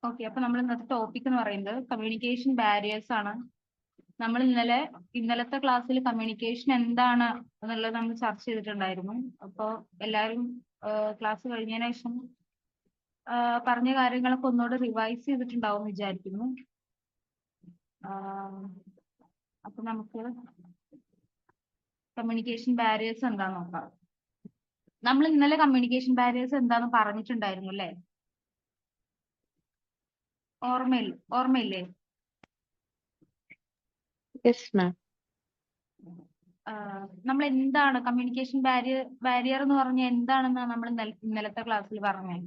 Okay, അപ്പൊ നമ്മൾ ഇന്നത്തെ ടോപ്പിക് എന്ന് പറയുന്നത് കമ്മ്യൂണിക്കേഷൻ ബാരിയേഴ്സ് ആണ്. നമ്മൾ ഇന്നലത്തെ ക്ലാസ്സിൽ കമ്മ്യൂണിക്കേഷൻ എന്താണ് എന്നുള്ളത് നമ്മൾ ചർച്ച ചെയ്തിട്ടുണ്ടായിരുന്നു. അപ്പോൾ എല്ലാവരും ക്ലാസ് കഴിഞ്ഞതിന് ശേഷം പറഞ്ഞ കാര്യങ്ങളൊക്കെ ഒന്നുകൂടെ റിവൈസ് ചെയ്തിട്ടുണ്ടാവും എന്ന് വിചാരിക്കുന്നു. അപ്പൊ നമുക്ക് കമ്മ്യൂണിക്കേഷൻ ബാരിയേഴ്സ് എന്താന്ന് നോക്കാം. നമ്മൾ ഇന്നലെ കമ്മ്യൂണിക്കേഷൻ ബാരിയേഴ്സ് എന്താന്ന് പറഞ്ഞിട്ടുണ്ടായിരുന്നു അല്ലേ? ഓർമ്മയില്ലേ? Yes ma'am. നമ്മൾ എന്താണ് കമ്മ്യൂണിക്കേഷൻ ബാരിയർ എന്ന് പറഞ്ഞാൽ എന്താണെന്ന് നമ്മൾ ഇന്നലത്തെ ക്ലാസ്സിൽ പറഞ്ഞത്?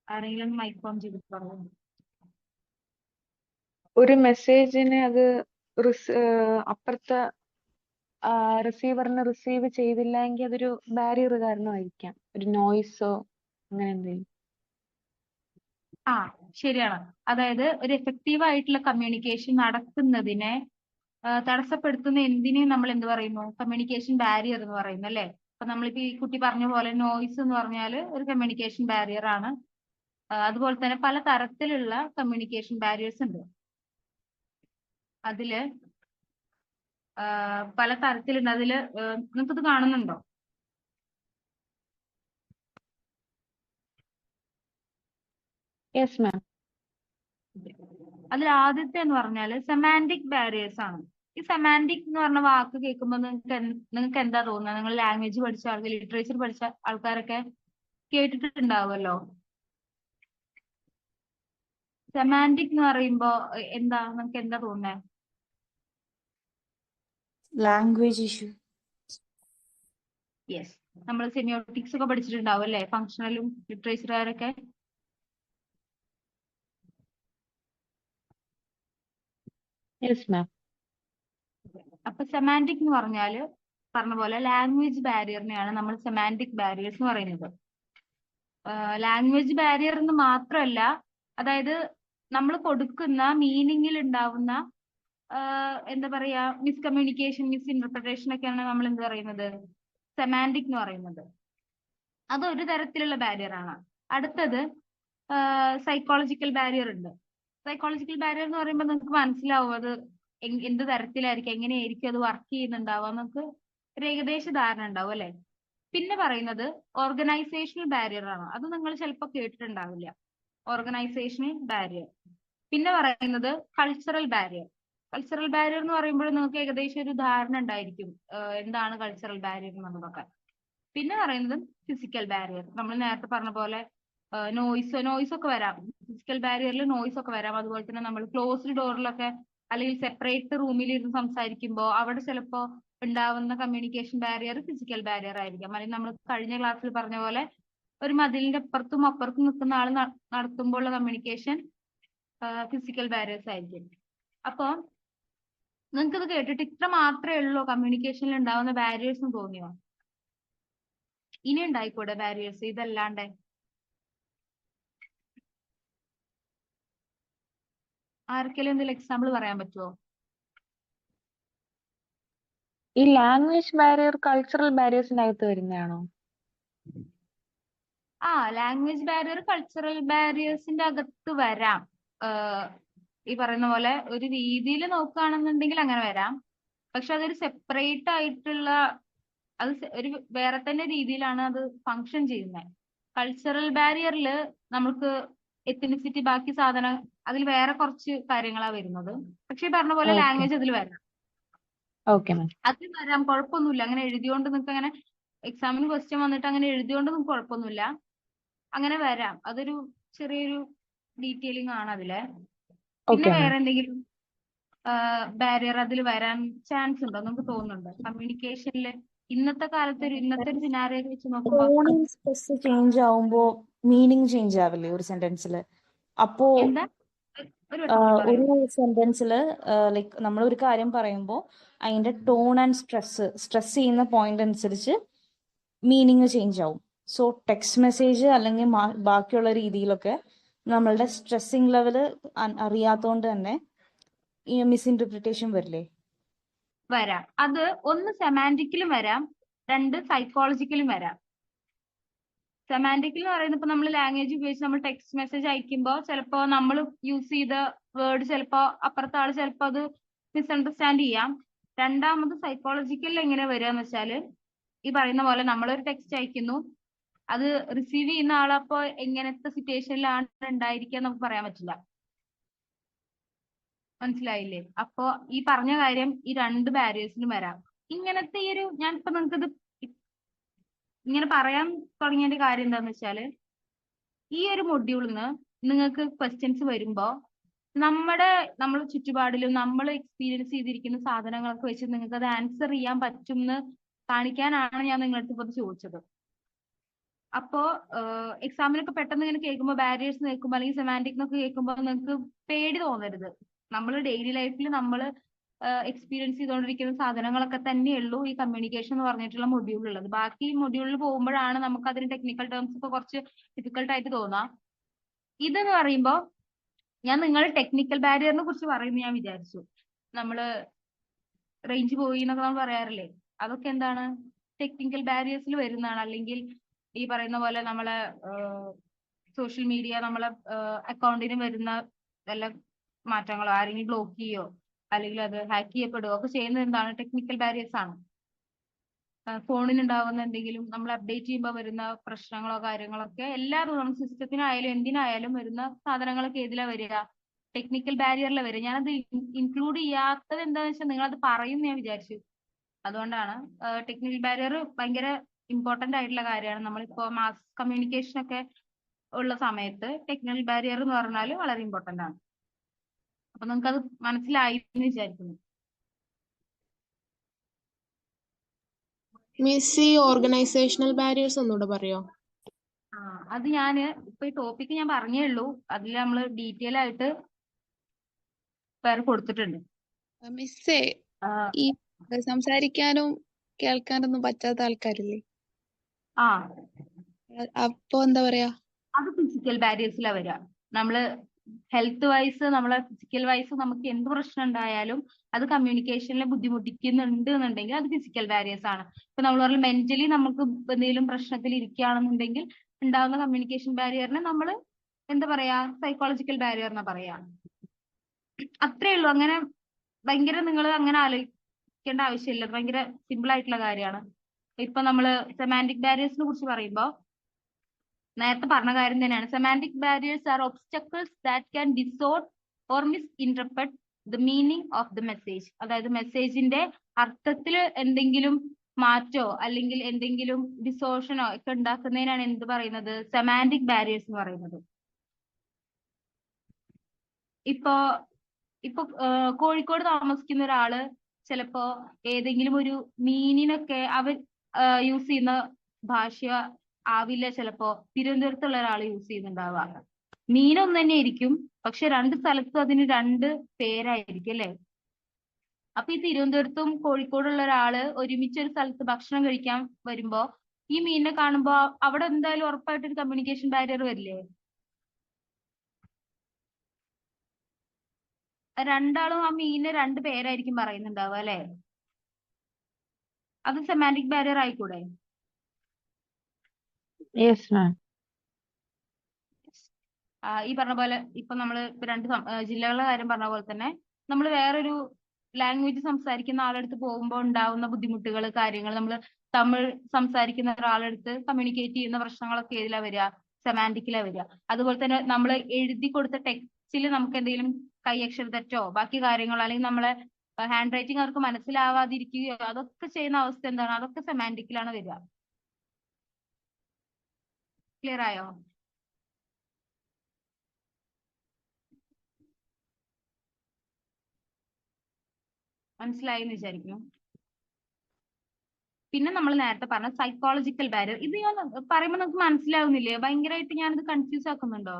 ആരെങ്കിലും മൈക്ക് ഓൺ ചെയ്തിട്ട് പറഞ്ഞു. ഒരു മെസ്സേജിനെ അത് അപ്പുറത്തെ റിസീവറിന് റിസീവ് ചെയ്തില്ല എങ്കിൽ അതൊരു ബാരിയർ കാരണമായിരിക്കാം. ഒരു നോയ്സോ അങ്ങനെ എന്തെങ്കിലും. ആ, ശരിയാണ്. അതായത് ഒരു എഫക്റ്റീവ് ആയിട്ടുള്ള കമ്മ്യൂണിക്കേഷൻ നടക്കുന്നതിനെ തടസ്സപ്പെടുത്തുന്ന എന്തിനേയും നമ്മൾ എന്ത് പറയുന്നു? കമ്മ്യൂണിക്കേഷൻ ബാരിയർ എന്ന് പറയുന്നു അല്ലേ? അപ്പൊ നമ്മളിപ്പോ ഈ കുട്ടി പറഞ്ഞ പോലെ നോയ്സ് എന്ന് പറഞ്ഞാൽ ഒരു കമ്മ്യൂണിക്കേഷൻ ബാരിയർ ആണ്. അതുപോലെ തന്നെ പല തരത്തിലുള്ള കമ്മ്യൂണിക്കേഷൻ ബാരിയേഴ്സ് ഉണ്ട്. അതില് പല തരത്തിലുണ്ട്. അതില് നിങ്ങൾക്കിത് കാണുന്നുണ്ടോ? Yes ma'am. അതിൽ ആദ്യത്തെ എന്ന് പറഞ്ഞാൽ സെമാൻറ്റിക് ബാരിയേഴ്സ് ആണ്. ഈ സെമാൻറ്റിക് എന്ന് പറഞ്ഞ വാക്ക് കേൾക്കുമ്പോൾ നിങ്ങൾക്ക് എന്താ തോന്നുന്നത്? നിങ്ങൾ ലാംഗ്വേജ് പഠിച്ച ആൾക്കാർ, ലിറ്ററേച്ചർ പഠിച്ച ആൾക്കാരൊക്കെ കേട്ടിട്ടുണ്ടാവുമല്ലോ. സെമാൻറ്റിക് എന്ന് പറയുമ്പോ നിങ്ങൾക്ക് എന്താ തോന്നുന്നത്? Language issue. യെസ്, നമ്മൾ സെമിയോട്ടിക്സ് ഒക്കെ പഠിച്ചിട്ടുണ്ടാവും അല്ലേ? ഫങ്ഷണലും ലിറ്ററേച്ചറുകാരൊക്കെ. Yes ma'am. അപ്പൊ സെമാൻറ്റിക് എന്ന് പറഞ്ഞ പോലെ ലാംഗ്വേജ് ബാരിയറിനെയാണ് നമ്മൾ സെമാൻറ്റിക് ബാരിയേഴ്സ് എന്ന് പറയുന്നത്. ലാംഗ്വേജ് ബാരിയർ എന്ന് മാത്രമല്ല, അതായത് നമ്മൾ കൊടുക്കുന്ന മീനിങ്ങിൽ ഉണ്ടാവുന്ന എന്താ പറയാ, മിസ്കമ്മ്യൂണിക്കേഷൻ, മിസ്ഇന്റർപ്രിട്ടേഷൻ ഒക്കെയാണ് നമ്മൾ എന്ത് പറയുന്നത്? സെമാൻറ്റിക് എന്ന് പറയുന്നത്. അത് ഒരു തരത്തിലുള്ള ബാരിയർ ആണ്. അടുത്തത് സൈക്കോളജിക്കൽ ബാരിയർ ഉണ്ട്. സൈക്കോളജിക്കൽ ബാരിയർ എന്ന് പറയുമ്പോൾ നിങ്ങൾക്ക് മനസ്സിലാവും അത് എന്ത് തരത്തിലായിരിക്കും, എങ്ങനെയായിരിക്കും അത് വർക്ക് ചെയ്യുന്നുണ്ടാവുക, നമുക്ക് ഒരു ഏകദേശ ധാരണ ഉണ്ടാവും അല്ലെ? പിന്നെ പറയുന്നത് ഓർഗനൈസേഷണൽ ബാരിയർ ആണ്. അത് നിങ്ങൾ ചിലപ്പോൾ കേട്ടിട്ടുണ്ടാവില്ല, ഓർഗനൈസേഷണൽ ബാരിയർ. പിന്നെ പറയുന്നത് കൾച്ചറൽ ബാരിയർ. കൾച്ചറൽ ബാരിയർ എന്ന് പറയുമ്പോൾ നിങ്ങൾക്ക് ഏകദേശം ഒരു ധാരണ ഉണ്ടായിരിക്കും എന്താണ് കൾച്ചറൽ ബാരിയർ എന്നുള്ളതൊക്കെ. പിന്നെ പറയുന്നത് ഫിസിക്കൽ ബാരിയർ. നമ്മൾ നേരത്തെ പറഞ്ഞ പോലെ നോയ്സ് ഒക്കെ വരാം. ഫിസിക്കൽ ബാരിയറിൽ നോയ്സ് ഒക്കെ വരാം. അതുപോലെ തന്നെ നമ്മൾ ക്ലോസ്ഡ് ഡോറിലൊക്കെ അല്ലെങ്കിൽ സെപ്പറേറ്റ് റൂമിൽ ഇരുന്ന് സംസാരിക്കുമ്പോൾ അവിടെ ചിലപ്പോൾ ഉണ്ടാവുന്ന കമ്മ്യൂണിക്കേഷൻ ബാരിയർ ഫിസിക്കൽ ബാരിയർ ആയിരിക്കാം. അല്ലെങ്കിൽ നമ്മൾ കഴിഞ്ഞ ക്ലാസ്സിൽ പറഞ്ഞ പോലെ ഒരു മതിലിന്റെ അപ്പുറത്തും അപ്പുറത്തും നിൽക്കുന്ന ആൾ നടത്തുമ്പോഴുള്ള കമ്മ്യൂണിക്കേഷൻ ഫിസിക്കൽ ബാരിയേഴ്സ് ആയിരിക്കും. അപ്പോൾ നിങ്ങൾക്ക് ഇത് കേട്ടിട്ട് ഇത്ര മാത്രമേ ഉള്ളൂ കമ്മ്യൂണിക്കേഷനിൽ ഉണ്ടാവുന്ന ബാരിയേഴ്സ് എന്ന് തോന്നിയോ? ഇനി ഉണ്ടായിക്കൂടെ ബാരിയേഴ്സ് ഇതല്ലാണ്ട്? ആർക്കെങ്കിലും എന്തെങ്കിലും എക്സാമ്പിൾ പറയാൻ പറ്റുമോ? ഈ ലാംഗ്വേജ് ബാരിയർ കൾച്ചറൽ ബാരിയേഴ്സിന്റെ അകത്ത് വരുന്നതാണോ? ലാംഗ്വേജ് ബാരിയർ കൾച്ചറൽ ബാരിയേഴ്സിന്റെ അകത്ത് വരാം. ഈ പറയുന്ന പോലെ ഒരു രീതിയിൽ നോക്കുകയാണെന്നുണ്ടെങ്കിൽ അങ്ങനെ വരാം. പക്ഷെ അതൊരു സെപ്പറേറ്റ് ആയിട്ടുള്ള, അത് ഒരു വേറെ തന്നെ രീതിയിലാണ് അത് ഫങ്ഷൻ ചെയ്യുന്നത്. കൾച്ചറൽ ബാരിയറിൽ നമുക്ക് എത്തനിസിറ്റി, ബാക്കി സാധനം അതിൽ വേറെ കുറച്ച് കാര്യങ്ങളാണ് വരുന്നത്. പക്ഷെ പറഞ്ഞ പോലെ ലാംഗ്വേജ് അതിൽ വരാം. അതിൽ വരാം, കുഴപ്പമൊന്നുമില്ല. അങ്ങനെ എഴുതിയോണ്ട് നിങ്ങൾക്ക് അങ്ങനെ എക്സാമിന് ക്വസ്റ്റ്യൻ വന്നിട്ട് അങ്ങനെ എഴുതിയോണ്ട് നിങ്ങൾക്ക് കുഴപ്പമൊന്നുമില്ല, അങ്ങനെ വരാം. അതൊരു ചെറിയൊരു ഡീറ്റെയിലിംഗ് ആണ് അതില്. പിന്നെ വേറെ എന്തെങ്കിലും ബാരിയർ അതിൽ വരാൻ ചാൻസ് ഉണ്ടോ നമുക്ക് തോന്നുന്നുണ്ടോ കമ്മ്യൂണിക്കേഷനില്? ഇന്നത്തെ കാലത്ത് ഇന്നത്തെ ഒരു സിനാരിയോ വെച്ച് നോക്കുമ്പോൾ ചേഞ്ച് ആവുമ്പോ മീനിങ് ചേഞ്ച് ആവില്ലേ ഒരു സെന്റൻസില്? അപ്പോ എന്താ ഒരു സെന്റൻസിൽ ലൈക്ക് നമ്മൾ ഒരു കാര്യം പറയുമ്പോൾ അതിന്റെ ടോൺ ആൻഡ് സ്ട്രെസ് ചെയ്യുന്ന പോയിന്റ് അനുസരിച്ച് മീനിങ് ചേഞ്ച് ആവും. സോ ടെക്സ്റ്റ് മെസ്സേജ് അല്ലെങ്കിൽ ബാക്കിയുള്ള രീതിയിലൊക്കെ നമ്മളുടെ സ്ട്രെസ്സിങ് ലെവല് അറിയാത്തോണ്ട് തന്നെ ഈ മിസ്ഇന്റർപ്രിട്ടേഷൻ വരില്ലേ? വരാം. അത് ഒന്ന് സെമാൻറ്റിക്കലും വരാം, രണ്ട് സൈക്കോളജിക്കലും വരാം. സെമാന്റിക്കൽ എന്ന് പറയുന്നത് ഇപ്പൊ നമ്മൾ ലാംഗ്വേജ് ഉപയോഗിച്ച് നമ്മൾ ടെക്സ്റ്റ് മെസ്സേജ് അയക്കുമ്പോൾ ചിലപ്പോ നമ്മൾ യൂസ് ചെയ്ത വേർഡ് ചിലപ്പോ അപ്പുറത്തെ ആള് ചിലപ്പോ അത് മിസ്അണ്ടർസ്റ്റാൻഡ് ചെയ്യാം. രണ്ടാമത് സൈക്കോളജിക്കലിൽ എങ്ങനെ വരിക എന്ന് വെച്ചാല് ഈ പറയുന്ന പോലെ നമ്മളൊരു ടെക്സ്റ്റ് അയക്കുന്നു, അത് റിസീവ് ചെയ്യുന്ന ആളപ്പോ എങ്ങനത്തെ സിറ്റുവേഷനിലാണ് ഉണ്ടായിരിക്കുക നമുക്ക് പറയാൻ പറ്റില്ല. മനസ്സിലായില്ലേ? അപ്പോ ഈ പറഞ്ഞ കാര്യം ഈ രണ്ട് ബാരിയേഴ്സിനും വരാം. ഇങ്ങനത്തെ ഈ ഒരു ഞാൻ ഇപ്പൊ നിങ്ങൾക്കിത് ഇങ്ങനെ പറയാൻ തുടങ്ങിയതിന്റെ കാര്യം എന്താന്ന് വെച്ചാല് ഈ ഒരു മൊഡ്യൂളിൽ നിന്ന് നിങ്ങൾക്ക് ക്വസ്റ്റ്യൻസ് വരുമ്പോ നമ്മൾ ചുറ്റുപാടിലും നമ്മൾ എക്സ്പീരിയൻസ് ചെയ്തിരിക്കുന്ന സാധനങ്ങളൊക്കെ വെച്ച് നിങ്ങൾക്ക് അത് ആൻസർ ചെയ്യാൻ പറ്റും എന്ന് കാണിക്കാനാണ് ഞാൻ നിങ്ങളുടെ അടുത്ത് ഇപ്പൊ ചോദിച്ചത്. അപ്പോ എക്സാമിനൊക്കെ പെട്ടെന്ന് ഇങ്ങനെ കേൾക്കുമ്പോൾ ബാരിയേഴ്സ് കേൾക്കുമ്പോൾ അല്ലെങ്കിൽ സെമാന്റിക് എന്നൊക്കെ കേൾക്കുമ്പോൾ നിങ്ങൾക്ക് പേടി തോന്നരുത്. നമ്മൾ ഡെയിലി ലൈഫിൽ നമ്മൾ എക്സ്പീരിയൻസ് ചെയ്തുകൊണ്ടിരിക്കുന്ന സാധനങ്ങളൊക്കെ തന്നെയുള്ളൂ ഈ കമ്മ്യൂണിക്കേഷൻ എന്ന് പറഞ്ഞിട്ടുള്ള മൊഡ്യൂളുള്ളത്. ബാക്കി മൊഡ്യൂളിൽ പോകുമ്പോഴാണ് നമുക്ക് അതിന് ടെക്നിക്കൽ ടേംസ് ഒക്കെ കുറച്ച് ഡിഫിക്കൽട്ട് ആയിട്ട് തോന്നാം. ഇതെന്ന് പറയുമ്പോൾ ഞാൻ നിങ്ങൾ ടെക്നിക്കൽ ബാരിയറിനെ കുറിച്ച് പറയുന്നു ഞാൻ വിചാരിച്ചു. നമ്മള് റേഞ്ച് പോയി എന്നൊക്കെ നമ്മൾ പറയാറില്ലേ, അതൊക്കെ എന്താണ് ടെക്നിക്കൽ ബാരിയേഴ്സിൽ വരുന്നതാണ്. അല്ലെങ്കിൽ ഈ പറയുന്ന പോലെ നമ്മളെ സോഷ്യൽ മീഡിയ നമ്മളെ അക്കൗണ്ടിന് വരുന്ന വല്ല മാറ്റങ്ങളോ ആരെങ്കിലും ബ്ലോക്ക് ചെയ്യോ അല്ലെങ്കിൽ അത് ഹാക്ക് ചെയ്യപ്പെടുകയോ ഒക്കെ ചെയ്യുന്നത് എന്താണ് ടെക്നിക്കൽ ബാരിയേഴ്സ് ആണ്. ഫോണിന് ഉണ്ടാവുന്ന എന്തെങ്കിലും നമ്മൾ അപ്ഡേറ്റ് ചെയ്യുമ്പോൾ വരുന്ന പ്രശ്നങ്ങളോ കാര്യങ്ങളൊക്കെ എല്ലാതും നമ്മുടെ സിസ്റ്റത്തിനായാലും എന്തിനായാലും വരുന്ന സാധനങ്ങളൊക്കെ ഏതിലാ വരിക? ടെക്നിക്കൽ ബാരിയറിലെ വരിക. ഞാനത് ഇൻക്ലൂഡ് ചെയ്യാത്തത് എന്താണെന്ന് വെച്ചാൽ നിങ്ങളത് പറയും ഞാൻ വിചാരിച്ചു. അതുകൊണ്ടാണ് ടെക്നിക്കൽ ബാരിയർ ഭയങ്കര ഇമ്പോർട്ടന്റ് ആയിട്ടുള്ള കാര്യമാണ്. നമ്മളിപ്പോ മാസ് കമ്മ്യൂണിക്കേഷൻ ഒക്കെ ഉള്ള സമയത്ത് ടെക്നിക്കൽ ബാരിയർ എന്ന് പറഞ്ഞാൽ വളരെ ഇമ്പോർട്ടന്റ് ആണ്. അപ്പൊ നിങ്ങൾക്ക് അത് മനസ്സിലായി എന്ന് വിചാരിക്കുന്നു. മിസ് ഈ ഓർഗനൈസേഷണൽ ബാരിയേഴ്സ് ഒന്നുകൂടെ പറയോ? അത് ഞാന് ഇപ്പൊ ഈ ടോപ്പിക്ക് ഞാൻ പറഞ്ഞേ ഉള്ളൂ, അതിൽ നമ്മൾ ഡീറ്റെയിൽ ആയിട്ട് വേറെ കൊടുത്തിട്ടുണ്ട്. മിസ്സേ, ഈ സംസാരിക്കാനും കേൾക്കാനൊന്നും പറ്റാത്ത ആൾക്കാരില്ലേ, ആ അപ്പൊ എന്താ പറയാ? അത് ഫിസിക്കൽ ബാരിയേഴ്സിലാ വരിക. നമ്മള് ഹെൽത്ത് വൈസ് നമ്മളെ ഫിസിക്കൽ വൈസ് നമുക്ക് എന്ത് പ്രശ്നം ഉണ്ടായാലും അത് കമ്മ്യൂണിക്കേഷനിൽ ബുദ്ധിമുട്ടിക്കുന്നുണ്ട് എന്നുണ്ടെങ്കിൽ അത് ഫിസിക്കൽ ബാരിയേഴ്സ് ആണ്. ഇപ്പൊ നമ്മൾ പറഞ്ഞ മെന്റലി നമുക്ക് എന്തെങ്കിലും പ്രശ്നത്തിൽ ഇരിക്കുകയാണെന്നുണ്ടെങ്കിൽ ഉണ്ടാകുന്ന കമ്മ്യൂണിക്കേഷൻ ബാരിയറിനെ നമ്മൾ എന്താ പറയാ സൈക്കോളജിക്കൽ ബാരിയർ എന്നാ പറയാ. അത്രേ ഉള്ളൂ. അങ്ങനെ ഭയങ്കര നിങ്ങൾ അങ്ങനെ ആലോചിക്കേണ്ട ആവശ്യമില്ല. ഭയങ്കര സിമ്പിൾ ആയിട്ടുള്ള കാര്യമാണ്. ഇപ്പൊ നമ്മള് സെമാന്റിക് ബാരിയേഴ്സിനെ കുറിച്ച് പറയുമ്പോ നേരത്തെ പറഞ്ഞ കാര്യം തന്നെയാണ്. Semantic barriers are obstacles that can distort or misinterpret the meaning of the message. അതായത് മെസ്സേജിന്റെ അർത്ഥത്തിൽ എന്തെങ്കിലും മാറ്റോ അല്ലെങ്കിൽ എന്തെങ്കിലും ഡിസോർഷനോ ഒക്കെ ഉണ്ടാക്കുന്നതിനാണ് എന്ത് പറയുന്നത്? സെമാന്റിക് ബാരിയേഴ്സ് എന്ന് പറയുന്നത്. ഇപ്പോ ഇപ്പൊ കോഴിക്കോട് താമസിക്കുന്ന ഒരാള് ചിലപ്പോ ഏതെങ്കിലും ഒരു മീനിനൊക്കെ അവർ യൂസ് ചെയ്യുന്ന ഭാഷ ആവില്ല ചിലപ്പോ തിരുവനന്തപുരത്തുള്ള ഒരാൾ യൂസ് ചെയ്യുന്നുണ്ടാവുക. മീനൊന്നു തന്നെ ആയിരിക്കും, പക്ഷെ രണ്ട് സ്ഥലത്തും അതിന് രണ്ട് പേരായിരിക്കും അല്ലെ. അപ്പൊ ഈ തിരുവനന്തപുരത്തും കോഴിക്കോടുള്ള ഒരാള് ഒരുമിച്ച് ഒരു സ്ഥലത്ത് ഭക്ഷണം കഴിക്കാൻ വരുമ്പോ ഈ മീനിനെ കാണുമ്പോ അവിടെ എന്തായാലും ഉറപ്പായിട്ടൊരു കമ്മ്യൂണിക്കേഷൻ ബാരിയർ വരില്ലേ? രണ്ടാളും ആ മീനിന് രണ്ട് പേരായിരിക്കും പറയുന്നുണ്ടാവുക അല്ലെ. അത് സെമാന്റിക് ബാരിയർ ആയിക്കൂടെ? Yes ma'am. ഈ പറഞ്ഞ പോലെ ഇപ്പൊ നമ്മള് ഇപ്പൊ രണ്ട് ജില്ലകളുടെ കാര്യം പറഞ്ഞ പോലെ തന്നെ നമ്മൾ വേറൊരു ലാംഗ്വേജ് സംസാരിക്കുന്ന ആളെടുത്ത് പോകുമ്പോൾ ഉണ്ടാവുന്ന ബുദ്ധിമുട്ടുകൾ കാര്യങ്ങൾ നമ്മൾ തമിഴ് സംസാരിക്കുന്ന ഒരാളെടുത്ത് കമ്മ്യൂണിക്കേറ്റ് ചെയ്യുന്ന പ്രശ്നങ്ങളൊക്കെ ഏതിലാ വരിക? സെമാന്റിക്കിലാ വരിക. അതുപോലെ തന്നെ നമ്മൾ എഴുതി കൊടുത്ത ടെക്സ്റ്റിൽ നമുക്ക് എന്തെങ്കിലും കൈയക്ഷര തെറ്റോ ബാക്കി കാര്യങ്ങളോ അല്ലെങ്കിൽ നമ്മളെ ഹാൻഡ് റൈറ്റിംഗ് അവർക്ക് മനസ്സിലാവാതിരിക്കുകയോ അതൊക്കെ ചെയ്യുന്ന അവസ്ഥ എന്താണ്? അതൊക്കെ സെമാന്റിക്കിലാണ് വരിക. ക്ലിയർ ആയോ? മനസ്സിലായി എന്ന് വിചാരിക്കുന്നു. പിന്നെ നമ്മൾ നേരത്തെ പറഞ്ഞ സൈക്കോളജിക്കൽ ബാരിയർ, ഇത് ഞാൻ പറയുമ്പോൾ നമുക്ക് മനസ്സിലാവുന്നില്ലേ? ഭയങ്കരമായിട്ട് ഞാനിത് കൺഫ്യൂസ് ആക്കുന്നുണ്ടോ?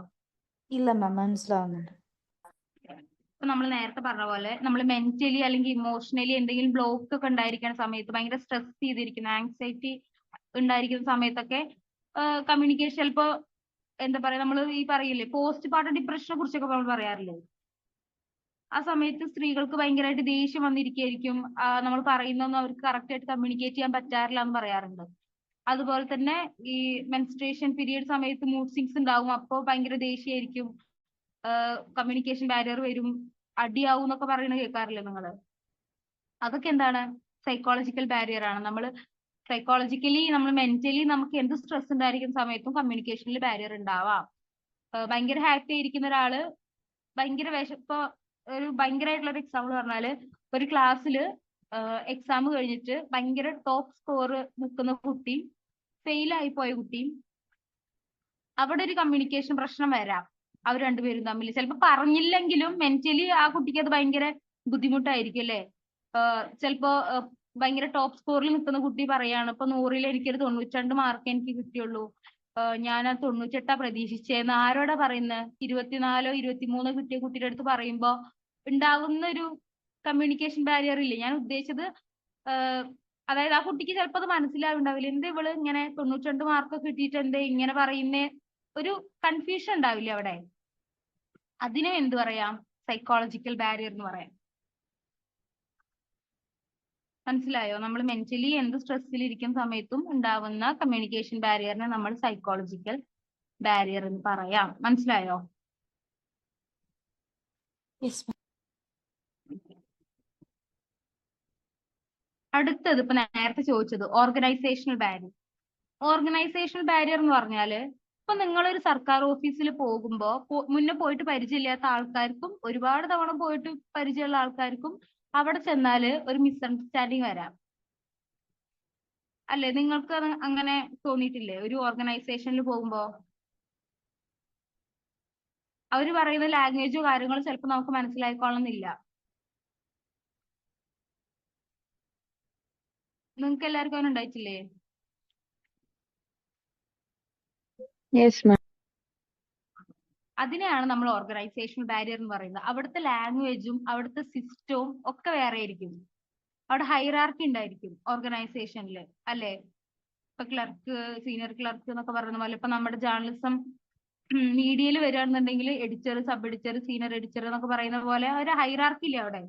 ഇല്ല മാം, മനസ്സിലാവുന്നുണ്ട്. ഇപ്പൊ നമ്മൾ നേരത്തെ പറഞ്ഞ പോലെ നമ്മൾ മെന്റലി അല്ലെങ്കിൽ ഇമോഷണലി എന്തെങ്കിലും ബ്ലോക്ക് ഒക്കെ ഉണ്ടായിരിക്കുന്ന സമയത്ത് ഭയങ്കര സ്ട്രെസ് ചെയ്തിരിക്കുന്ന ആങ്സൈറ്റി ഉണ്ടായിരിക്കുന്ന സമയത്തൊക്കെ കമ്മ്യൂണിക്കേഷൻ ചിലപ്പോ എന്താ പറയാ നമ്മൾ ഈ പറയില്ലേ പോസ്റ്റ് പാർട്ടം ഡിപ്രഷനെ കുറിച്ചൊക്കെ നമ്മൾ പറയാറില്ലേ? ആ സമയത്ത് സ്ത്രീകൾക്ക് ഭയങ്കരമായിട്ട് ദേഷ്യം വന്നിരിക്കുകയായിരിക്കും. നമ്മൾ പറയുന്നൊന്നും അവർക്ക് കറക്റ്റ് ആയിട്ട് കമ്മ്യൂണിക്കേറ്റ് ചെയ്യാൻ പറ്റാറില്ല എന്ന് പറയാറുണ്ട്. അതുപോലെ തന്നെ ഈ മെൻസ്ട്രേഷൻ പീരിയഡ് സമയത്ത് മൂഡ് സ്വിങ്സ് ഉണ്ടാവും. അപ്പോൾ ഭയങ്കര ദേഷ്യമായിരിക്കും, കമ്മ്യൂണിക്കേഷൻ ബാരിയർ വരും, അടിയാവും എന്നൊക്കെ പറയുന്നത് കേൾക്കാറില്ലേ നിങ്ങള്? അതൊക്കെ എന്താണ്? സൈക്കോളജിക്കൽ ബാരിയർ ആണ്. നമ്മൾ സൈക്കോളജിക്കലി, നമ്മൾ മെന്റലി നമുക്ക് എന്ത് സ്ട്രെസ് ഉണ്ടായിരിക്കുന്ന സമയത്തും കമ്മ്യൂണിക്കേഷനിൽ ബാരിയർ ഉണ്ടാവാം. ഭയങ്കര ഹാപ്പി ആയിരിക്കുന്ന ഒരാള് ഭയങ്കര ഇപ്പൊ ഒരു ഭയങ്കരമായിട്ടുള്ള ഒരു എക്സാമ്പിൾ പറഞ്ഞാല്, ഒരു ക്ലാസ്സില് എക്സാം കഴിഞ്ഞിട്ട് ഭയങ്കര ടോപ്പ് സ്കോർ നിൽക്കുന്ന കുട്ടിയും ഫെയിൽ ആയി പോയ കുട്ടിയും, അവിടെ ഒരു കമ്മ്യൂണിക്കേഷൻ പ്രശ്നം വരാം അവർ രണ്ടുപേരും തമ്മിൽ. ചിലപ്പോൾ പറഞ്ഞില്ലെങ്കിലും മെന്റലി ആ കുട്ടിക്ക് അത് ഭയങ്കര ബുദ്ധിമുട്ടായിരിക്കും അല്ലേ? ചിലപ്പോ ഭയങ്കര ടോപ്പ് സ്കോറിൽ നിൽക്കുന്ന കുട്ടി പറയാണ്, ഇപ്പൊ 100-ൽ എനിക്കൊരു 92 മാർക്ക് എനിക്ക് കിട്ടിയുള്ളൂ, ഞാൻ ആ 98 പ്രതീക്ഷിച്ചേന്ന് ആരോടാ പറയുന്നത്? 24 23 കിട്ടിയ കുട്ടിയുടെ അടുത്ത് പറയുമ്പോ ഉണ്ടാകുന്ന ഒരു കമ്മ്യൂണിക്കേഷൻ ബാരിയർ ഇല്ലേ ഞാൻ ഉദ്ദേശിച്ചത്? അതായത് ആ കുട്ടിക്ക് ചിലപ്പോൾ അത് മനസ്സിലാവുണ്ടാവില്ല, എന്താ ഇവള് ഇങ്ങനെ 92 മാർക്ക് കിട്ടിയിട്ട് എന്താ ഇങ്ങനെ പറയുന്നേ, ഒരു കൺഫ്യൂഷൻ ഉണ്ടാവില്ല അവിടെ. അതിനെ എന്ത് പറയാം? സൈക്കോളജിക്കൽ ബാരിയർ എന്ന് പറയാം. മനസ്സിലായോ? നമ്മൾ മെന്റലി എന്ത് സ്ട്രെസ്സിൽ ഇരിക്കുന്ന സമയത്തും ഉണ്ടാവുന്ന കമ്മ്യൂണിക്കേഷൻ ബാരിയറിനെ നമ്മൾ സൈക്കോളജിക്കൽ ബാരിയർ എന്ന് പറയാം. മനസ്സിലായോ? Yes ma'am. അടുത്തത് ഇപ്പൊ നേരത്തെ ചോദിച്ചത് ഓർഗനൈസേഷണൽ ബാരിയർ. ഓർഗനൈസേഷണൽ ബാരിയർ എന്ന് പറഞ്ഞാല്, ഇപ്പൊ നിങ്ങളൊരു സർക്കാർ ഓഫീസിൽ പോകുമ്പോ മുന്നേ പോയിട്ട് പരിചയമില്ലാത്ത ആൾക്കാർക്കും ഒരുപാട് തവണ പോയിട്ട് പരിചയമുള്ള ആൾക്കാർക്കും അവിടെ ചെന്നാല് ഒരു മിസ്അണ്ടർസ്റ്റാൻഡിങ് വരാം അല്ലെ? നിങ്ങൾക്ക് അങ്ങനെ തോന്നിയിട്ടില്ലേ? ഒരു ഓർഗനൈസേഷനിൽ പോകുമ്പോ അവര് പറയുന്ന ലാംഗ്വേജോ കാര്യങ്ങളോ ചിലപ്പോൾ നമുക്ക് മനസ്സിലായിക്കൊള്ളണമെന്നില്ല. നിങ്ങൾക്ക് എല്ലാവർക്കും അങ്ങനെ ഉണ്ടായിട്ടില്ലേ? Yes ma'am. അതിനെയാണ് നമ്മൾ ഓർഗനൈസേഷണൽ ബാരിയർ എന്ന് പറയുന്നത്. അവിടുത്തെ ലാംഗ്വേജും അവിടുത്തെ സിസ്റ്റവും ഒക്കെ വേറെ ആയിരിക്കും. അവിടെ ഹൈറാർക്കി ഉണ്ടായിരിക്കും ഓർഗനൈസേഷനിൽ അല്ലെ? ഇപ്പൊ ക്ലർക്ക്, സീനിയർ ക്ലർക്ക് എന്നൊക്കെ പറയുന്ന പോലെ, ഇപ്പൊ നമ്മുടെ ജേർണലിസം മീഡിയയിൽ വരികയാണെന്നുണ്ടെങ്കിൽ editor, sub editor, senior editor എന്നൊക്കെ പറയുന്ന പോലെ ഒരു ഹൈറാർക്കി ഇല്ലേ അവിടെ?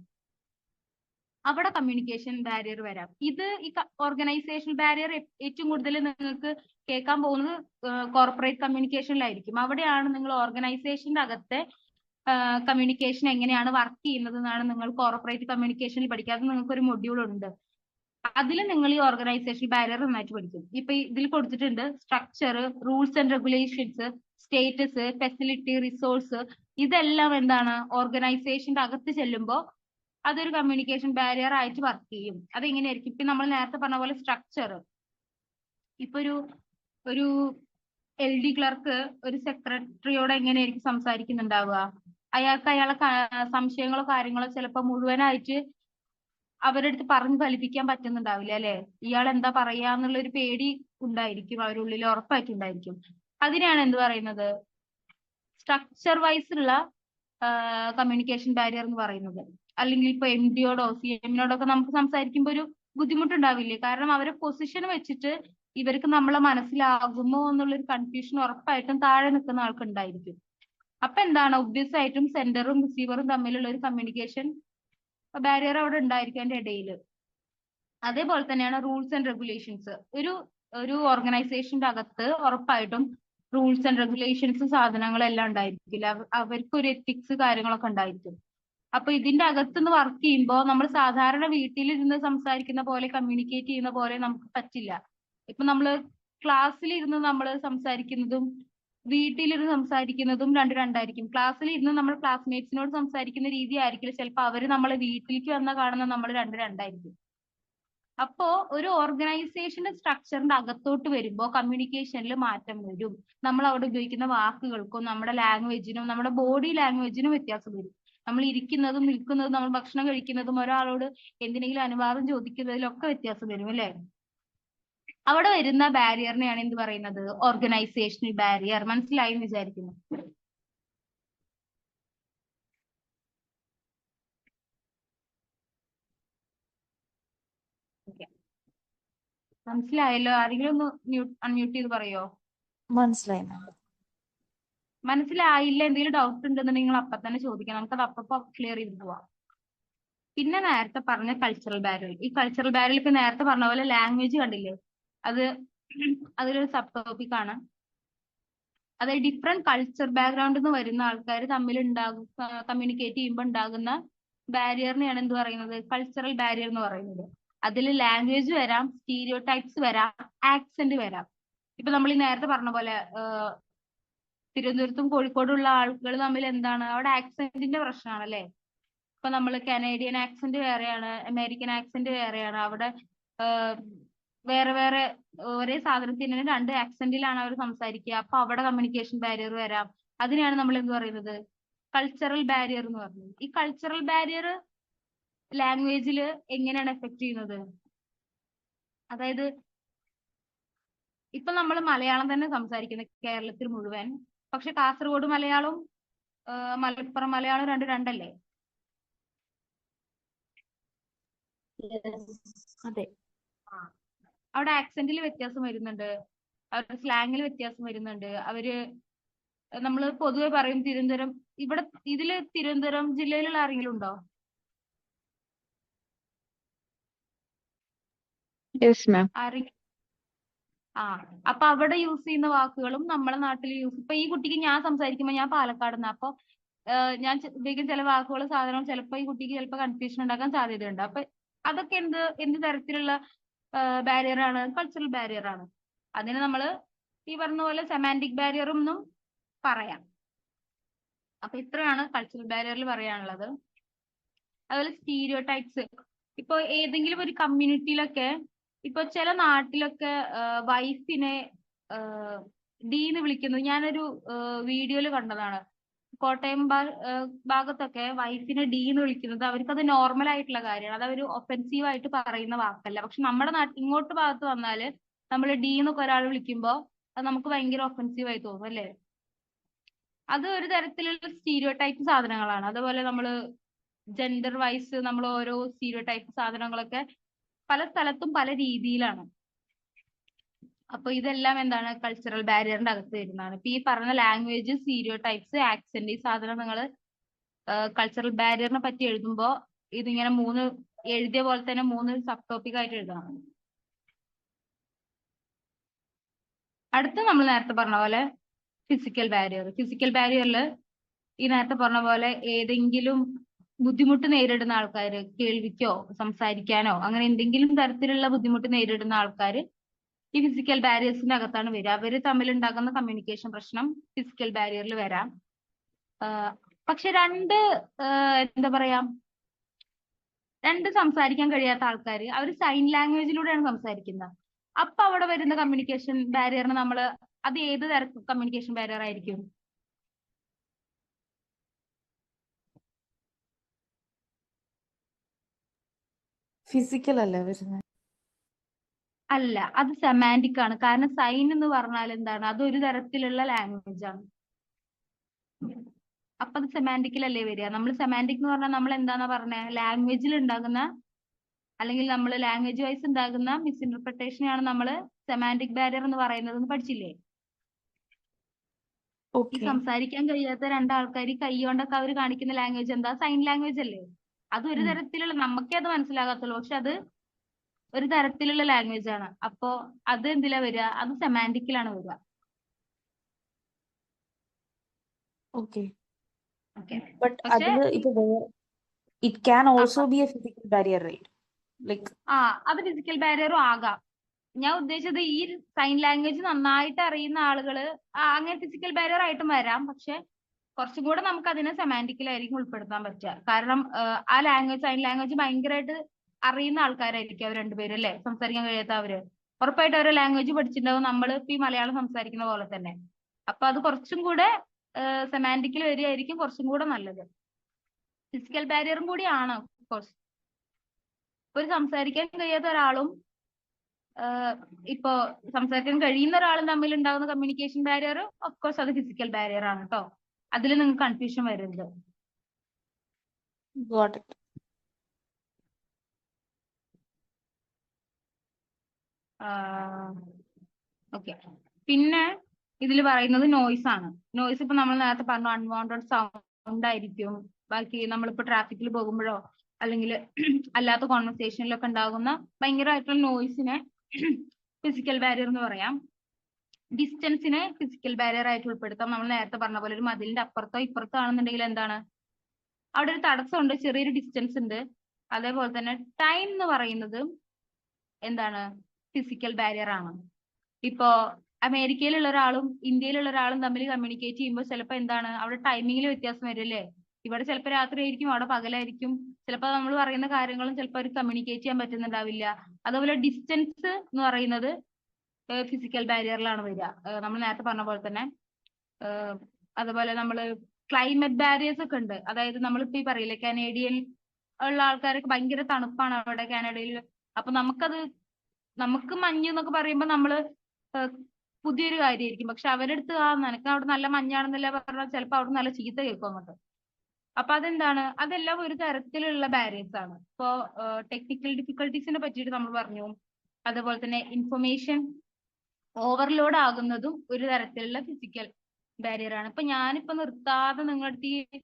അവിടെ കമ്മ്യൂണിക്കേഷൻ ബാരിയർ വരാം. ഇത് ഈ ഓർഗനൈസേഷൻ ബാരിയർ ഏറ്റവും കൂടുതൽ നിങ്ങൾക്ക് കേൾക്കാൻ പോകുന്നത് കോർപ്പറേറ്റ് കമ്മ്യൂണിക്കേഷനിലായിരിക്കും. അവിടെയാണ് നിങ്ങൾ ഓർഗനൈസേഷന്റെ അകത്തെ കമ്മ്യൂണിക്കേഷൻ എങ്ങനെയാണ് വർക്ക് ചെയ്യുന്നത് എന്നാണ് നിങ്ങൾ കോർപ്പറേറ്റ് കമ്മ്യൂണിക്കേഷനിൽ പഠിക്കുക. അത് നിങ്ങൾക്ക് ഒരു മൊഡ്യൂൾ ഉണ്ട്. അതിൽ നിങ്ങൾ ഈ ഓർഗനൈസേഷൻ ബാരിയർ നന്നായിട്ട് പഠിക്കും. ഇപ്പൊ ഇതിൽ കൊടുത്തിട്ടുണ്ട് structure, rules and regulations, status, facility, resource. ഇതെല്ലാം എന്താണ്? ഓർഗനൈസേഷന്റെ അകത്ത് ചെല്ലുമ്പോൾ അതൊരു കമ്മ്യൂണിക്കേഷൻ ബാരിയർ ആയിട്ട് വർക്ക് ചെയ്യും. അതെങ്ങനെയായിരിക്കും? ഇപ്പൊ നമ്മൾ നേരത്തെ പറഞ്ഞ പോലെ സ്ട്രക്ചർ, ഇപ്പൊ ഒരു LD ക്ലർക്ക് ഒരു സെക്രട്ടറിയോട് എങ്ങനെയായിരിക്കും സംസാരിക്കുന്നുണ്ടാവുക? അയാൾക്ക് അയാളെ സംശയങ്ങളോ കാര്യങ്ങളോ ചിലപ്പോൾ മുഴുവനായിട്ട് അവരുടെ അടുത്ത് പറഞ്ഞു ഫലിപ്പിക്കാൻ പറ്റുന്നുണ്ടാവില്ല അല്ലെ? ഇയാൾ എന്താ പറയാന്നുള്ള ഒരു പേടി ഉണ്ടായിരിക്കും അവരുള്ളിൽ, ഉറപ്പായിട്ടുണ്ടായിരിക്കും. അതിനെയാണ് എന്ത് പറയുന്നത്? സ്ട്രക്ചർ വൈസ് ഉള്ള കമ്മ്യൂണിക്കേഷൻ ബാരിയർ എന്ന് പറയുന്നത്. അല്ലെങ്കിൽ ഇപ്പൊ MD-യോടോ CM-നോടോ ഒക്കെ നമുക്ക് സംസാരിക്കുമ്പോൾ ഒരു ബുദ്ധിമുട്ടുണ്ടാവില്ലേ? കാരണം അവരെ പൊസിഷൻ വെച്ചിട്ട് ഇവർക്ക് നമ്മളെ മനസ്സിലാകുമോ എന്നുള്ളൊരു കൺഫ്യൂഷൻ ഉറപ്പായിട്ടും താഴെ നിൽക്കുന്ന ആൾക്ക് ഉണ്ടായിരിക്കും. അപ്പൊ എന്താണ്? ഒബ്വിയസ് ആയിട്ടും സെൻഡറും റിസീവറും തമ്മിലുള്ള ഒരു കമ്മ്യൂണിക്കേഷൻ ബാരിയർ അവിടെ ഉണ്ടായിരിക്കും അതിന്റെ ഇടയിൽ. അതേപോലെ തന്നെയാണ് റൂൾസ് ആൻഡ് റെഗുലേഷൻസ്. ഒരു ഓർഗനൈസേഷന്റെ അകത്ത് ഉറപ്പായിട്ടും റൂൾസ് ആൻഡ് റെഗുലേഷൻസ് സാധനങ്ങളെല്ലാം ഉണ്ടായിരിക്കില്ല. അവർക്ക് ഒരു എത്തിക്സ് കാര്യങ്ങളൊക്കെ ഉണ്ടായിരിക്കും. അപ്പൊ ഇതിന്റെ അകത്തുനിന്ന് വർക്ക് ചെയ്യുമ്പോൾ നമ്മൾ സാധാരണ വീട്ടിലിരുന്ന് സംസാരിക്കുന്ന പോലെ കമ്മ്യൂണിക്കേറ്റ് ചെയ്യുന്ന പോലെ നമുക്ക് പറ്റില്ല. ഇപ്പൊ നമ്മള് ക്ലാസ്സിലിരുന്ന് നമ്മൾ സംസാരിക്കുന്നതും വീട്ടിലിരുന്ന് സംസാരിക്കുന്നതും രണ്ടായിരിക്കും. ക്ലാസ്സിലിരുന്ന് നമ്മൾ ക്ലാസ്മേറ്റ്സിനോട് സംസാരിക്കുന്ന രീതി ആയിരിക്കില്ല ചിലപ്പോൾ അവര് നമ്മളെ വീട്ടിലേക്ക് വന്നാൽ കാണുന്ന നമ്മൾ രണ്ടായിരിക്കും. അപ്പോ ഒരു ഓർഗനൈസേഷന്റെ സ്ട്രക്ചറിന്റെ അകത്തോട്ട് വരുമ്പോൾ കമ്മ്യൂണിക്കേഷനിൽ മാറ്റം വരും. നമ്മൾ അവിടെ ഉപയോഗിക്കുന്ന വാക്കുകൾക്കും നമ്മുടെ ലാംഗ്വേജിനും നമ്മുടെ ബോഡി ലാംഗ്വേജിനും വ്യത്യാസം വരും. നമ്മൾ ഇരിക്കുന്നതും നിൽക്കുന്നതും നമ്മൾ ഭക്ഷണം കഴിക്കുന്നതും ഒരാളോട് എന്തിനെങ്കിലും അനുവാദം ചോദിക്കുന്നതിലൊക്കെ വ്യത്യാസം വരും അല്ലെ? അവിടെ വരുന്ന ബാരിയറിനെയാണ് എന്ത് പറയുന്നത്? Organisational barrier. മനസ്സിലായി എന്ന് വിചാരിക്കുന്നു. മനസ്സിലായല്ലോ? ആരെങ്കിലും ഒന്ന് അൺമ്യൂട്ട് ചെയ്ത് പറയോ? മനസ്സിലായി മാം. മനസ്സിലായില്ല, എന്തെങ്കിലും ഡൗട്ട് ഉണ്ടെന്നുണ്ടെങ്കിൽ നിങ്ങൾ അപ്പൊ തന്നെ ചോദിക്കാം. നമുക്കത് അപ്പൊ ക്ലിയർ ചെയ്ത് പോവാം. പിന്നെ നേരത്തെ പറഞ്ഞ കൾച്ചറൽ ബാരിയർ. ഈ കൾച്ചറൽ ബാരിയർ ഇപ്പൊ നേരത്തെ പറഞ്ഞ പോലെ ലാംഗ്വേജ് കണ്ടില്ലേ? അത് അതിലൊരു സബ് ടോപ്പിക് ആണ്. അതായത് ഡിഫറെന്റ് കൾച്ചർ ബാക്ക്ഗ്രൗണ്ടിൽ നിന്ന് വരുന്ന ആൾക്കാർ തമ്മിൽ കമ്മ്യൂണിക്കേറ്റ് ചെയ്യുമ്പോൾ ഉണ്ടാകുന്ന ബാരിയറിനെയാണ് എന്ത് പറയുന്നത്, കൾച്ചറൽ ബാരിയർ എന്ന് പറയുന്നത്. അതിൽ ലാംഗ്വേജ് വരാം, സ്റ്റീരിയോ ടൈപ്സ് വരാം, ആക്സെന്റ് വരാം. ഇപ്പൊ നമ്മൾ ഈ നേരത്തെ പറഞ്ഞ പോലെ തിരുവനന്തപുരത്തും കോഴിക്കോടുള്ള ആളുകൾ തമ്മിൽ എന്താണ്, അവിടെ ആക്സെന്റിന്റെ പ്രശ്നമാണ് അല്ലേ. ഇപ്പൊ നമ്മൾ കനേഡിയൻ ആക്സെന്റ് വേറെയാണ്, അമേരിക്കൻ ആക്സെന്റ് വേറെയാണ്. അവിടെ വേറെ വേറെ ഒരേ സാധനത്തിന് രണ്ട് ആക്സെന്റിലാണ് അവർ സംസാരിക്കുക. അപ്പൊ അവിടെ കമ്മ്യൂണിക്കേഷൻ ബാരിയർ വരാം. അതിനെയാണ് നമ്മൾ എന്ത് പറയുന്നത്, കൾച്ചറൽ ബാരിയർ എന്ന് പറയുന്നത്. ഈ കൾച്ചറൽ ബാരിയർ ലാംഗ്വേജിൽ എങ്ങനെയാണ് എഫക്ട് ചെയ്യുന്നത്? അതായത് ഇപ്പൊ നമ്മൾ മലയാളം തന്നെ സംസാരിക്കുന്നത് കേരളത്തിൽ മുഴുവൻ, പക്ഷെ കാസർഗോഡ് മലയാളം മലപ്പുറം മലയാളം രണ്ടല്ലേ? അതെ. അവിടെ ആക്സെന്റിൽ വ്യത്യാസം വരുന്നുണ്ട്, അവരുടെ സ്ലാങ്ങിൽ വ്യത്യാസം വരുന്നുണ്ട്. നമ്മൾ പൊതുവെ പറയും തിരുവനന്തപുരം. ഇതില് തിരുവനന്തപുരം ജില്ലയിലുള്ള ആരെങ്കിലും ഉണ്ടോ? Yes ma'am. ആരെങ്കിലും? അപ്പൊ അവിടെ യൂസ് ചെയ്യുന്ന വാക്കുകളും നമ്മളെ നാട്ടിൽ ഇപ്പൊ ഈ കുട്ടിക്ക് ഞാൻ സംസാരിക്കുമ്പോൾ ഞാൻ പാലക്കാട് അപ്പൊ ഞാൻ ഉപയോഗിക്കുന്ന ചില വാക്കുകൾ സാധനം ചിലപ്പോൾ ഈ കുട്ടിക്ക് ചിലപ്പോൾ കൺഫ്യൂഷൻ ഉണ്ടാക്കാൻ സാധ്യതയുണ്ട്. അപ്പൊ അതൊക്കെ എന്ത് തരത്തിലുള്ള ബാരിയർ ആണ്? കൾച്ചറൽ ബാരിയർ ആണ്. അതിന് നമ്മൾ ഈ പറഞ്ഞ പോലെ സെമാന്റിക് ബാരിയർ എന്നും പറയാം. അപ്പൊ ഇത്രയാണ് കൾച്ചറൽ ബാരിയറിൽ പറയാനുള്ളത്. അതുപോലെ സ്റ്റീരിയോ ടൈപ്സ്. ഇപ്പൊ ഏതെങ്കിലും ഒരു കമ്മ്യൂണിറ്റിയിലൊക്കെ, ഇപ്പൊ ചില നാട്ടിലൊക്കെ വൈഫിനെ ഡീന്ന് വിളിക്കുന്നത് ഞാനൊരു വീഡിയോയിൽ കണ്ടതാണ്. കോട്ടയം ഭാഗത്തൊക്കെ വൈഫിനെ ഡീന്ന് വിളിക്കുന്നത് അവർക്കത് നോർമൽ ആയിട്ടുള്ള കാര്യമാണ്. അത് അവർ ഒഫെൻസീവ് ആയിട്ട് പറയുന്ന വാക്കല്ല. പക്ഷെ നമ്മുടെ ഇങ്ങോട്ട് ഭാഗത്ത് വന്നാല് നമ്മൾ ഡീന്നൊക്കെ ഒരാൾ വിളിക്കുമ്പോൾ അത് നമുക്ക് ഭയങ്കര ഒഫെൻസീവ് ആയി തോന്നും അല്ലേ. അത് ഒരു തരത്തിലുള്ള സ്റ്റീരിയോ ടൈപ്പ് സാധനങ്ങളാണ്. അതുപോലെ നമ്മൾ ജെൻഡർ വൈസ് നമ്മൾ ഓരോ സ്റ്റീരിയോ ടൈപ്പ് സാധനങ്ങളൊക്കെ പല സ്ഥലത്തും പല രീതിയിലാണ്. അപ്പൊ ഇതെല്ലാം എന്താണ്, കൾച്ചറൽ ബാരിയറിന്റെ അകത്ത് വരുന്നതാണ്. ഇപ്പൊ ഈ പറഞ്ഞ ലാംഗ്വേജ്, സ്റ്റീരിയോ ടൈപ്സ്, ആക്സെന്റ്, ഈ സാധനം നിങ്ങൾ കൾച്ചറൽ ബാരിയറിനെ പറ്റി എഴുതുമ്പോ ഇതിങ്ങനെ എഴുതിയ പോലെ തന്നെ 3 സബ് ടോപ്പിക് ആയിട്ട് എഴുതണം. അടുത്ത നമ്മൾ നേരത്തെ പറഞ്ഞ പോലെ ഫിസിക്കൽ ബാരിയർ. ഫിസിക്കൽ ബാരിയറിൽ ഈ നേരത്തെ പറഞ്ഞ പോലെ ഏതെങ്കിലും ബുദ്ധിമുട്ട് നേരിടുന്ന ആൾക്കാർ, കേൾവിക്കോ സംസാരിക്കാനോ അങ്ങനെ എന്തെങ്കിലും തരത്തിലുള്ള ബുദ്ധിമുട്ട് നേരിടുന്ന ആൾക്കാർ ഈ ഫിസിക്കൽ ബാരിയേഴ്സിന്റെ അകത്താണ് വരിക. അവര് തമ്മിൽ ഉണ്ടാകുന്ന കമ്മ്യൂണിക്കേഷൻ പ്രശ്നം ഫിസിക്കൽ ബാരിയറിൽ വരാം. പക്ഷെ എന്താ പറയാ, രണ്ട് സംസാരിക്കാൻ കഴിയാത്ത ആൾക്കാർ അവർ സൈൻ ലാംഗ്വേജിലൂടെയാണ് സംസാരിക്കുന്നത്. അപ്പൊ അവിടെ വരുന്ന കമ്മ്യൂണിക്കേഷൻ ബാരിയറിന് അത് ഏത് തരത്തിൽ കമ്മ്യൂണിക്കേഷൻ ബാരിയർ ആയിരിക്കും? ഫിസിക്കൽ അല്ലേ വരുന്നത്? അല്ല, അത് സെമാന്റിക് ആണ്. കാരണം സൈൻ എന്ന് പറഞ്ഞാൽ എന്താണ്, അതൊരു തരത്തിലുള്ള ലാംഗ്വേജ് ആണ്. അപ്പൊ അത് സെമാന്റിക്കിലല്ലേ വരിക? നമ്മൾ സെമാന്റിക് എന്ന് പറഞ്ഞാൽ നമ്മൾ എന്താന്നാ പറഞ്ഞത്, ലാംഗ്വേജിൽ ഉണ്ടാകുന്ന അല്ലെങ്കിൽ നമ്മൾ ലാംഗ്വേജ് വൈസ് ഉണ്ടാകുന്ന മിസ്ഇന്റർപ്രിട്ടേഷനെയാണ് നമ്മൾ സെമാന്റിക് ബാരിയർ എന്ന് പറയുന്നത് എന്ന് പഠിച്ചില്ലേ? ഈ സംസാരിക്കാൻ കഴിയാത്ത രണ്ടാൾക്കാർ കൈ കൊണ്ടൊക്കെ അവർ കാണിക്കുന്ന ലാംഗ്വേജ് എന്താ, സൈൻ ലാംഗ്വേജ് അല്ലേ? അത് ഒരു തരത്തിലുള്ള, നമുക്കേ അത് മനസ്സിലാകത്തുള്ളൂ, പക്ഷെ അത് ഒരു തരത്തിലുള്ള ലാംഗ്വേജ് ആണ്. അപ്പോ അത് എന്തിലാ വരിക? അത് സെമാന്റിക്കിലാണ് വരിക. ഓക്കെ. ഓക്കെ. ബട്ട് പക്ഷെ അതില് ഇപ്പൊ it can also be a physical barrier, right? Like അത് ഫിസിക്കൽ ബാരിയറും ആകാം. ഞാൻ ഉദ്ദേശിച്ചത് ഈ സൈൻ ലാംഗ്വേജ് നന്നായിട്ട് അറിയുന്ന ആളുകള് അങ്ങനെ ഫിസിക്കൽ ബാരിയർ ആയിട്ടും വരാം. പക്ഷെ കുറച്ചും കൂടെ നമുക്ക് അതിനെ സെമാന്റിക്കിലായിരിക്കും ഉൾപ്പെടുത്താൻ പറ്റുക. കാരണം ആ ലാംഗ്വേജ്, സൈൻ ലാംഗ്വേജ് ഭയങ്കരമായിട്ട് അറിയുന്ന ആൾക്കാരായിരിക്കും അവർ രണ്ടുപേരും അല്ലേ, സംസാരിക്കാൻ കഴിയാത്ത അവര്. ഉറപ്പായിട്ട് അവരെ ലാംഗ്വേജ് പഠിച്ചിട്ടുണ്ടാവും, നമ്മൾ ഇപ്പൊ ഈ മലയാളം സംസാരിക്കുന്ന പോലെ തന്നെ. അപ്പൊ അത് കുറച്ചും കൂടെ സെമാന്റിക്കിൽ വരികയായിരിക്കും കുറച്ചും കൂടെ നല്ലത്. ഫിസിക്കൽ ബാരിയറും കൂടിയാണ് കോഴ്സ്. ഒരു സംസാരിക്കാൻ കഴിയാത്ത ഒരാളും ഇപ്പോ സംസാരിക്കാൻ കഴിയുന്ന ഒരാളും തമ്മിൽ ഉണ്ടാകുന്ന കമ്മ്യൂണിക്കേഷൻ ബാരിയർ ഓഫ്കോഴ്സ് അത് ഫിസിക്കൽ ബാരിയർ ആണ് കേട്ടോ. അതിൽ നിങ്ങൾക്ക് കൺഫ്യൂഷൻ വരരുത്. Got it. ഓക്കെ. പിന്നെ ഇതിൽ പറയുന്നത് നോയ്സ് ആണ്. നോയ്സ് ഇപ്പൊ നമ്മൾ നേരത്തെ പറഞ്ഞു, അൺവാണ്ടഡ് സൗണ്ട് ആയിരിക്കും. ബാക്കി നമ്മളിപ്പോ ട്രാഫിക്കിൽ പോകുമ്പോഴോ അല്ലെങ്കിൽ അല്ലാത്ത കോൺവെർസേഷനിലൊക്കെ ഉണ്ടാകുന്ന ഭയങ്കരമായിട്ടുള്ള നോയ്സിനെ ഫിസിക്കൽ ബാരിയർ എന്ന് പറയാം. ഡിസ്റ്റൻസിനെ ഫിസിക്കൽ ബാരിയർ ആയിട്ട് ഉൾപ്പെടുത്താം. നമ്മൾ നേരത്തെ പറഞ്ഞ പോലെ ഒരു മതിലിന്റെ അപ്പുറത്തോ ഇപ്പുറത്തോ ആണെന്നുണ്ടെങ്കിൽ എന്താണ്, അവിടെ ഒരു തടസ്സമുണ്ട്, ചെറിയൊരു ഡിസ്റ്റൻസ് ഉണ്ട്. അതേപോലെ തന്നെ ടൈം എന്ന് പറയുന്നത് എന്താണ്, ഫിസിക്കൽ ബാരിയർ ആണ്. ഇപ്പോ അമേരിക്കയിലുള്ള ഒരാളും ഇന്ത്യയിലുള്ള ഒരാളും തമ്മിൽ കമ്മ്യൂണിക്കേറ്റ് ചെയ്യുമ്പോൾ ചിലപ്പോൾ എന്താണ്, അവിടെ ടൈമിങ്ങിൽ വ്യത്യാസം വരും അല്ലേ. ഇവിടെ ചിലപ്പോൾ രാത്രി ആയിരിക്കും, അവിടെ പകലായിരിക്കും. ചിലപ്പോൾ നമ്മൾ പറയുന്ന കാര്യങ്ങളും ചിലപ്പോൾ അവർ കമ്മ്യൂണിക്കേറ്റ് ചെയ്യാൻ പറ്റുന്നുണ്ടാവില്ല. അതുപോലെ ഡിസ്റ്റൻസ് എന്ന് പറയുന്നത് ഫിസിക്കൽ ബാരിയറിലാണ് വരിക. നമ്മൾ നേരത്തെ പറഞ്ഞ പോലെ തന്നെ അതുപോലെ നമ്മൾ ക്ലൈമറ്റ് ബാരിയേഴ്സ് ഒക്കെ ഉണ്ട്. അതായത് നമ്മളിപ്പോ ഈ പറയില്ലേ, കനേഡിയൻ ഉള്ള ആൾക്കാർക്ക് ഭയങ്കര തണുപ്പാണ് അവിടെ കാനഡയിൽ. അപ്പൊ നമുക്ക് മഞ്ഞ് എന്നൊക്കെ പറയുമ്പോൾ നമ്മള് പുതിയൊരു കാര്യമായിരിക്കും. പക്ഷെ അവരുടെ അടുത്ത് നിനക്ക് അവിടെ നല്ല മഞ്ഞാണെന്നല്ല പറഞ്ഞാൽ ചിലപ്പോൾ അവിടെ നല്ല ചീത്ത കേൾക്കും അങ്ങോട്ട്. അപ്പൊ അതെന്താണ്, അതെല്ലാം ഒരു തരത്തിലുള്ള ബാരിയേഴ്സ് ആണ്. ഇപ്പോ ടെക്നിക്കൽ ഡിഫിക്കൽട്ടീസിനെ പറ്റിയിട്ട് നമ്മൾ പറഞ്ഞു. അതുപോലെ തന്നെ ഇൻഫർമേഷൻ ഓവർലോഡ് ആകുന്നതും ഒരു തരത്തിലുള്ള ഫിസിക്കൽ ബാരിയർ ആണ്. ഇപ്പൊ ഞാനിപ്പോ നിർത്താതെ നിങ്ങളുടെ അടുത്ത് ഈ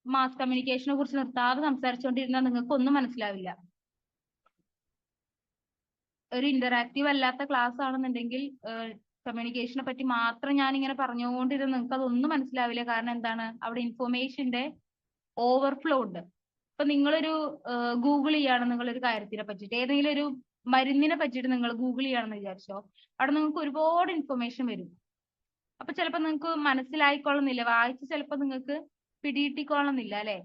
മാസ് കമ്മ്യൂണിക്കേഷനെ കുറിച്ച് നിർത്താതെ സംസാരിച്ചുകൊണ്ടിരുന്നാൽ നിങ്ങൾക്ക് ഒന്നും മനസ്സിലാവില്ല. ഒരു ഇന്ററാക്റ്റീവ് അല്ലാത്ത ക്ലാസ് ആണെന്നുണ്ടെങ്കിൽ കമ്മ്യൂണിക്കേഷനെ പറ്റി മാത്രം ഞാൻ ഇങ്ങനെ പറഞ്ഞുകൊണ്ടിരുന്ന നിങ്ങൾക്ക് അതൊന്നും മനസ്സിലാവില്ല. കാരണം എന്താണ്, അവിടെ ഇൻഫോർമേഷന്റെ ഓവർഫ്ലോ ഉണ്ട്. ഇപ്പൊ നിങ്ങളൊരു ഗൂഗിൾ ചെയ്യാണ് നിങ്ങളൊരു കാര്യത്തിനെ പറ്റിയിട്ട്, ഏതെങ്കിലും ഒരു മരുന്നിനെ പറ്റിയിട്ട് നിങ്ങൾ ഗൂഗിൾ ചെയ്യാണെന്ന് വിചാരിച്ചോ, അവിടെ നിങ്ങൾക്ക് ഒരുപാട് ഇൻഫർമേഷൻ വരും. അപ്പൊ ചിലപ്പോൾ നിങ്ങൾക്ക് മനസ്സിലായിക്കൊള്ളുന്നില്ല, വായിച്ച് ചിലപ്പോൾ നിങ്ങൾക്ക് പിടികിട്ടിക്കൊള്ളുന്നില്ല അല്ലെ.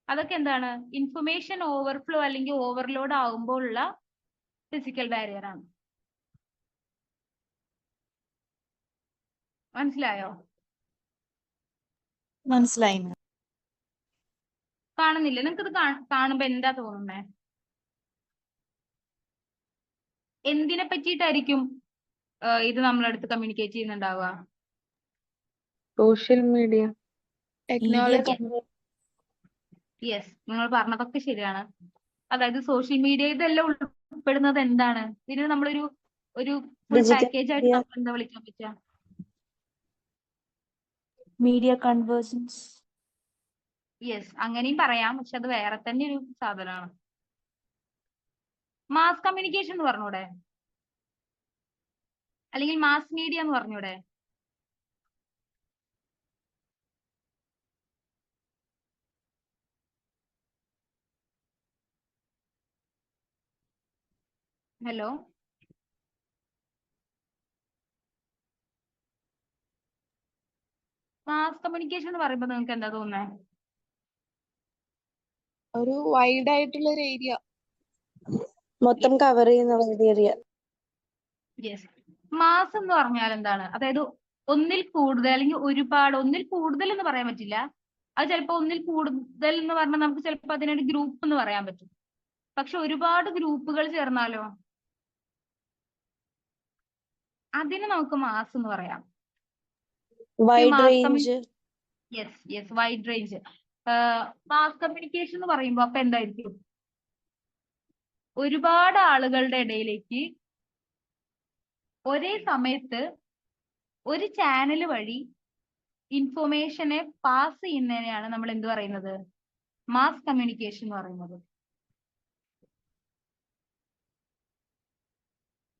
അതൊക്കെ എന്താണ്, ഇൻഫർമേഷൻ ഓവർഫ്ലോ അല്ലെങ്കിൽ ഓവർലോഡ് ആകുമ്പോൾ ഉള്ള ഫിസിക്കൽ ബാരിയർ ആണ്. മനസ്സിലായോ? മനസ്സിലായി. കാണുന്നില്ല? നിങ്ങൾക്ക് ഇത് കാണുമ്പോ എന്താ തോന്നുന്നേ? എന്തിനെ പറ്റിയിട്ടായിരിക്കും ഇത് നമ്മളടുത്ത് കമ്മ്യൂണിക്കേറ്റ് ചെയ്യുന്നുണ്ടാവുക? Social media. ടെക്നോളജി. യെസ്, നിങ്ങൾ പറഞ്ഞതൊക്കെ ശരിയാണ്. അതായത് സോഷ്യൽ മീഡിയ ഇതെല്ലാം ഉൾപ്പെടുന്നത് എന്താണ്, ഇതിന് നമ്മളൊരു ഫുൾ പാക്കേജ് ആയിട്ട് നമ്മൾ എന്താ വിളിക്കാൻ പറ്റുക? Media convergence. യെസ്, അങ്ങനെയും പറയാം. പക്ഷെ അത് വേറെ തന്നെ ഒരു സാധനമാണ്. മാസ് കമ്മ്യൂണിക്കേഷൻ എന്ന് പറഞ്ഞൂടെ, അല്ലെങ്കിൽ മാസ് മീഡിയ എന്ന് പറഞ്ഞൂടെ? ഹലോ, മാസ് കമ്മ്യൂണിക്കേഷൻ എന്ന് പറയുമ്പോൾ നിങ്ങൾക്ക് എന്താ തോന്നുന്നത്? ഒരു വൈഡ് ആയിട്ടുള്ള ഒരു ഏരിയ, മൊത്തം കവർ ചെയ്യുന്ന ഏരിയ. യെസ്, മാസ് എന്ന് പറഞ്ഞാൽ എന്താണ്, അതായത് ഒന്നിൽ കൂടുതൽ അല്ലെങ്കിൽ ഒരുപാട്, ഒന്നിൽ കൂടുതൽ എന്ന് പറയാൻ പറ്റില്ല. അത് ചിലപ്പോൾ ഒന്നിൽ കൂടുതൽ എന്ന് പറഞ്ഞാൽ നമുക്ക് ചിലപ്പോൾ അതിനൊരു ഗ്രൂപ്പ് എന്ന് പറയാൻ പറ്റും. പക്ഷെ ഒരുപാട് ഗ്രൂപ്പുകൾ ചേർന്നാലോ, അതിന് നമുക്ക് മാസ് എന്ന് പറയാം. Wide range. Yes, wide range. Mass communication എന്ന് പറയുമ്പോൾ അപ്പൊ എന്തായിരിക്കും, ഒരുപാട് ആളുകളുടെ ഇടയിലേക്ക് ഒരേ സമയത്ത് ഒരു ചാനൽ വഴി ഇൻഫോർമേഷനെ പാസ് ചെയ്യുന്നതിനെയാണ് നമ്മൾ എന്ത് പറയുന്നത്, മാസ് കമ്മ്യൂണിക്കേഷൻ എന്ന് പറയുന്നത്.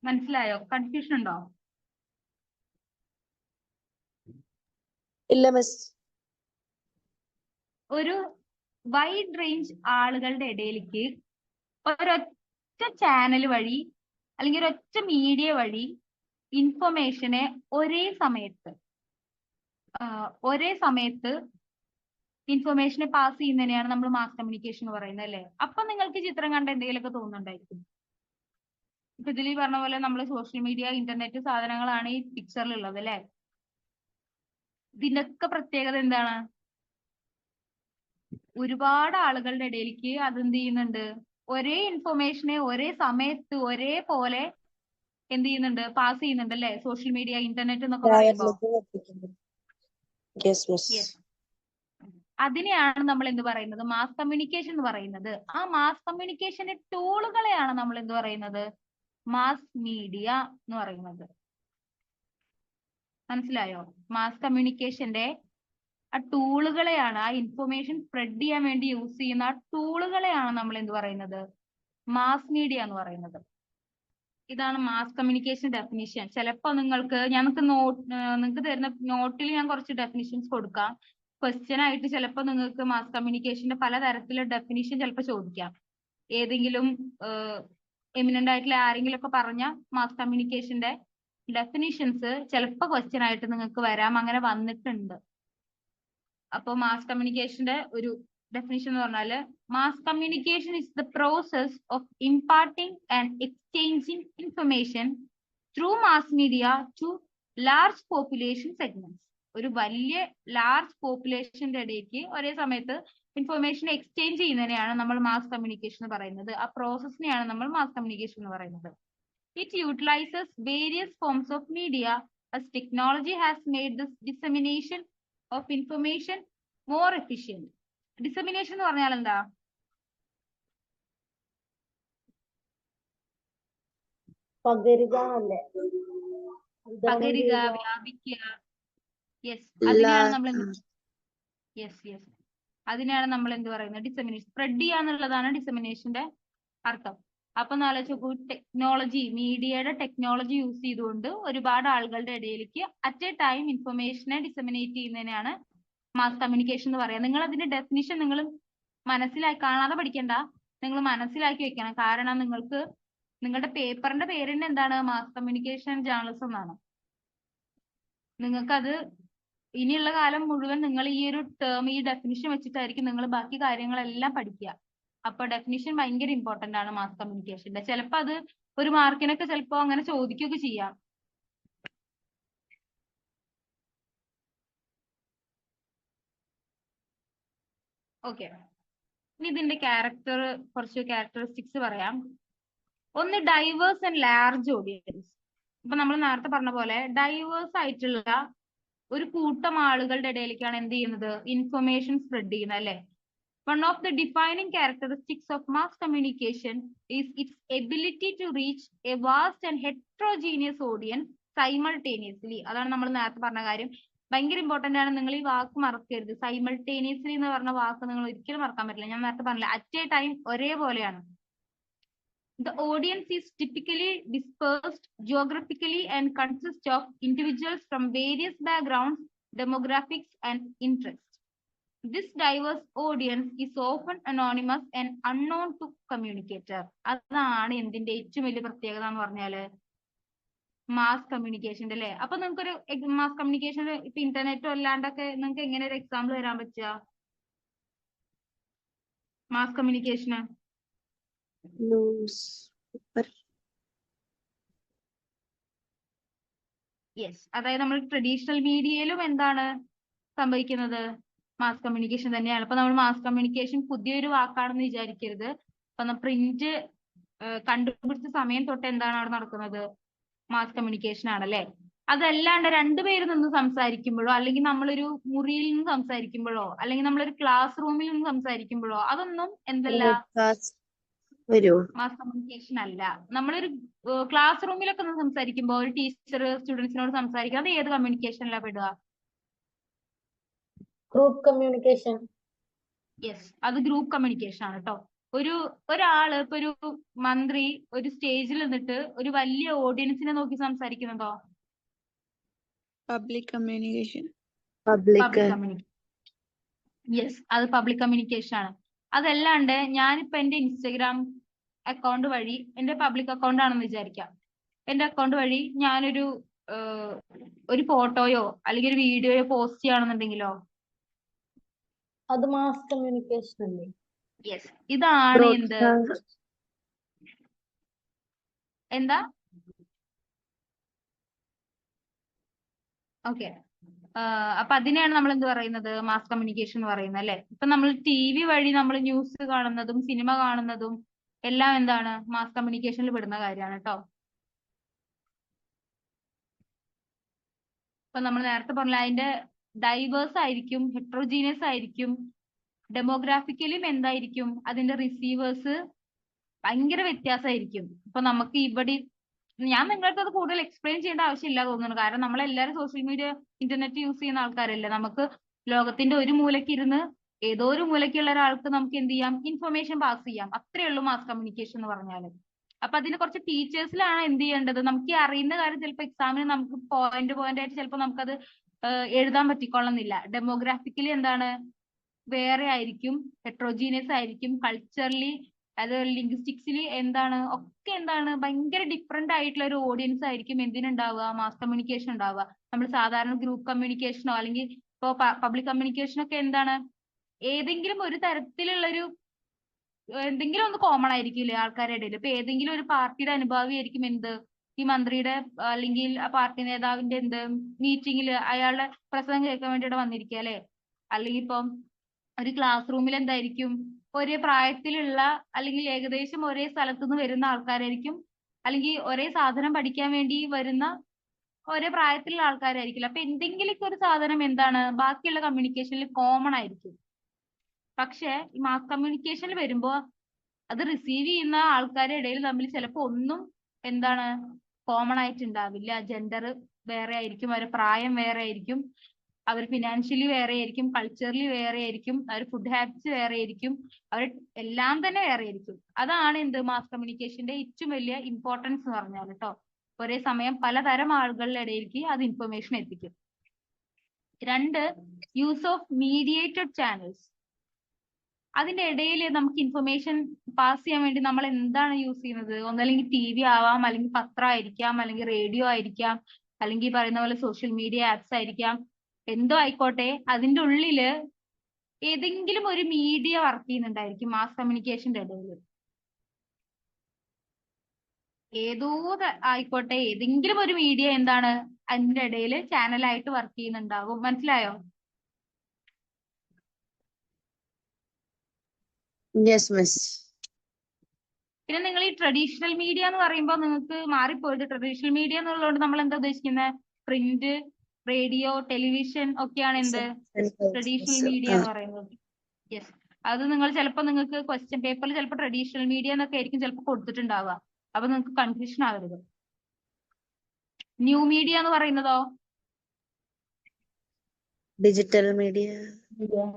മനസ്സിലായോ? കൺഫ്യൂഷൻ ഉണ്ടോ? ഇല്ല മിസ്. ഒരു വൈഡ് റേഞ്ച് ആളുകളുടെ ഇടയിലേക്ക് ഒരൊറ്റ ചാനൽ വഴി അല്ലെങ്കിൽ ഒരൊറ്റ മീഡിയ വഴി ഇൻഫർമേഷനെ ഒരേ സമയത്ത് ഇൻഫർമേഷനെ പാസ് ചെയ്യുന്നതിനെയാണ് നമ്മൾ മാസ് കമ്മ്യൂണിക്കേഷൻ എന്ന് പറയുന്നത് അല്ലേ. അപ്പൊ നിങ്ങൾക്ക് ചിത്രം കണ്ട എന്തെങ്കിലുമൊക്കെ തോന്നുന്നുണ്ടായിരിക്കും. ഇപ്പൊ ഇതിൽ പറഞ്ഞ പോലെ നമ്മൾ സോഷ്യൽ മീഡിയ, ഇന്റർനെറ്റ് സാധനങ്ങളാണ് ഈ പിക്ചറിലുള്ളത് അല്ലെ. ഇതിന്റെയൊക്കെ പ്രത്യേകത എന്താണ്, ഒരുപാട് ആളുകളുടെ ഇടയിലേക്ക് അതെന്ത് ചെയ്യുന്നുണ്ട്, ഒരേ ഇൻഫർമേഷനെ ഒരേ സമയത്ത് ഒരേപോലെ എന്ത് ചെയ്യുന്നുണ്ട്, പാസ് ചെയ്യുന്നുണ്ട് അല്ലെ. സോഷ്യൽ മീഡിയ, ഇന്റർനെറ്റ് എന്നൊക്കെ പറയുമ്പോ അതിനെയാണ് നമ്മൾ എന്ത് പറയുന്നത്, മാസ് കമ്മ്യൂണിക്കേഷൻ എന്ന് പറയുന്നത്. ആ മാസ് കമ്മ്യൂണിക്കേഷന്റെ ടൂളുകളെയാണ് നമ്മൾ എന്ത് പറയുന്നത്, മാസ് മീഡിയ എന്ന് പറയുന്നത്. മനസ്സിലായോ? മാസ് കമ്മ്യൂണിക്കേഷന്റെ ആ ടൂളുകളെയാണ്, ആ ഇൻഫർമേഷൻ സ്പ്രെഡ് ചെയ്യാൻ വേണ്ടി യൂസ് ചെയ്യുന്ന ആ ടൂളുകളെയാണ് നമ്മൾ എന്ത് പറയുന്നത്, മാസ് മീഡിയ എന്ന് പറയുന്നത്. ഇതാണ് മാസ് കമ്മ്യൂണിക്കേഷൻ ഡെഫിനിഷൻ. ചിലപ്പോൾ നിങ്ങൾക്ക് നിങ്ങൾക്ക് തരുന്ന നോട്ടിൽ ഞാൻ കുറച്ച് ഡെഫിനിഷൻസ് കൊടുക്കാം. ക്വസ്റ്റ്യൻ ആയിട്ട് ചിലപ്പോൾ നിങ്ങൾക്ക് മാസ് കമ്മ്യൂണിക്കേഷന്റെ പലതരത്തിലുള്ള ഡെഫിനിഷൻ ചിലപ്പോൾ ചോദിക്കാം. ഏതെങ്കിലും എമിനന്റ് ആയിട്ടുള്ള ആരെങ്കിലും ഒക്കെ പറഞ്ഞ മാസ് കമ്മ്യൂണിക്കേഷന്റെ ഡെഫിനിഷൻസ് ചിലപ്പോൾ ക്വസ്റ്റ്യൻ ആയിട്ട് നിങ്ങൾക്ക് വരാം. അങ്ങനെ വന്നിട്ടുണ്ട്. അപ്പോൾ മാസ് കമ്മ്യൂണിക്കേഷന്റെ ഒരു ഡെഫിനിഷൻ എന്ന് പറഞ്ഞാല് mass communication is the process of imparting and exchanging information through mass media to large population segments. ഒരു വലിയ ലാർജ് പോപ്പുലേഷന്റെ ഇടയ്ക്ക് ഒരേ സമയത്ത് ഇൻഫർമേഷൻ എക്സ്ചേഞ്ച് ചെയ്യുന്നതിനെയാണ് നമ്മൾ മാസ് കമ്മ്യൂണിക്കേഷൻ എന്ന് പറയുന്നത്. ആ പ്രോസസ്സിനെയാണ് നമ്മൾ മാസ് കമ്മ്യൂണിക്കേഷൻ എന്ന് പറയുന്നത്. It utilises various forms of media as technology has made this dissemination of information more efficient. Dissemination എന്ന് പറഞ്ഞാൽ എന്താ? പകരുക അല്ലേ? പകരുക, വ്യാപിക്കുക. യെസ്, അതിനെയാണ് നമ്മൾ അതിനെയാണ് നമ്മൾ എന്ത് പറയുന്നത്? ഡിസെമിനേഷൻ. സ്പ്രെഡ് ചെയ്യുക എന്നുള്ളതാണ് ഡിസെമിനേഷന്റെ അർത്ഥം. അപ്പൊ ആലോചിച്ച് ടെക്നോളജി, മീഡിയയുടെ ടെക്നോളജി യൂസ് ചെയ്തുകൊണ്ട് ഒരുപാട് ആളുകളുടെ ഇടയിലേക്ക് അറ്റ് എ ടൈം ഇൻഫർമേഷനെ ഡിസെമിനേറ്റ് ചെയ്യുന്നതിനാണ് മാസ് കമ്മ്യൂണിക്കേഷൻ എന്ന് പറയാം. നിങ്ങൾ അതിന്റെ ഡെഫിനിഷൻ നിങ്ങൾ കാണാതെ പഠിക്കണ്ട, നിങ്ങൾ മനസ്സിലാക്കി വെക്കണം. കാരണം നിങ്ങളുടെ പേപ്പറിന്റെ പേര് തന്നെ എന്താണ്? മാസ് കമ്മ്യൂണിക്കേഷൻ ജേർണലിസം എന്നാണ്. നിങ്ങൾക്കത് ഇനിയുള്ള കാലം മുഴുവൻ നിങ്ങൾ ഈ ഒരു ടേം, ഈ ഡെഫിനിഷൻ വെച്ചിട്ടായിരിക്കും നിങ്ങൾ ബാക്കി കാര്യങ്ങളെല്ലാം പഠിക്കുക. അപ്പൊ ഡെഫിനിഷൻ ഭയങ്കര ഇമ്പോർട്ടന്റ് ആണ് മാസ് കമ്മ്യൂണിക്കേഷന്റെ. ചിലപ്പോ അത് ഒരു മാർക്കിനൊക്കെ ചിലപ്പോ അങ്ങനെ ചോദിക്കുകയൊക്കെ ചെയ്യാം. ഓക്കെ, ഇനി ഇതിന്റെ കുറച്ച് ക്യാരക്ടറിസ്റ്റിക്സ് പറയാം. ഒന്ന്, ഡൈവേഴ്സ് ആൻഡ് ലാർജ് ഓഡിയൻസ്. ഇപ്പൊ നമ്മൾ നേരത്തെ പറഞ്ഞ പോലെ ഡൈവേഴ്സ് ആയിട്ടുള്ള ഒരു കൂട്ടം ആളുകളുടെ ഇടയിലേക്കാണ് എന്ത് ചെയ്യുന്നത്? ഇൻഫർമേഷൻ സ്പ്രെഡ് ചെയ്യുന്നത്, അല്ലെ? One of the defining characteristics of mass communication is its ability to reach a vast and heterogeneous audience simultaneously. അതാണ് നമ്മൾ നേരത്തെ പറഞ്ഞ കാര്യം. ഭയങ്കര ഇമ്പോർട്ടന്റ് ആണ്. നിങ്ങൾ ഈ വാക്ക് മറക്കരുത്. സൈമൾട്ടേനിയസ്ലി എന്ന് പറഞ്ഞ വാക്ക് നിങ്ങൾ ഒരിക്കലും മറക്കാൻ പറ്റില്ല. ഞാൻ നേരത്തെ പറഞ്ഞില്ല, അറ്റ് എ ടൈം ഒരേപോലെയാണ്. The audience is typically dispersed geographically and consists of individuals from various backgrounds, demographics, and interests. This diverse audience is often anonymous and unknown to communicator. അതാണ് എന്തിന്റെ ഏറ്റവും വലിയ പ്രത്യേകത എന്ന് പറഞ്ഞാല് മാസ് കമ്മ്യൂണിക്കേഷന്റെ, അല്ലെ? അപ്പൊ നിങ്ങൾക്കൊരു മാസ് കമ്മ്യൂണിക്കേഷൻ ഇപ്പൊ ഇന്റർനെറ്റോ അല്ലാണ്ടൊക്കെ നിങ്ങൾക്ക് എങ്ങനെ ഒരു എക്സാമ്പിൾ തരാൻ പറ്റുക മാസ് കമ്മ്യൂണിക്കേഷന്? Newspaper. യെസ്, അതായത് നമ്മൾ ട്രഡീഷണൽ മീഡിയയിലും എന്താണ് സംഭവിക്കുന്നത്? മാസ് കമ്മ്യൂണിക്കേഷൻ തന്നെയാണ്. അപ്പൊ നമ്മൾ മാസ് കമ്മ്യൂണിക്കേഷൻ പുതിയൊരു വാക്കാണെന്ന് വിചാരിക്കരുത്. അപ്പൊ പ്രിന്റ് കണ്ടുപിടിച്ച സമയം തൊട്ട് എന്താണ് അവിടെ നടക്കുന്നത്? മാസ് കമ്മ്യൂണിക്കേഷൻ ആണല്ലേ. അതല്ലാണ്ട് രണ്ടുപേരും നിന്ന് സംസാരിക്കുമ്പോഴോ, അല്ലെങ്കിൽ നമ്മളൊരു മുറിയിൽ നിന്ന് സംസാരിക്കുമ്പോഴോ, അല്ലെങ്കിൽ നമ്മളൊരു ക്ലാസ് റൂമിൽ നിന്ന് സംസാരിക്കുമ്പോഴോ, അതൊന്നും എന്തല്ല? മാസ് കമ്മ്യൂണിക്കേഷൻ അല്ല. നമ്മളൊരു ക്ലാസ് റൂമിലൊക്കെ നിന്ന് സംസാരിക്കുമ്പോൾ ഒരു ടീച്ചർ സ്റ്റുഡൻസിനോട് സംസാരിക്കുക, അത് ഏത് കമ്മ്യൂണിക്കേഷനിലാണ് പെടുക? Group communication. യെസ്, അത് ഗ്രൂപ്പ് കമ്മ്യൂണിക്കേഷൻ ആണ് കേട്ടോ. ഒരാള് ഇപ്പൊ ഒരു മന്ത്രി ഒരു സ്റ്റേജിൽ നിന്നിട്ട് ഒരു വലിയ ഓഡിയൻസിനെ നോക്കി സംസാരിക്കുന്നതോ? Public communication. യെസ്, അത് പബ്ലിക് കമ്മ്യൂണിക്കേഷൻ ആണ്. അതല്ലാണ്ട് ഞാനിപ്പോ എന്റെ ഇൻസ്റ്റഗ്രാം അക്കൗണ്ട് വഴി, എന്റെ പബ്ലിക് അക്കൗണ്ട് ആണെന്ന് വിചാരിക്കാം, എന്റെ അക്കൗണ്ട് വഴി ഞാനൊരു ഒരു ഫോട്ടോയോ അല്ലെങ്കിൽ ഒരു വീഡിയോയോ പോസ്റ്റ് ചെയ്യുകയാണെന്നുണ്ടെങ്കിലോ? അത് മാസ് കമ്മ്യൂണിക്കേഷൻ അല്ലേ? യെസ്, ഇതാണ് എന്ത്? എന്താ? ഓക്കെ, അപ്പൊ അതിനെയാണ് നമ്മൾ എന്ത് പറയുന്നത്? മാസ് കമ്മ്യൂണിക്കേഷൻ എന്ന് പറയുന്നത്, അല്ലെ? ഇപ്പൊ നമ്മൾ TV വഴി നമ്മൾ ന്യൂസ് കാണുന്നതും സിനിമ കാണുന്നതും എല്ലാം എന്താണ്? മാസ് കമ്മ്യൂണിക്കേഷനിൽ പെടുന്ന കാര്യമാണ് കേട്ടോ. ഇപ്പൊ നമ്മൾ നേരത്തെ പറഞ്ഞ അതിന്റെ ഡൈവേഴ്സ് ആയിരിക്കും, ഹെട്രോജീനിയസ് ആയിരിക്കും, ഡെമോഗ്രാഫിക്കലും എന്തായിരിക്കും? അതിന്റെ റിസീവേഴ്സ് ഭയങ്കര വ്യത്യാസമായിരിക്കും. ഇപ്പൊ നമുക്ക് ഇവിടെ ഞാൻ നിങ്ങൾക്ക് അത് കൂടുതൽ എക്സ്പ്ലെയിൻ ചെയ്യേണ്ട ആവശ്യമില്ല തോന്നുന്നു. കാരണം നമ്മളെല്ലാവരും സോഷ്യൽ മീഡിയ, ഇന്റർനെറ്റ് യൂസ് ചെയ്യുന്ന ആൾക്കാരല്ലേ. നമുക്ക് ലോകത്തിന്റെ ഒരു മൂലയ്ക്ക് ഇരുന്ന് ഏതോ ഒരു മൂലയ്ക്കുള്ള ഒരാൾക്ക് നമുക്ക് എന്ത് ചെയ്യാം? ഇൻഫർമേഷൻ പാസ് ചെയ്യാം. അത്രേ ഉള്ളൂ മാസ് കമ്മ്യൂണിക്കേഷൻ എന്ന് പറഞ്ഞാല്. അപ്പൊ അതിന് കുറച്ച് ടീച്ചേഴ്സിലാണ് എന്ത് ചെയ്യേണ്ടത്. നമുക്ക് ഈ അറിയുന്ന കാര്യം ചിലപ്പോൾ എക്സാമിന് നമുക്ക് പോയിന്റ് ആയിട്ട് ചിലപ്പോൾ നമുക്കത് എഴുതാൻ പറ്റിക്കൊള്ളുന്നില്ല. ഡെമോഗ്രാഫിക്കലി എന്താണ് വേറെ ആയിരിക്കും, ഹെട്രോജീനിയസ് ആയിരിക്കും, കൾച്ചറലി അത് ലിംഗ്വിസ്റ്റിക്സിലി എന്താണ് ഒക്കെ എന്താണ് ഭയങ്കര ഡിഫറെന്റ് ആയിട്ടുള്ള ഒരു ഓഡിയൻസ് ആയിരിക്കും എന്തിനുണ്ടാവുക, മാസ് കമ്മ്യൂണിക്കേഷൻ ഉണ്ടാവുക. നമ്മൾ സാധാരണ ഗ്രൂപ്പ് കമ്മ്യൂണിക്കേഷനോ അല്ലെങ്കിൽ ഇപ്പോൾ പബ്ലിക് കമ്മ്യൂണിക്കേഷനോ ഒക്കെ എന്താണ് ഏതെങ്കിലും ഒരു തരത്തിലുള്ളൊരു എന്തെങ്കിലും ഒന്ന് കോമൺ ആയിരിക്കില്ലേ ആൾക്കാരുടെ ഇടയിൽ. ഇപ്പൊ ഏതെങ്കിലും ഒരു പാർട്ടിയുടെ അനുഭാവി ആയിരിക്കും എന്ത് ഈ മന്ത്രിയുടെ അല്ലെങ്കിൽ ആ പാർട്ടി നേതാവിന്റെ എന്ത് മീറ്റിംഗിൽ അയാളുടെ പ്രസംഗം കേൾക്കാൻ വേണ്ടിയിട്ട് വന്നിരിക്കുക അല്ലെ. അല്ലെങ്കിൽ ഇപ്പം ഒരു ക്ലാസ് റൂമിൽ എന്തായിരിക്കും ഒരേ പ്രായത്തിലുള്ള അല്ലെങ്കിൽ ഏകദേശം ഒരേ സ്ഥലത്തു നിന്ന് വരുന്ന ആൾക്കാരായിരിക്കും, അല്ലെങ്കിൽ ഒരേ സാധനം പഠിക്കാൻ വേണ്ടി വരുന്ന ഒരേ പ്രായത്തിലുള്ള ആൾക്കാരായിരിക്കില്ല. അപ്പൊ എന്തെങ്കിലുമൊക്കെ ഒരു സാധനം എന്താണ് ബാക്കിയുള്ള കമ്മ്യൂണിക്കേഷനിൽ കോമൺ ആയിരിക്കും. പക്ഷെ ഈ മാസ് കമ്മ്യൂണിക്കേഷനിൽ വരുമ്പോ അത് റിസീവ് ചെയ്യുന്ന ആൾക്കാരുടെ ഇടയിൽ തമ്മിൽ ചിലപ്പോൾ ഒന്നും എന്താണ് കോമൺ ആയിട്ട് ഉണ്ടാവില്ല. ജെൻഡർ വേറെ ആയിരിക്കും, അവരുടെ പ്രായം വേറെ ആയിരിക്കും, അവർ ഫിനാൻഷ്യലി വേറെ ആയിരിക്കും, കൾച്ചറലി വേറെ ആയിരിക്കും, അവർ ഫുഡ് ഹാബിറ്റ്സ് വേറെ ആയിരിക്കും, അവർ എല്ലാം തന്നെ വേറെ ആയിരിക്കും. അതാണ് എന്ത് മാസ് കമ്മ്യൂണിക്കേഷന്റെ ഏറ്റവും വലിയ ഇമ്പോർട്ടൻസ് എന്ന് പറഞ്ഞാൽ കേട്ടോ. ഒരേ സമയം പലതരം ആളുകളുടെ ഇടയിലേക്ക് അത് ഇൻഫർമേഷൻ എത്തിക്കും. 2, യൂസ് ഓഫ് മീഡിയേറ്റഡ് ചാനൽസ്. അതിന്റെ ഇടയിൽ നമുക്ക് ഇൻഫർമേഷൻ പാസ് ചെയ്യാൻ വേണ്ടി നമ്മൾ എന്താണ് യൂസ് ചെയ്യുന്നത്? ഒന്നല്ലെങ്കിൽ TV ആവാം, അല്ലെങ്കിൽ പത്രം ആയിരിക്കാം, അല്ലെങ്കിൽ റേഡിയോ ആയിരിക്കാം, അല്ലെങ്കിൽ പറയുന്ന പോലെ സോഷ്യൽ മീഡിയ ആപ്സ് ആയിരിക്കാം, എന്തോ ആയിക്കോട്ടെ. അതിന്റെ ഉള്ളില് ഏതെങ്കിലും ഒരു മീഡിയ വർക്ക് ചെയ്യുന്നുണ്ടായിരിക്കും മാസ് കമ്മ്യൂണിക്കേഷന്റെ ഇടയിൽ. ആയിക്കോട്ടെ, ഏതെങ്കിലും ഒരു മീഡിയ എന്താണ് അതിന്റെ ഇടയിൽ ചാനലായിട്ട് വർക്ക് ചെയ്യുന്നുണ്ടാകും. മനസ്സിലായോ? Yes, miss. പിന്നെ നിങ്ങൾ ഈ ട്രഡീഷണൽ മീഡിയ എന്ന് പറയുമ്പോൾ നിങ്ങൾക്ക് മാറിപ്പോയത്. ട്രഡീഷണൽ മീഡിയ എന്നുള്ളതുകൊണ്ട് നമ്മൾ എന്താ ഉദ്ദേശിക്കുന്നത്? പ്രിന്റ്, റേഡിയോ, ടെലിവിഷൻ ഒക്കെയാണ് എന്ത് ട്രഡീഷണൽ മീഡിയ എന്ന് പറയുന്നത്. യെസ്, അത് നിങ്ങൾ ചിലപ്പോൾ നിങ്ങൾക്ക് ക്വസ്റ്റ്യൻ പേപ്പറിൽ ചിലപ്പോൾ ട്രഡീഷണൽ മീഡിയ എന്നൊക്കെ ആയിരിക്കും ചിലപ്പോൾ കൊടുത്തിട്ടുണ്ടാവുക. അപ്പൊ നിങ്ങൾക്ക് കൺഫ്യൂഷൻ ആവരുത്. ന്യൂ മീഡിയ എന്ന് പറയുന്നതോ? Digital media.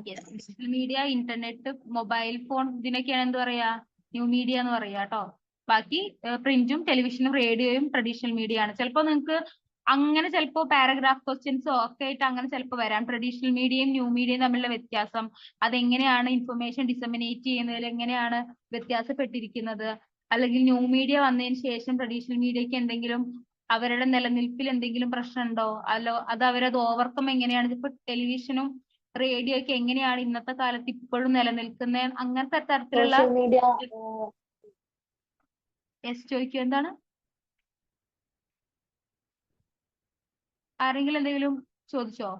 Yes, digital media, internet, mobile phone, ഇതിനൊക്കെയാണ് എന്ത് പറയാ ന്യൂ മീഡിയ എന്ന് പറയാ കേട്ടോ. ബാക്കി പ്രിന്റും ടെലിവിഷനും റേഡിയോയും ട്രഡീഷണൽ മീഡിയ ആണ്. ചിലപ്പോൾ നിങ്ങൾക്ക് അങ്ങനെ ചിലപ്പോൾ പാരഗ്രാഫ് ക്വസ്റ്റ്യൻസോ ഒക്കെ ആയിട്ട് അങ്ങനെ ചിലപ്പോൾ വരാം. ട്രഡീഷണൽ മീഡിയയും ന്യൂ മീഡിയയും തമ്മിലുള്ള വ്യത്യാസം, അതെങ്ങനെയാണ് ഇൻഫർമേഷൻ ഡിസമിനേറ്റ് ചെയ്യുന്നതിൽ എങ്ങനെയാണ് വ്യത്യാസപ്പെട്ടിരിക്കുന്നത്, അല്ലെങ്കിൽ ന്യൂ മീഡിയ വന്നതിന് ശേഷം ട്രഡീഷണൽ മീഡിയക്ക് എന്തെങ്കിലും അവരുടെ നിലനിൽപ്പിൽ എന്തെങ്കിലും പ്രശ്നമുണ്ടോ, അത് അവരത് ഓവർകം എങ്ങനെയാണ്, ഇപ്പൊ ടെലിവിഷനും റേഡിയോ ഒക്കെ എങ്ങനെയാണ് ഇന്നത്തെ കാലത്ത് ഇപ്പോഴും നിലനിൽക്കുന്നത്, അങ്ങനത്തെ തരത്തിലുള്ള സോഷ്യൽ മീഡിയ ചോദിക്കും. എന്താണ് ആരെങ്കിലും എന്തെങ്കിലും ചോദിച്ചോ?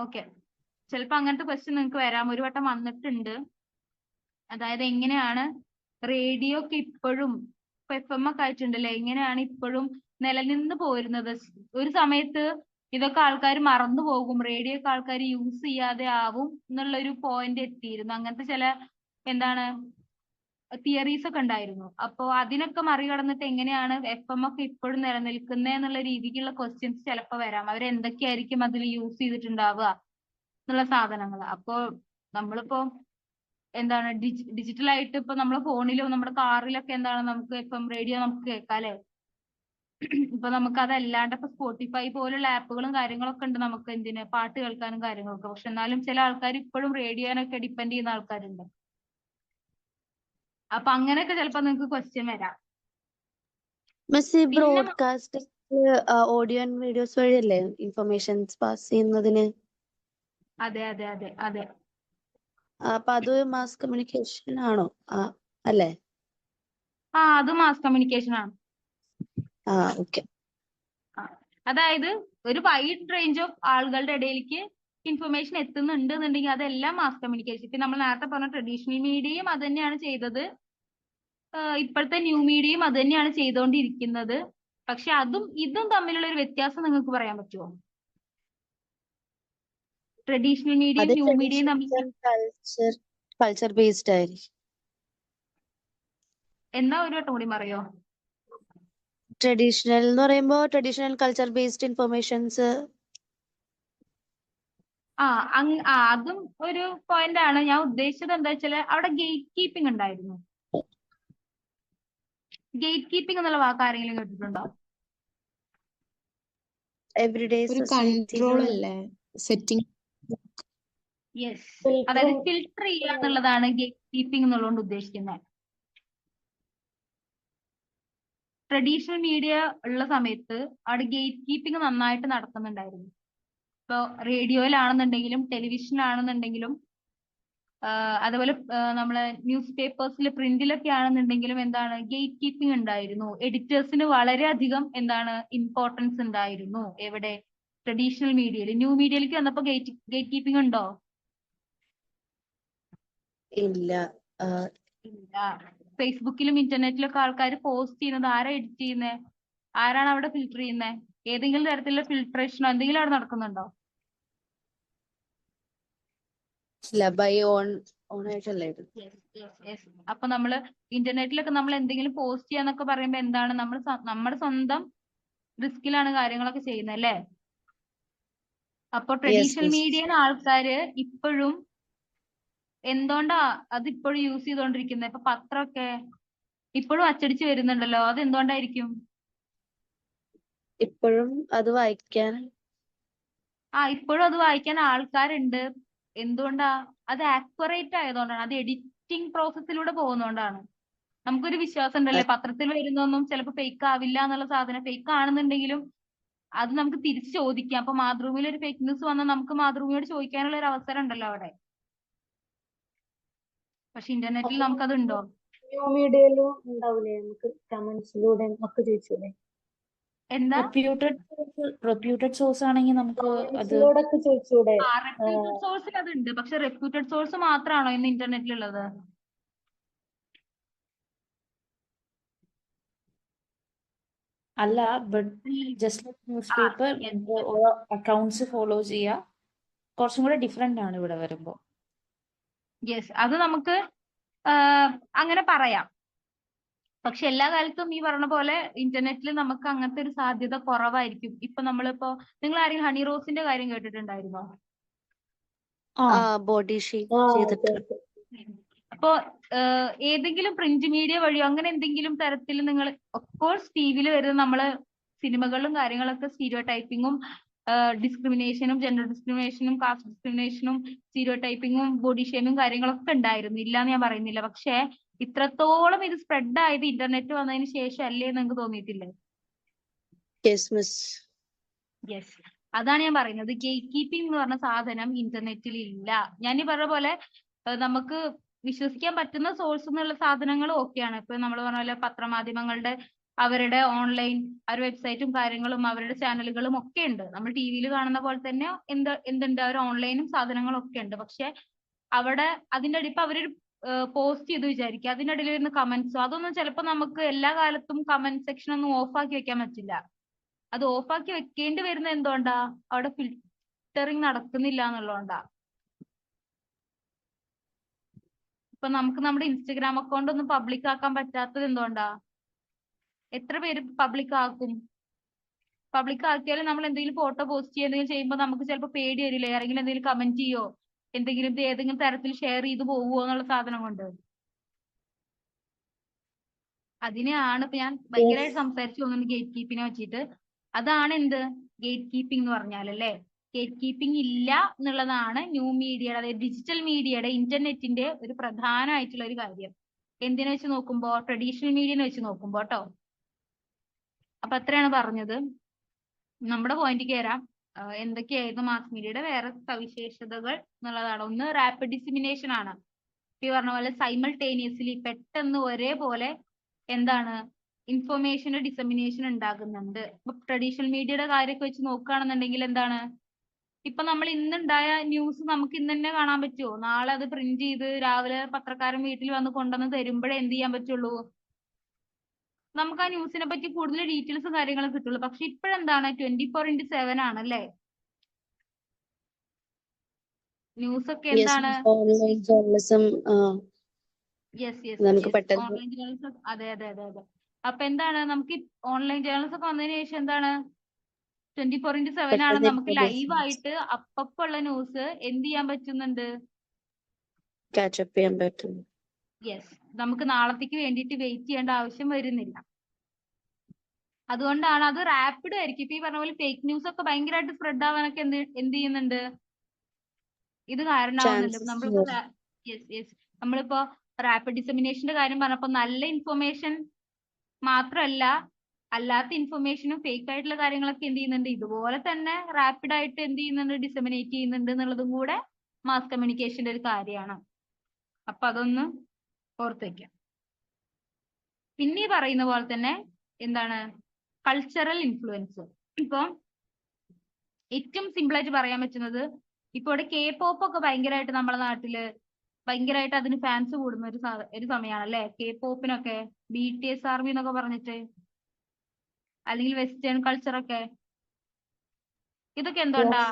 ഓക്കെ, ചിലപ്പോ അങ്ങനത്തെ ക്വസ്റ്റ്യൻ നിങ്ങൾക്ക് വരാം. ഒരു വട്ടം വന്നിട്ടുണ്ട്. അതായത് എങ്ങനെയാണ് റേഡിയോ ഒക്കെ ഇപ്പോഴും ഇപ്പൊ FM ഒക്കെ ആയിട്ടുണ്ടല്ലേ, എങ്ങനെയാണ് ഇപ്പോഴും നിലനിന്ന് പോരുന്നത്? ഒരു സമയത്ത് ഇതൊക്കെ ആൾക്കാർ മറന്നു പോകും, റേഡിയോ ഒക്കെ ആൾക്കാർ യൂസ് ചെയ്യാതെ ആവും എന്നുള്ളൊരു പോയിന്റ് എത്തിയിരുന്നു. അങ്ങനത്തെ ചില എന്താണ് തിയറീസ് ഒക്കെ ഉണ്ടായിരുന്നു. അപ്പോ അതിനൊക്കെ മറികടന്നിട്ട് എങ്ങനെയാണ് FM ഒക്കെ ഇപ്പോഴും നിലനിൽക്കുന്നത് എന്നുള്ള രീതിക്കുള്ള ക്വസ്റ്റ്യൻസ് ചിലപ്പോൾ വരാം. അവരെന്തൊക്കെയായിരിക്കും അതിൽ യൂസ് ചെയ്തിട്ടുണ്ടാവുക എന്നുള്ള സാധനങ്ങൾ. അപ്പോ നമ്മളിപ്പോ എന്താണ് ഡിജിറ്റൽ ആയിട്ട് ഇപ്പൊ നമ്മുടെ ഫോണിലും നമ്മുടെ കാറിലൊക്കെ എന്താണ് നമുക്ക് FM റേഡിയോ നമുക്ക് കേൾക്കാം അല്ലെ. ഇപ്പൊ നമുക്ക് അതല്ലാണ്ട് ഇപ്പൊ സ്പോട്ടിഫൈ പോലുള്ള ആപ്പുകളും കാര്യങ്ങളൊക്കെ ഉണ്ട് നമുക്ക് എന്തിന് പാട്ട് കേൾക്കാനും കാര്യങ്ങളൊക്കെ. പക്ഷെ എന്നാലും ചില ആൾക്കാർ ഇപ്പോഴും റേഡിയോനൊക്കെ ഡിപ്പെൻഡ് ചെയ്യുന്ന ആൾക്കാരുണ്ട്. അപ്പൊ അങ്ങനെയൊക്കെ ചിലപ്പോ നിങ്ങൾക്ക് ക്വസ്റ്റ്യൻ വരാം. മിസ്, ഈ പിന്നെ ബ്രോഡ്കാസ്റ്റിംഗ് ഓഡിയോ ആൻഡ് വീഡിയോസ് വഴിയല്ലേ ഇൻഫർമേഷൻസ് പാസ് ചെയ്യുന്നതിന്? അതെ അതെ അതെ അതെ അപ്പൊ അത് മാസ് കമ്മ്യൂണിക്കേഷൻ ആണോ? അല്ലേ? അത് മാസ് കമ്മ്യൂണിക്കേഷൻ ആണ്. ഓക്കെ. അതായത് ഒരു വൈഡ് റേഞ്ച് ഓഫ് ആളുകളുടെ ഇടയിലേക്ക് ഇൻഫർമേഷൻ എത്തുന്നുണ്ട് എന്നുണ്ടെങ്കിൽ അതെല്ലാം മാസ് കമ്മ്യൂണിക്കേഷൻ. ഇപ്പൊ നമ്മൾ നേരത്തെ പറഞ്ഞ ട്രഡീഷണൽ മീഡിയയും അത് തന്നെയാണ് ചെയ്തത്, ഇപ്പോഴത്തെ ന്യൂ മീഡിയയും അത് തന്നെയാണ് ചെയ്തുകൊണ്ടിരിക്കുന്നത്. പക്ഷെ അതും ഇതും തമ്മിലുള്ള ഒരു വ്യത്യാസം നിങ്ങൾക്ക് പറയാൻ പറ്റുമോ? ട്രഡീഷണൽ മീഡിയയും ന്യൂ മീഡിയയും തമ്മിൽ കൾച്ചർ ബേസ്ഡ് ആയിരിക്കും. എന്നാ ഒരു വട്ടം കൂടി പറയോ? ട്രഡീഷണൽ എന്ന് പറയുമ്പോൾ ട്രഡീഷണൽ കൾച്ചർ ബേസ്ഡ് ഇൻഫർമേഷൻസ് അതും ഒരു പോയിന്റ് ആണ്. ഞാൻ ഉദ്ദേശിച്ചത് എന്താ വെച്ചാല് അവിടെ ഗേറ്റ് കീപ്പിംഗ് ഉണ്ടായിരുന്നു. ഗേറ്റ് കീപ്പിംഗ് എന്നുള്ള വാക്ക് ആരെങ്കിലും കേട്ടിട്ടുണ്ടോ? എവറിഡേ ഒരു കൺട്രോൾ സൊസൈറ്റിയിലുള്ള അല്ലേ സെറ്റിംഗ്. യെസ്, ഫിൽറ്റർ അതായത് ഫിൽട്ടർ ചെയ്യുക എന്നുള്ളതാണ് ഗേറ്റ് കീപ്പിംഗ് എന്നുള്ളതുകൊണ്ട് ഉദ്ദേശിക്കുന്നത്. ട്രഡീഷണൽ മീഡിയ ഉള്ള സമയത്ത് അവിടെ ഗേറ്റ് കീപ്പിംഗ് നന്നായിട്ട് നടക്കുന്നുണ്ടായിരുന്നു. ഇപ്പോൾ റേഡിയോയിലാണെന്നുണ്ടെങ്കിലും ടെലിവിഷനിലാണെന്നുണ്ടെങ്കിലും അതുപോലെ നമ്മളെ ന്യൂസ് പേപ്പേഴ്സിൽ പ്രിന്റിലൊക്കെ ആണെന്നുണ്ടെങ്കിലും എന്താണ് ഗേറ്റ് കീപ്പിംഗ് ഉണ്ടായിരുന്നു. എഡിറ്റേഴ്സിന് വളരെയധികം എന്താണ് ഇമ്പോർട്ടൻസ് ഉണ്ടായിരുന്നു. എവിടെ? ട്രഡീഷണൽ മീഡിയയിൽ. ന്യൂ മീഡിയയിലേക്ക് വന്നപ്പോ ഗേറ്റ് കീപ്പിംഗ് ഉണ്ടോ? ഇല്ല. ഇല്ല. ഫേസ്ബുക്കിലും ഇന്റർനെറ്റിലും ഒക്കെ ആൾക്കാർ പോസ്റ്റ് ചെയ്യുന്നത് ആരാ എഡിറ്റ് ചെയ്യുന്നത്? ആരാണ് അവിടെ ഫിൽട്ടർ ചെയ്യുന്നത്? ഏതെങ്കിലും തരത്തിലുള്ള ഫിൽട്രേഷനോ എന്തെങ്കിലും അവിടെ നടക്കുന്നുണ്ടോ? ഇല്ല, ബൈ ഓൺ ആയിട്ടല്ലേ ഇത്. അപ്പൊ നമ്മള് ഇന്റർനെറ്റിലൊക്കെ നമ്മൾ എന്തെങ്കിലും പോസ്റ്റ് ചെയ്യാന്നൊക്കെ പറയുമ്പോ എന്താണ് നമ്മൾ നമ്മുടെ സ്വന്തം റിസ്കിലാണ് കാര്യങ്ങളൊക്കെ ചെയ്യുന്നത് അല്ലേ? അപ്പൊ Yes, ട്രഡീഷണൽ yes. മീഡിയയിൽ ആൾക്കാര് ഇപ്പോഴും എന്തുകൊണ്ടാ അത് ഇപ്പോഴും യൂസ് ചെയ്തുകൊണ്ടിരിക്കുന്നത്? ഇപ്പൊ പത്രമൊക്കെ ഇപ്പോഴും അച്ചടിച്ച് വരുന്നുണ്ടല്ലോ, അത് എന്തുകൊണ്ടായിരിക്കും? ഇപ്പോഴും അത് വായിക്കാൻ ഇപ്പോഴും അത് വായിക്കാൻ ആൾക്കാരുണ്ട്. എന്തുകൊണ്ടാ? അത് ആക്യുറേറ്റ് ആയതുകൊണ്ടാണ്. അത് എഡിറ്റിംഗ് പ്രോസസ്സിലൂടെ പോകുന്നതുകൊണ്ടാണ്. നമുക്കൊരു വിശ്വാസം ഉണ്ടല്ലേ, പത്രത്തിൽ വരുന്നൊന്നും ചിലപ്പോൾ ഫേക്ക് ആവില്ല എന്നുള്ള സാധനം. ഫേക്ക് ആണെന്നുണ്ടെങ്കിലും അത് നമുക്ക് തിരിച്ചു ചോദിക്കാം. അപ്പൊ മാതൃഭൂമിയിൽ ഒരു ഫേക്ക് ന്യൂസ് വന്നാൽ നമുക്ക് മാതൃഭൂമിയോട് ചോദിക്കാനുള്ള ഒരു അവസരം ഉണ്ടല്ലോ അവിടെ. പക്ഷെ ഇന്റർനെറ്റിൽ നമുക്കതുണ്ടോ? ന്യൂ മീഡിയയിലും ഉണ്ടാവില്ലേ, നമുക്ക് കമന്റ്സിലൂടെ ഒക്കെ ചോദിച്ചൂടെ? എന്താ? റെപ്യൂട്ടഡ് സോഴ്സ് ആണെങ്കിൽ നമുക്ക് അത് കമന്റ്സിലൂടെ ഒക്കെ ചോദിച്ചൂടെ? റെപ്യൂട്ടഡ് സോഴ്സിൽ അതുണ്ട്. പക്ഷെ റെപ്യൂട്ടഡ് സോഴ്സ് മാത്രമാണോ ഇന്ന് ഇന്റർനെറ്റിലുള്ളത്? അല്ല, ബട്ട് ജസ്റ്റ് ന്യൂസ് പേപ്പർ ഓരോ അക്കൗണ്ട്സ് ഫോളോ ചെയ്യുക കുറച്ചും കൂടെ ഡിഫറെന്റ് ആണ് ഇവിടെ വരുമ്പോ. യെസ്, അത് നമുക്ക് അങ്ങനെ പറയാം. പക്ഷെ എല്ലാ കാലത്തും ഈ പറഞ്ഞ പോലെ ഇന്റർനെറ്റിൽ നമുക്ക് അങ്ങനത്തെ ഒരു സാധ്യത കുറവായിരിക്കും. ഇപ്പൊ നമ്മളിപ്പോ നിങ്ങൾ ആരെങ്കിലും ഹണി റോസിന്റെ കാര്യം കേട്ടിട്ടുണ്ടായിരുന്നോ? ബോഡി ഷേപ്പ് ആ, ചെയ്തിട്ട് ഓക്കെ. അപ്പോ ഏതെങ്കിലും പ്രിന്റ് മീഡിയ വഴിയോ അങ്ങനെ എന്തെങ്കിലും തരത്തിൽ നിങ്ങൾ ഒഫ്കോഴ്സ് ടിവിയിൽ വരുന്ന നമ്മള് സിനിമകളിലും കാര്യങ്ങളൊക്കെ സ്റ്റീരിയോ ടൈപ്പിങ്ങും ഡിസ്ക്രിമിനേഷനും ജെൻഡർ ഡിസ്ക്രിമിനേഷനും കാസ്റ്റ് ഡിസ്ക്രിമിനേഷനും സ്റ്റീരിയോ ടൈപ്പിങ്ങും ബോഡി ഷേമിങ്ങും കാര്യങ്ങളൊക്കെ ഉണ്ടായിരുന്നു. ഇല്ലാന്ന് ഞാൻ പറയുന്നില്ല. പക്ഷെ ഇത്രത്തോളം ഇത് സ്പ്രെഡ് ആയത് ഇന്റർനെറ്റ് വന്നതിന് ശേഷം അല്ലേ എന്ന് നിങ്ങൾക്ക് തോന്നിയിട്ടില്ലേ? Yes miss. യെസ്, അതാണ് ഞാൻ പറയുന്നത്. ഗേറ്റ് കീപ്പിംഗ് എന്ന് പറഞ്ഞ സാധനം ഇന്റർനെറ്റിൽ ഇല്ല. ഞാൻ ഈ പറഞ്ഞ പോലെ നമുക്ക് വിശ്വസിക്കാൻ പറ്റുന്ന സോഴ്സ് എന്നുള്ള സാധനങ്ങൾ ഓക്കെയാണ്. ഇപ്പൊ നമ്മൾ പറഞ്ഞ പോലെ പത്രമാധ്യമങ്ങളുടെ അവരുടെ ഓൺലൈൻ വെബ്സൈറ്റും കാര്യങ്ങളും അവരുടെ ചാനലുകളും ഒക്കെ ഉണ്ട്. നമ്മൾ ടി വിയിൽ കാണുന്ന പോലെ തന്നെ എന്തുണ്ട്, അവർ ഓൺലൈനും സാധനങ്ങളും ഒക്കെ ഉണ്ട്. പക്ഷെ അവിടെ അതിന്റെ അടിയിൽ ഇപ്പൊ അവരൊരു പോസ്റ്റ് ചെയ്ത് വിചാരിക്കുക, അതിന്റെ ഇടയിൽ വരുന്ന കമന്റ്സോ അതൊന്നും ചിലപ്പോൾ നമുക്ക് എല്ലാ കാലത്തും കമന്റ് സെക്ഷൻ ഒന്നും ഓഫാക്കി വെക്കാൻ പറ്റില്ല. അത് ഓഫാക്കി വെക്കേണ്ടി വരുന്നത് എന്തുകൊണ്ടാ? അവിടെ ഫിൽറ്ററിങ് നടക്കുന്നില്ല എന്നുള്ളതുകൊണ്ടാ. ഇപ്പൊ നമുക്ക് നമ്മുടെ ഇൻസ്റ്റഗ്രാം അക്കൗണ്ട് ഒന്നും പബ്ലിക് ആക്കാൻ പറ്റാത്തത് എന്തുകൊണ്ടാ? എത്ര പേര് പബ്ലിക് ആക്കും? പബ്ലിക് ആക്കിയാലും നമ്മൾ എന്തെങ്കിലും ഫോട്ടോ പോസ്റ്റ് ചെയ്യുക എന്തെങ്കിലും ചെയ്യുമ്പോൾ നമുക്ക് ചിലപ്പോൾ പേടി വരില്ലേ, ആരെങ്കിലും എന്തെങ്കിലും കമന്റ് ചെയ്യോ, എന്തെങ്കിലും ഇത് ഏതെങ്കിലും തരത്തിൽ ഷെയർ ചെയ്ത് പോവുമോ എന്നുള്ള സാധനം കൊണ്ട്. അതിനെയാണ് ഇപ്പൊ ഞാൻ ഭയങ്കരമായിട്ട് സംസാരിച്ചു തോന്നുന്നു ഗേറ്റ് കീപ്പിങ്ങിനെ വെച്ചിട്ട്. അതാണ് എന്ത് ഗേറ്റ് കീപ്പിംഗ് എന്ന് പറഞ്ഞാൽ അല്ലേ? ഗേറ്റ് കീപ്പിംഗ് ഇല്ല എന്നുള്ളതാണ് ന്യൂ മീഡിയയുടെ, അതായത് ഡിജിറ്റൽ മീഡിയയുടെ, ഇന്റർനെറ്റിന്റെ ഒരു പ്രധാനമായിട്ടുള്ള ഒരു കാര്യം. എന്തിനെ വെച്ച് നോക്കുമ്പോ? ട്രഡീഷണൽ മീഡിയനെ വെച്ച് നോക്കുമ്പോ കേട്ടോ. അപ്പൊ അത്രയാണ് പറഞ്ഞത്. നമ്മുടെ പോയിന്റ് കയറാം. എന്തൊക്കെയായിരുന്നു മാസ് മീഡിയയുടെ വേറെ സവിശേഷതകൾ എന്നുള്ളതാണ്. ഒന്ന് റാപ്പിഡ് ഡിസിമിനേഷൻ ആണ്. ഈ പറഞ്ഞ പോലെ സൈമൾട്ടേനിയസ്ലി പെട്ടെന്ന് ഒരേപോലെ എന്താണ് ഇൻഫർമേഷന്റെ ഡിസമിനേഷൻ ഉണ്ടാകുന്നുണ്ട്. ഇപ്പൊ ട്രഡീഷണൽ മീഡിയയുടെ കാര്യമൊക്കെ വെച്ച് നോക്കുകയാണെന്നുണ്ടെങ്കിൽ എന്താണ്, ഇപ്പൊ നമ്മൾ ഇന്നുണ്ടായ ന്യൂസ് നമുക്ക് ഇന്ന് തന്നെ കാണാൻ പറ്റുമോ? നാളെ അത് പ്രിന്റ് ചെയ്ത് രാവിലെ പത്രക്കാരൻ വീട്ടിൽ വന്ന് കൊണ്ടുവന്ന് തരുമ്പോഴേ എന്ത് ചെയ്യാൻ പറ്റുള്ളൂ? നമുക്ക് ആ ന്യൂസിനെ പറ്റി കൂടുതൽ ഡീറ്റെയിൽസും കാര്യങ്ങളും കിട്ടുള്ളൂ. പക്ഷെ ഇപ്പോഴെന്താണ് 24/7 ആണല്ലേ ന്യൂസ് ഒക്കെ എന്താണ്? ഓൺലൈൻ ജേർണലിസം നമുക്ക് പെട്ടെന്ന് ഓൺലൈൻ ജേർണലിസം. അതെ. അപ്പൊ എന്താണ് നമുക്ക് ഓൺലൈൻ ജേർണലിസം ഒക്കെ വന്നതിന് ശേഷം എന്താണ് 24/7 ആണ് നമുക്ക് ലൈവ് ആയിട്ട് അപ്പപ്പുള്ള ന്യൂസ് എന്ത് ചെയ്യാൻ പറ്റുന്നുണ്ട്? കാച്ചപ്പ് ചെയ്യാൻ പറ്റും. യെസ്, നമുക്ക് നാളത്തേക്ക് വേണ്ടിയിട്ട് വെയിറ്റ് ചെയ്യേണ്ട ആവശ്യം വരുന്നില്ല. അതുകൊണ്ടാണ് അത് റാപ്പിഡ് ആയിരിക്കും. ഇപ്പൊ ഈ പറഞ്ഞ പോലെ ഫേക്ക് ന്യൂസ് ഒക്കെ ഭയങ്കരമായിട്ട് സ്പ്രെഡ് ആവാനൊക്കെ എന്ത് ചെയ്യുന്നുണ്ട്? ഇത് കാരണമാവുന്നുണ്ട്. Chances നമ്മളിപ്പോ more. നമ്മളിപ്പോ റാപ്പിഡ് ഡിസമിനേഷന്റെ കാര്യം പറഞ്ഞപ്പോ നല്ല ഇൻഫർമേഷൻ മാത്രമല്ല, അല്ലാത്ത ഇൻഫർമേഷനും ഫേക്ക് ആയിട്ടുള്ള കാര്യങ്ങളൊക്കെ എന്ത് ചെയ്യുന്നുണ്ട്? ഇതുപോലെ തന്നെ റാപ്പിഡ് ആയിട്ട് എന്ത് ചെയ്യുന്നുണ്ട്? ഡിസമിനേറ്റ് ചെയ്യുന്നുണ്ട് എന്നുള്ളതും കൂടെ മാസ് കമ്മ്യൂണിക്കേഷന്റെ ഒരു കാര്യമാണ്. അപ്പൊ അതൊന്ന് ഓർത്ത് വെക്കാം. പിന്നെ ഈ പറയുന്ന പോലെ തന്നെ എന്താണ് കൾച്ചറൽ ഇൻഫ്ലുവൻസ്. ഇപ്പൊ ഏറ്റവും സിമ്പിൾ ആയിട്ട് പറയാൻ പറ്റുന്നത്, ഇപ്പൊ ഇവിടെ K-pop ഒക്കെ ഭയങ്കരമായിട്ട് നമ്മുടെ നാട്ടില് ഭയങ്കരമായിട്ട് അതിന് ഫാൻസ് കൂടുന്ന ഒരു സമയമാണ് അല്ലെ? K-popനൊക്കെ BTS ആർമി എന്നൊക്കെ പറഞ്ഞിട്ട്, അല്ലെങ്കിൽ വെസ്റ്റേൺ കൾച്ചറൊക്കെ, ഇതൊക്കെ എന്തുകൊണ്ടാ?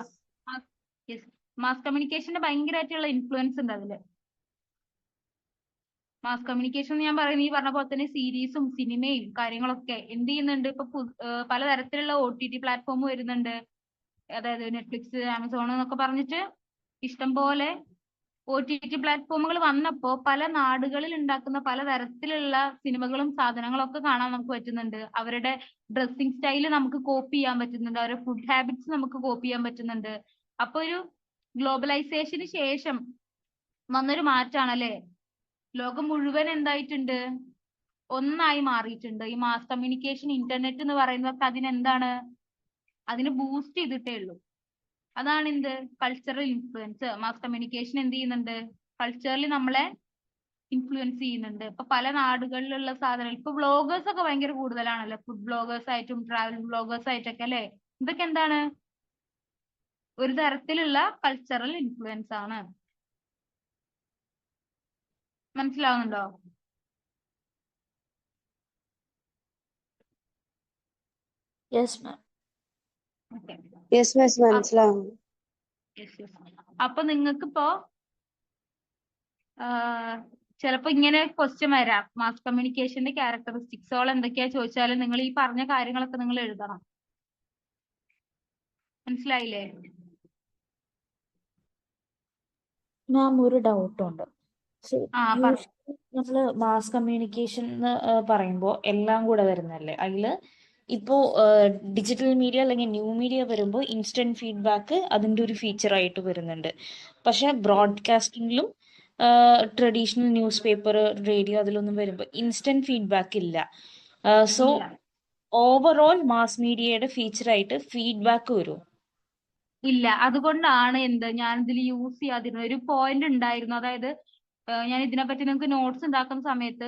മാസ് കമ്മ്യൂണിക്കേഷന്റെ ഭയങ്കരമായിട്ടുള്ള ഇൻഫ്ലുവൻസ് ഉണ്ട് അതില്. മാസ് കമ്മ്യൂണിക്കേഷൻ ഞാൻ പറയുന്നത് ഈ പറഞ്ഞ പോലെ തന്നെ സീരീസും സിനിമയും കാര്യങ്ങളൊക്കെ എന്ത് ചെയ്യുന്നുണ്ട്? ഇപ്പൊ പലതരത്തിലുള്ള OTT പ്ലാറ്റ്ഫോം വരുന്നുണ്ട്. അതായത് നെറ്റ്ഫ്ലിക്സ്, ആമസോൺ എന്നൊക്കെ പറഞ്ഞിട്ട് ഇഷ്ടംപോലെ OTT പ്ലാറ്റ്ഫോമുകൾ വന്നപ്പോ പല നാടുകളിൽ ഉണ്ടാക്കുന്ന പലതരത്തിലുള്ള സിനിമകളും സാധനങ്ങളും ഒക്കെ കാണാൻ നമുക്ക് പറ്റുന്നുണ്ട്. അവരുടെ ഡ്രസ്സിങ് സ്റ്റൈല് നമുക്ക് കോപ്പി ചെയ്യാൻ പറ്റുന്നുണ്ട്. അവരുടെ ഫുഡ് ഹാബിറ്റ്സ് നമുക്ക് കോപ്പി ചെയ്യാൻ പറ്റുന്നുണ്ട്. അപ്പൊ ഒരു ഗ്ലോബലൈസേഷന് ശേഷം വന്നൊരു മാറ്റാണ് അല്ലെ? ലോകം മുഴുവൻ എന്തായിട്ടുണ്ട്? ഒന്നായി മാറിയിട്ടുണ്ട്. ഈ മാസ് കമ്മ്യൂണിക്കേഷൻ, ഇന്റർനെറ്റ് എന്ന് പറയുന്നതൊക്കെ അതിനെന്താണ്? അതിന് ബൂസ്റ്റ് ചെയ്തിട്ടേ ഉള്ളൂ. അതാണ് എന്ത്? Cultural influence. മാസ് കമ്മ്യൂണിക്കേഷൻ എന്ത് ചെയ്യുന്നുണ്ട്? കൾച്ചറലി നമ്മളെ ഇൻഫ്ലുവൻസ് ചെയ്യുന്നുണ്ട്. ഇപ്പൊ പല നാടുകളിലുള്ള സാധനങ്ങൾ, ഇപ്പൊ വ്ളോഗേഴ്സ് ഒക്കെ ഭയങ്കര കൂടുതലാണല്ലോ. ഫുഡ് വ്ളോഗേഴ്സ് ആയിട്ടും ട്രാവൽ വ്ളോഗേഴ്സ് ആയിട്ടൊക്കെ അല്ലെ? ഇതൊക്കെ എന്താണ്? ഒരു തരത്തിലുള്ള കൾച്ചറൽ ഇൻഫ്ലുവൻസ് ആണ്. മനസ്സിലാവുന്നുണ്ടോ? Yes ma'am. Okay. Yes miss, മനസ്സിലാവും. അപ്പൊ നിങ്ങൾക്കിപ്പോ ചിലപ്പോ ഇങ്ങനെ ക്വസ്റ്റ്യൻ വരാം. മാസ് കമ്മ്യൂണിക്കേഷന്റെ ക്യാരക്ടറിസ്റ്റിക്സുകൾ എന്തൊക്കെയാ ചോദിച്ചാലും നിങ്ങൾ ഈ പറഞ്ഞ കാര്യങ്ങളൊക്കെ നിങ്ങൾ എഴുതണം. മനസ്സിലായില്ലേ? മാം, ഒരു ഡൗട്ട് ഉണ്ട്. പറ. നമ്മള് മാസ് കമ്മ്യൂണിക്കേഷൻ എന്ന് പറയുമ്പോൾ എല്ലാം കൂടെ വരുന്നല്ലേ? അതില് ഇപ്പോ ഡിജിറ്റൽ മീഡിയ അല്ലെങ്കിൽ ന്യൂ മീഡിയ വരുമ്പോൾ ഇൻസ്റ്റന്റ് ഫീഡ്ബാക്ക് അതിൻ്റെ ഒരു ഫീച്ചർ ആയിട്ട് വരുന്നുണ്ട്. പക്ഷെ ബ്രോഡ്കാസ്റ്റിംഗിലും ട്രഡീഷണൽ ന്യൂസ് പേപ്പർ, റേഡിയോ അതിലൊന്നും വരുമ്പോൾ ഇൻസ്റ്റന്റ് ഫീഡ്ബാക്ക് ഇല്ല. സോ ഓവറോൾ മാസ് മീഡിയയുടെ ഫീച്ചർ ആയിട്ട് ഫീഡ്ബാക്ക് വരും. ഇല്ല, അതുകൊണ്ടാണ് ഞാൻ ഇതിൽ യൂസ് ചെയ്യാതിരുന്നത്. ഒരു പോയിന്റ് ഉണ്ടായിരുന്നു. അതായത് ഞാൻ ഇതിനെപ്പറ്റി നിങ്ങൾക്ക് നോട്ട്സ് ഉണ്ടാക്കുന്ന സമയത്ത്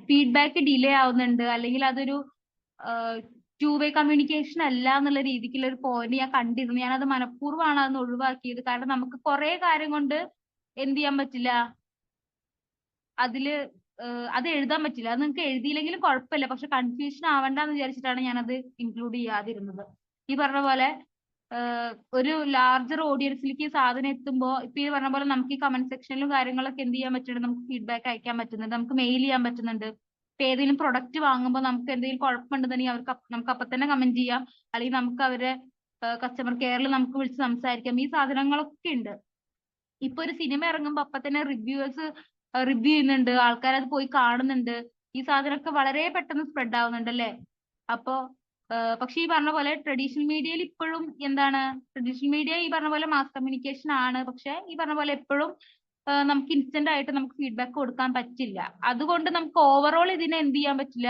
ഫീഡ്ബാക്ക് ഡിലേ ആവുന്നുണ്ട്, അല്ലെങ്കിൽ അതൊരു 2-way കമ്മ്യൂണിക്കേഷൻ അല്ല എന്നുള്ള രീതിക്കുള്ള ഒരു പോയിന്റ് ഞാൻ കണ്ടിരുന്നു. ഞാനത് മനഃപൂർവ്വമാണ് അതൊന്ന് ഒഴിവാക്കിയത്. കാരണം നമുക്ക് കുറെ കാര്യം കൊണ്ട് എന്ത് ചെയ്യാൻ പറ്റില്ല, അതില് അത് എഴുതാൻ പറ്റില്ല. അത് നിങ്ങൾക്ക് എഴുതിയില്ലെങ്കിലും കുഴപ്പമില്ല, പക്ഷെ കൺഫ്യൂഷൻ ആവണ്ടെന്ന് വിചാരിച്ചിട്ടാണ് ഞാനത് ഇൻക്ലൂഡ് ചെയ്യാതിരുന്നത്. ഈ പറഞ്ഞ പോലെ ഒരു ലാർജർ ഓഡിയൻസിലേക്ക് സാധനം എത്തുമ്പോൾ ഇപ്പൊ ഈ പറഞ്ഞ പോലെ നമുക്ക് ഈ കമന്റ് സെക്ഷനിലും കാര്യങ്ങളൊക്കെ എന്ത് ചെയ്യാൻ പറ്റുന്നുണ്ട്? നമുക്ക് ഫീഡ്ബാക്ക് അയക്കാൻ പറ്റുന്നുണ്ട്, നമുക്ക് മെയിൽ ചെയ്യാൻ പറ്റുന്നുണ്ട്. ഇപ്പൊ ഏതെങ്കിലും പ്രൊഡക്റ്റ് വാങ്ങുമ്പോൾ നമുക്ക് എന്തെങ്കിലും കുഴപ്പമുണ്ടെന്നുണ്ടെങ്കിൽ നമുക്ക് അപ്പൊ തന്നെ കമന്റ് ചെയ്യാം, അല്ലെങ്കിൽ നമുക്ക് അവരെ കസ്റ്റമർ കെയറിൽ നമുക്ക് വിളിച്ച് സംസാരിക്കാം. ഈ സാധനങ്ങളൊക്കെ ഉണ്ട്. ഇപ്പൊ ഒരു സിനിമ ഇറങ്ങുമ്പോൾ അപ്പൊ തന്നെ റിവ്യൂ ചെയ്യുന്നുണ്ട്, ആൾക്കാർ അത് പോയി കാണുന്നുണ്ട്. ഈ സാധനമൊക്കെ വളരെ പെട്ടെന്ന് സ്പ്രെഡ് ആവുന്നുണ്ട് അല്ലേ? അപ്പോ പക്ഷെ ഈ പറഞ്ഞ പോലെ ട്രഡീഷണൽ മീഡിയയിൽ ഇപ്പോഴും എന്താണ്? ട്രഡീഷണൽ മീഡിയ ഈ പറഞ്ഞ പോലെ മാസ് കമ്മ്യൂണിക്കേഷൻ ആണ്, പക്ഷെ ഈ പറഞ്ഞ പോലെ എപ്പോഴും നമുക്ക് ഇൻസ്റ്റന്റ് ആയിട്ട് നമുക്ക് ഫീഡ്ബാക്ക് കൊടുക്കാൻ പറ്റില്ല. അതുകൊണ്ട് നമുക്ക് ഓവറോൾ ഇതിനെ എന്ത് ചെയ്യാൻ പറ്റില്ല,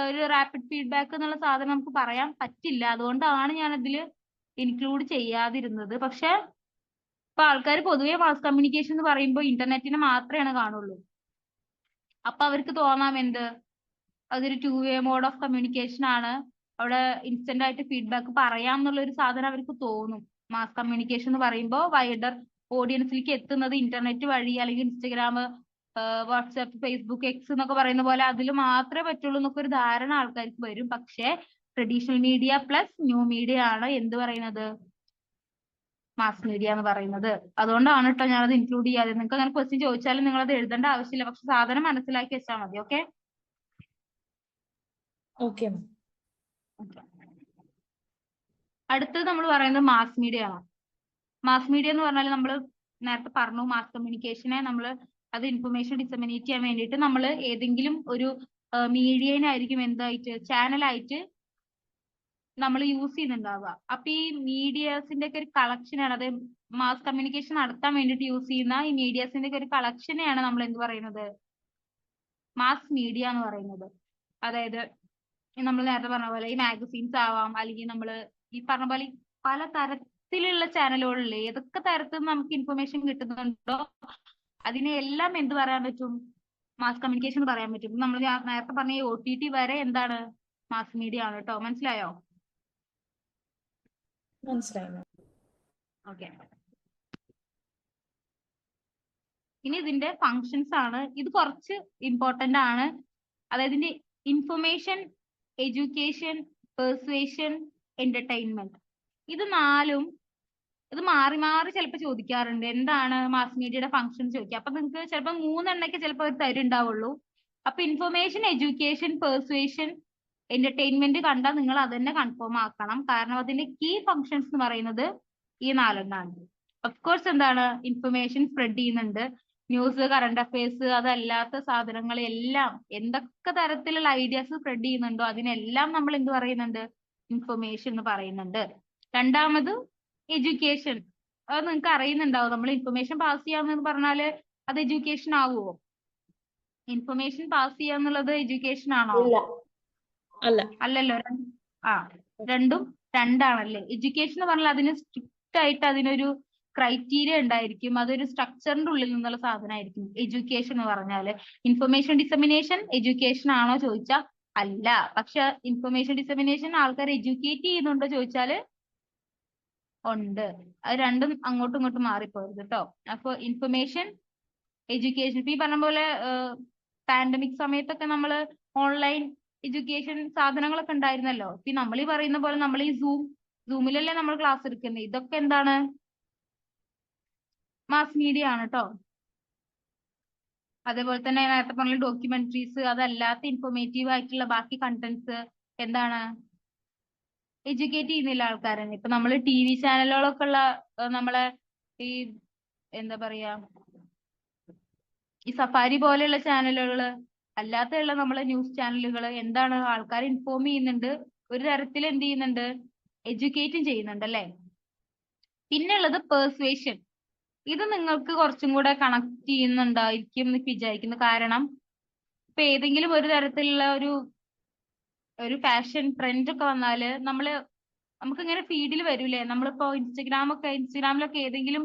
ഒരു റാപ്പിഡ് ഫീഡ്ബാക്ക് എന്നുള്ള സാധനം നമുക്ക് പറയാൻ പറ്റില്ല. അതുകൊണ്ടാണ് ഞാൻ അതിൽ ഇൻക്ലൂഡ് ചെയ്യാതിരുന്നത്. പക്ഷെ ഇപ്പൊ ആൾക്കാർ പൊതുവെ മാസ് കമ്മ്യൂണിക്കേഷൻ എന്ന് പറയുമ്പോൾ ഇന്റർനെറ്റിനെ മാത്രമേ കാണുള്ളൂ. അപ്പൊ അവർക്ക് തോന്നാം അതൊരു 2-way മോഡ് ഓഫ് കമ്മ്യൂണിക്കേഷൻ ആണ്, അവിടെ ഇൻസ്റ്റന്റ് ആയിട്ട് ഫീഡ്ബാക്ക് പറയാം എന്നുള്ള ഒരു സാധനം അവർക്ക് തോന്നും. മാസ് കമ്മ്യൂണിക്കേഷൻ എന്ന് പറയുമ്പോൾ വൈഡർ ഓഡിയൻസിലേക്ക് എത്തുന്നത് ഇന്റർനെറ്റ് വഴി, അല്ലെങ്കിൽ ഇൻസ്റ്റഗ്രാം, വാട്സാപ്പ്, ഫേസ്ബുക്ക്, എക്സ് എന്നൊക്കെ പറയുന്ന പോലെ അതിൽ മാത്രമേ പറ്റുള്ളൂ എന്നൊക്കെ ഒരു ധാരണ ആൾക്കാർക്ക് വരും. പക്ഷെ traditional media plus new media ആണ് എന്ത് പറയുന്നത്? മാസ് മീഡിയ എന്ന് പറയുന്നത്. അതുകൊണ്ടാണ് കേട്ടോ ഞാനത് ഇൻക്ലൂഡ് ചെയ്യാതെ. നിങ്ങൾക്ക് അങ്ങനെ ക്വസ്റ്റ്യൻ ചോദിച്ചാലും നിങ്ങൾ അത് എഴുതേണ്ട ആവശ്യമില്ല, പക്ഷെ സാധനം മനസ്സിലാക്കി വെച്ചാൽ മതി. ഓക്കെ. ഓക്കെ. അടുത്തത് നമ്മൾ പറയുന്നത് മാസ് മീഡിയ ആണ്. മാസ് മീഡിയ എന്ന് പറഞ്ഞാൽ നമ്മൾ നേരത്തെ പറഞ്ഞു, മാസ് കമ്മ്യൂണിക്കേഷനെ നമ്മൾ അത് ഇൻഫർമേഷൻ ഡിസമിനേറ്റ് ചെയ്യാൻ വേണ്ടിയിട്ട് നമ്മൾ ഏതെങ്കിലും ഒരു മീഡിയനായിരിക്കും എന്തായിട്ട് ചാനലായിട്ട് നമ്മൾ യൂസ് ചെയ്യുന്നുണ്ടാവുക. അപ്പൊ ഈ മീഡിയാസിന്റെ ഒക്കെ ഒരു കളക്ഷനാണ്, അത് മാസ് കമ്മ്യൂണിക്കേഷൻ നടത്താൻ വേണ്ടിയിട്ട് യൂസ് ചെയ്യുന്ന ഈ മീഡിയാസിന്റെ ഒക്കെ ഒരു കളക്ഷനെയാണ് നമ്മൾ എന്ത് പറയുന്നത്, മാസ് മീഡിയ എന്ന് പറയുന്നത്. അതായത് നമ്മൾ നേരത്തെ പറഞ്ഞ പോലെ ഈ മാഗസീൻസ് ആവാം, അല്ലെങ്കിൽ നമ്മൾ ഈ പറഞ്ഞ പോലെ പല തരത്തിലുള്ള ചാനലുകളിൽ ഏതൊക്കെ തരത്തിൽ നമുക്ക് ഇൻഫർമേഷൻ കിട്ടുന്നുണ്ടോ അതിനെ എല്ലാം എന്ത് പറയാൻ പറ്റും, മാസ് കമ്മ്യൂണിക്കേഷൻ എന്ന് പറയാൻ പറ്റും. നമ്മൾ നേരത്തെ പറഞ്ഞ ഈ OTT വരെ എന്താണ്, മാസ് മീഡിയ ആണ് കേട്ടോ. മനസ്സിലായോ? മനസ്സിലായി. ഓക്കെ. ഇനി ഇതിന്റെ ഫങ്ഷൻസ് ആണ്, ഇത് കുറച്ച് ഇമ്പോർട്ടന്റ് ആണ്. അതായത് ഇതിന്റെ ഇൻഫർമേഷൻ, എഡ്യൂക്കേഷൻ, പെർസുവേഷൻ, എന്റർടൈൻമെന്റ്, ഇത് നാലും ഇത് മാറി മാറി ചിലപ്പോൾ ചോദിക്കാറുണ്ട്. എന്താണ് മാസ് മീഡിയയുടെ ഫംഗ്ഷൻ ചോദിക്കുക. അപ്പൊ നിങ്ങൾക്ക് ചിലപ്പോൾ 3 എണ്ണൊക്കെ ചിലപ്പോൾ അവർ തരുണ്ടാവുള്ളൂ. അപ്പൊ ഇൻഫർമേഷൻ, എഡ്യൂക്കേഷൻ, പെർസുവേഷൻ, എന്റർടൈൻമെന്റ് കണ്ടാൽ നിങ്ങൾ അത് തന്നെ കൺഫേം ആക്കണം. കാരണം അതിന്റെ കീ ഫങ്ഷൻസ് എന്ന് പറയുന്നത് ഈ 4 എണ്ണമാണ്. ഓഫ് കോഴ്സ് എന്താണ്, ഇൻഫർമേഷൻ സ്പ്രെഡ് ചെയ്യുന്നുണ്ട്, ന്യൂസ്, കറണ്ട് അഫയേഴ്സ്, അതല്ലാത്ത സാധനങ്ങൾ എല്ലാം എന്തൊക്കെ തരത്തിലുള്ള ഐഡിയാസ് സ്പ്രെഡ് ചെയ്യുന്നുണ്ടോ അതിനെല്ലാം നമ്മൾ എന്ത് പറയുന്നുണ്ട്, ഇൻഫർമേഷൻ എന്ന് പറയുന്നുണ്ട്. രണ്ടാമത് എഡ്യൂക്കേഷൻ. അത് നിങ്ങൾക്ക് അറിയുന്നുണ്ടാവും, നമ്മൾ ഇൻഫർമേഷൻ പാസ് ചെയ്യാമെന്ന് പറഞ്ഞാല് അത് എഡ്യൂക്കേഷൻ ആവുമോ? ഇൻഫർമേഷൻ പാസ് ചെയ്യാന്നുള്ളത് എഡ്യൂക്കേഷൻ ആണോ? ഇല്ല. അല്ല. അല്ലല്ലോ. രണ്ടും രണ്ടാണല്ലേ. എഡ്യൂക്കേഷൻ എന്ന് പറഞ്ഞാൽ അതിന് സ്ട്രിക്റ്റ് ആയിട്ട് അതിനൊരു ക്രൈറ്റീരിയ ഉണ്ടായിരിക്കും, അതൊരു സ്ട്രക്ചറിന്റെ ഉള്ളിൽ നിന്നുള്ള സാധനമായിരിക്കും എഡ്യൂക്കേഷൻ എന്ന് പറഞ്ഞാല്. ഇൻഫർമേഷൻ ഡിസമിനേഷൻ എഡ്യൂക്കേഷൻ ആണോ ചോദിച്ചാൽ അല്ല. പക്ഷെ ഇൻഫർമേഷൻ ഡിസമിനേഷൻ ആൾക്കാർ എഡ്യൂക്കേറ്റ് ചെയ്യുന്നുണ്ടോ ചോദിച്ചാല് ഉണ്ട്. അത് രണ്ടും അങ്ങോട്ടും ഇങ്ങോട്ടും മാറിപ്പോയത് കേട്ടോ. അപ്പൊ ഇൻഫർമേഷൻ, എഡ്യൂക്കേഷൻ, ഇപ്പൊ ഈ പറഞ്ഞ പോലെ പാൻഡമിക് സമയത്തൊക്കെ നമ്മൾ ഓൺലൈൻ എഡ്യൂക്കേഷൻ സാധനങ്ങളൊക്കെ ഉണ്ടായിരുന്നല്ലോ. ഇപ്പൊ നമ്മൾ ഈ പറയുന്ന പോലെ നമ്മൾ ഈ സൂമിലല്ലേ നമ്മൾ ക്ലാസ് എടുക്കുന്നത്, ഇതൊക്കെ എന്താണ്, മാസ് മീഡിയ ആണ് കേട്ടോ. അതേപോലെ തന്നെ നേരത്തെ പറഞ്ഞ ഡോക്യുമെന്ററീസ്, അതല്ലാത്ത ഇൻഫോർമേറ്റീവ് ആയിട്ടുള്ള ബാക്കി കണ്ടന്റ്സ് എന്താണ്, എഡ്യൂക്കേറ്റ് ചെയ്യുന്നില്ല ആൾക്കാരെ. ഇപ്പൊ നമ്മൾ TV ചാനലുകളൊക്കെ ഉള്ള നമ്മളെ ഈ എന്താ പറയാ, ഈ സഫാരി പോലെയുള്ള ചാനലുകൾ, അല്ലാത്തുള്ള നമ്മളെ ന്യൂസ് ചാനലുകൾ എന്താണ്, ആൾക്കാരെ ഇൻഫോം ചെയ്യുന്നുണ്ട്, ഒരു തരത്തിൽ എന്ത് ചെയ്യുന്നുണ്ട്, എഡ്യൂക്കേറ്റും ചെയ്യുന്നുണ്ട് അല്ലെ. പിന്നെ ഉള്ളത് പെർസുവേഷൻ. ഇത് നിങ്ങൾക്ക് കുറച്ചും കൂടെ കണക്ട് ചെയ്യുന്നുണ്ടായിരിക്കും എന്ന് വിചാരിക്കുന്നു. കാരണം ഇപ്പൊ ഏതെങ്കിലും ഒരു തരത്തിലുള്ള ഒരു ഫാഷൻ ട്രെൻഡ് ഒക്കെ വന്നാല് നമുക്ക് ഇങ്ങനെ ഫീഡിൽ വരൂലേ. നമ്മളിപ്പോ ഇൻസ്റ്റഗ്രാമിലൊക്കെ ഏതെങ്കിലും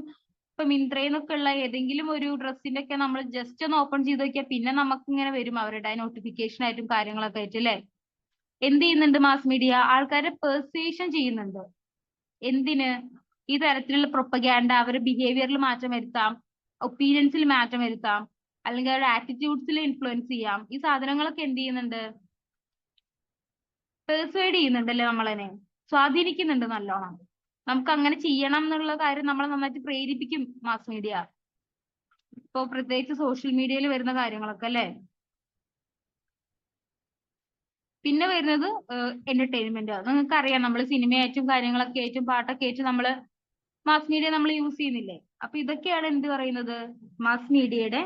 ഇപ്പൊ മിന്ത്രയിൽ ഉള്ള ഏതെങ്കിലും ഒരു ഡ്രസ്സിന്റെ ഒക്കെ നമ്മൾ ജസ്റ്റ് ഒന്ന് ഓപ്പൺ ചെയ്ത് നോക്കിയാൽ പിന്നെ നമുക്ക് ഇങ്ങനെ വരും അവരുടെ നോട്ടിഫിക്കേഷൻ ആയിട്ടും കാര്യങ്ങളൊക്കെ ആയിട്ട് അല്ലെ. എന്ത് ചെയ്യുന്നുണ്ട് മാസ് മീഡിയ, ആൾക്കാരെ പെർസുവേഷൻ ചെയ്യുന്നുണ്ട്. എന്തിന്, ഈ തരത്തിലുള്ള പ്രൊപ്പഗാൻഡ, അവരുടെ ബിഹേവിയറിൽ മാറ്റം വരുത്താം, ഒപ്പീനിയൻസിൽ മാറ്റം വരുത്താം, അല്ലെങ്കിൽ അവരുടെ ആറ്റിറ്റ്യൂഡ്സിൽ ഇൻഫ്ലുവൻസ് ചെയ്യാം. ഈ സാധനങ്ങളൊക്കെ എന്ത് ചെയ്യുന്നുണ്ട്, പെർസുവേഡ് ചെയ്യുന്നുണ്ടല്ലേ, നമ്മളതിനെ സ്വാധീനിക്കുന്നുണ്ട് നല്ലോണം. നമുക്ക് അങ്ങനെ ചെയ്യണം എന്നുള്ള കാര്യം നമ്മളെ നന്നായിട്ട് പ്രേരിപ്പിക്കും മാസ് മീഡിയ. ഇപ്പൊ പ്രത്യേകിച്ച് സോഷ്യൽ മീഡിയയിൽ വരുന്ന കാര്യങ്ങളൊക്കെ അല്ലെ. പിന്നെ വരുന്നത് എന്റർടൈൻമെന്റ്. നിങ്ങൾക്ക് അറിയാം, നമ്മൾ സിനിമയായിട്ടും കാര്യങ്ങളൊക്കെ ആയിട്ടും പാട്ടൊക്കെ ആയിട്ടും നമ്മള് മാസ് മീഡിയ നമ്മൾ യൂസ് ചെയ്യുന്നില്ലേ. അപ്പൊ ഇതൊക്കെയാണ് എന്ത് പറയുന്നത്, മാസ് മീഡിയയുടെ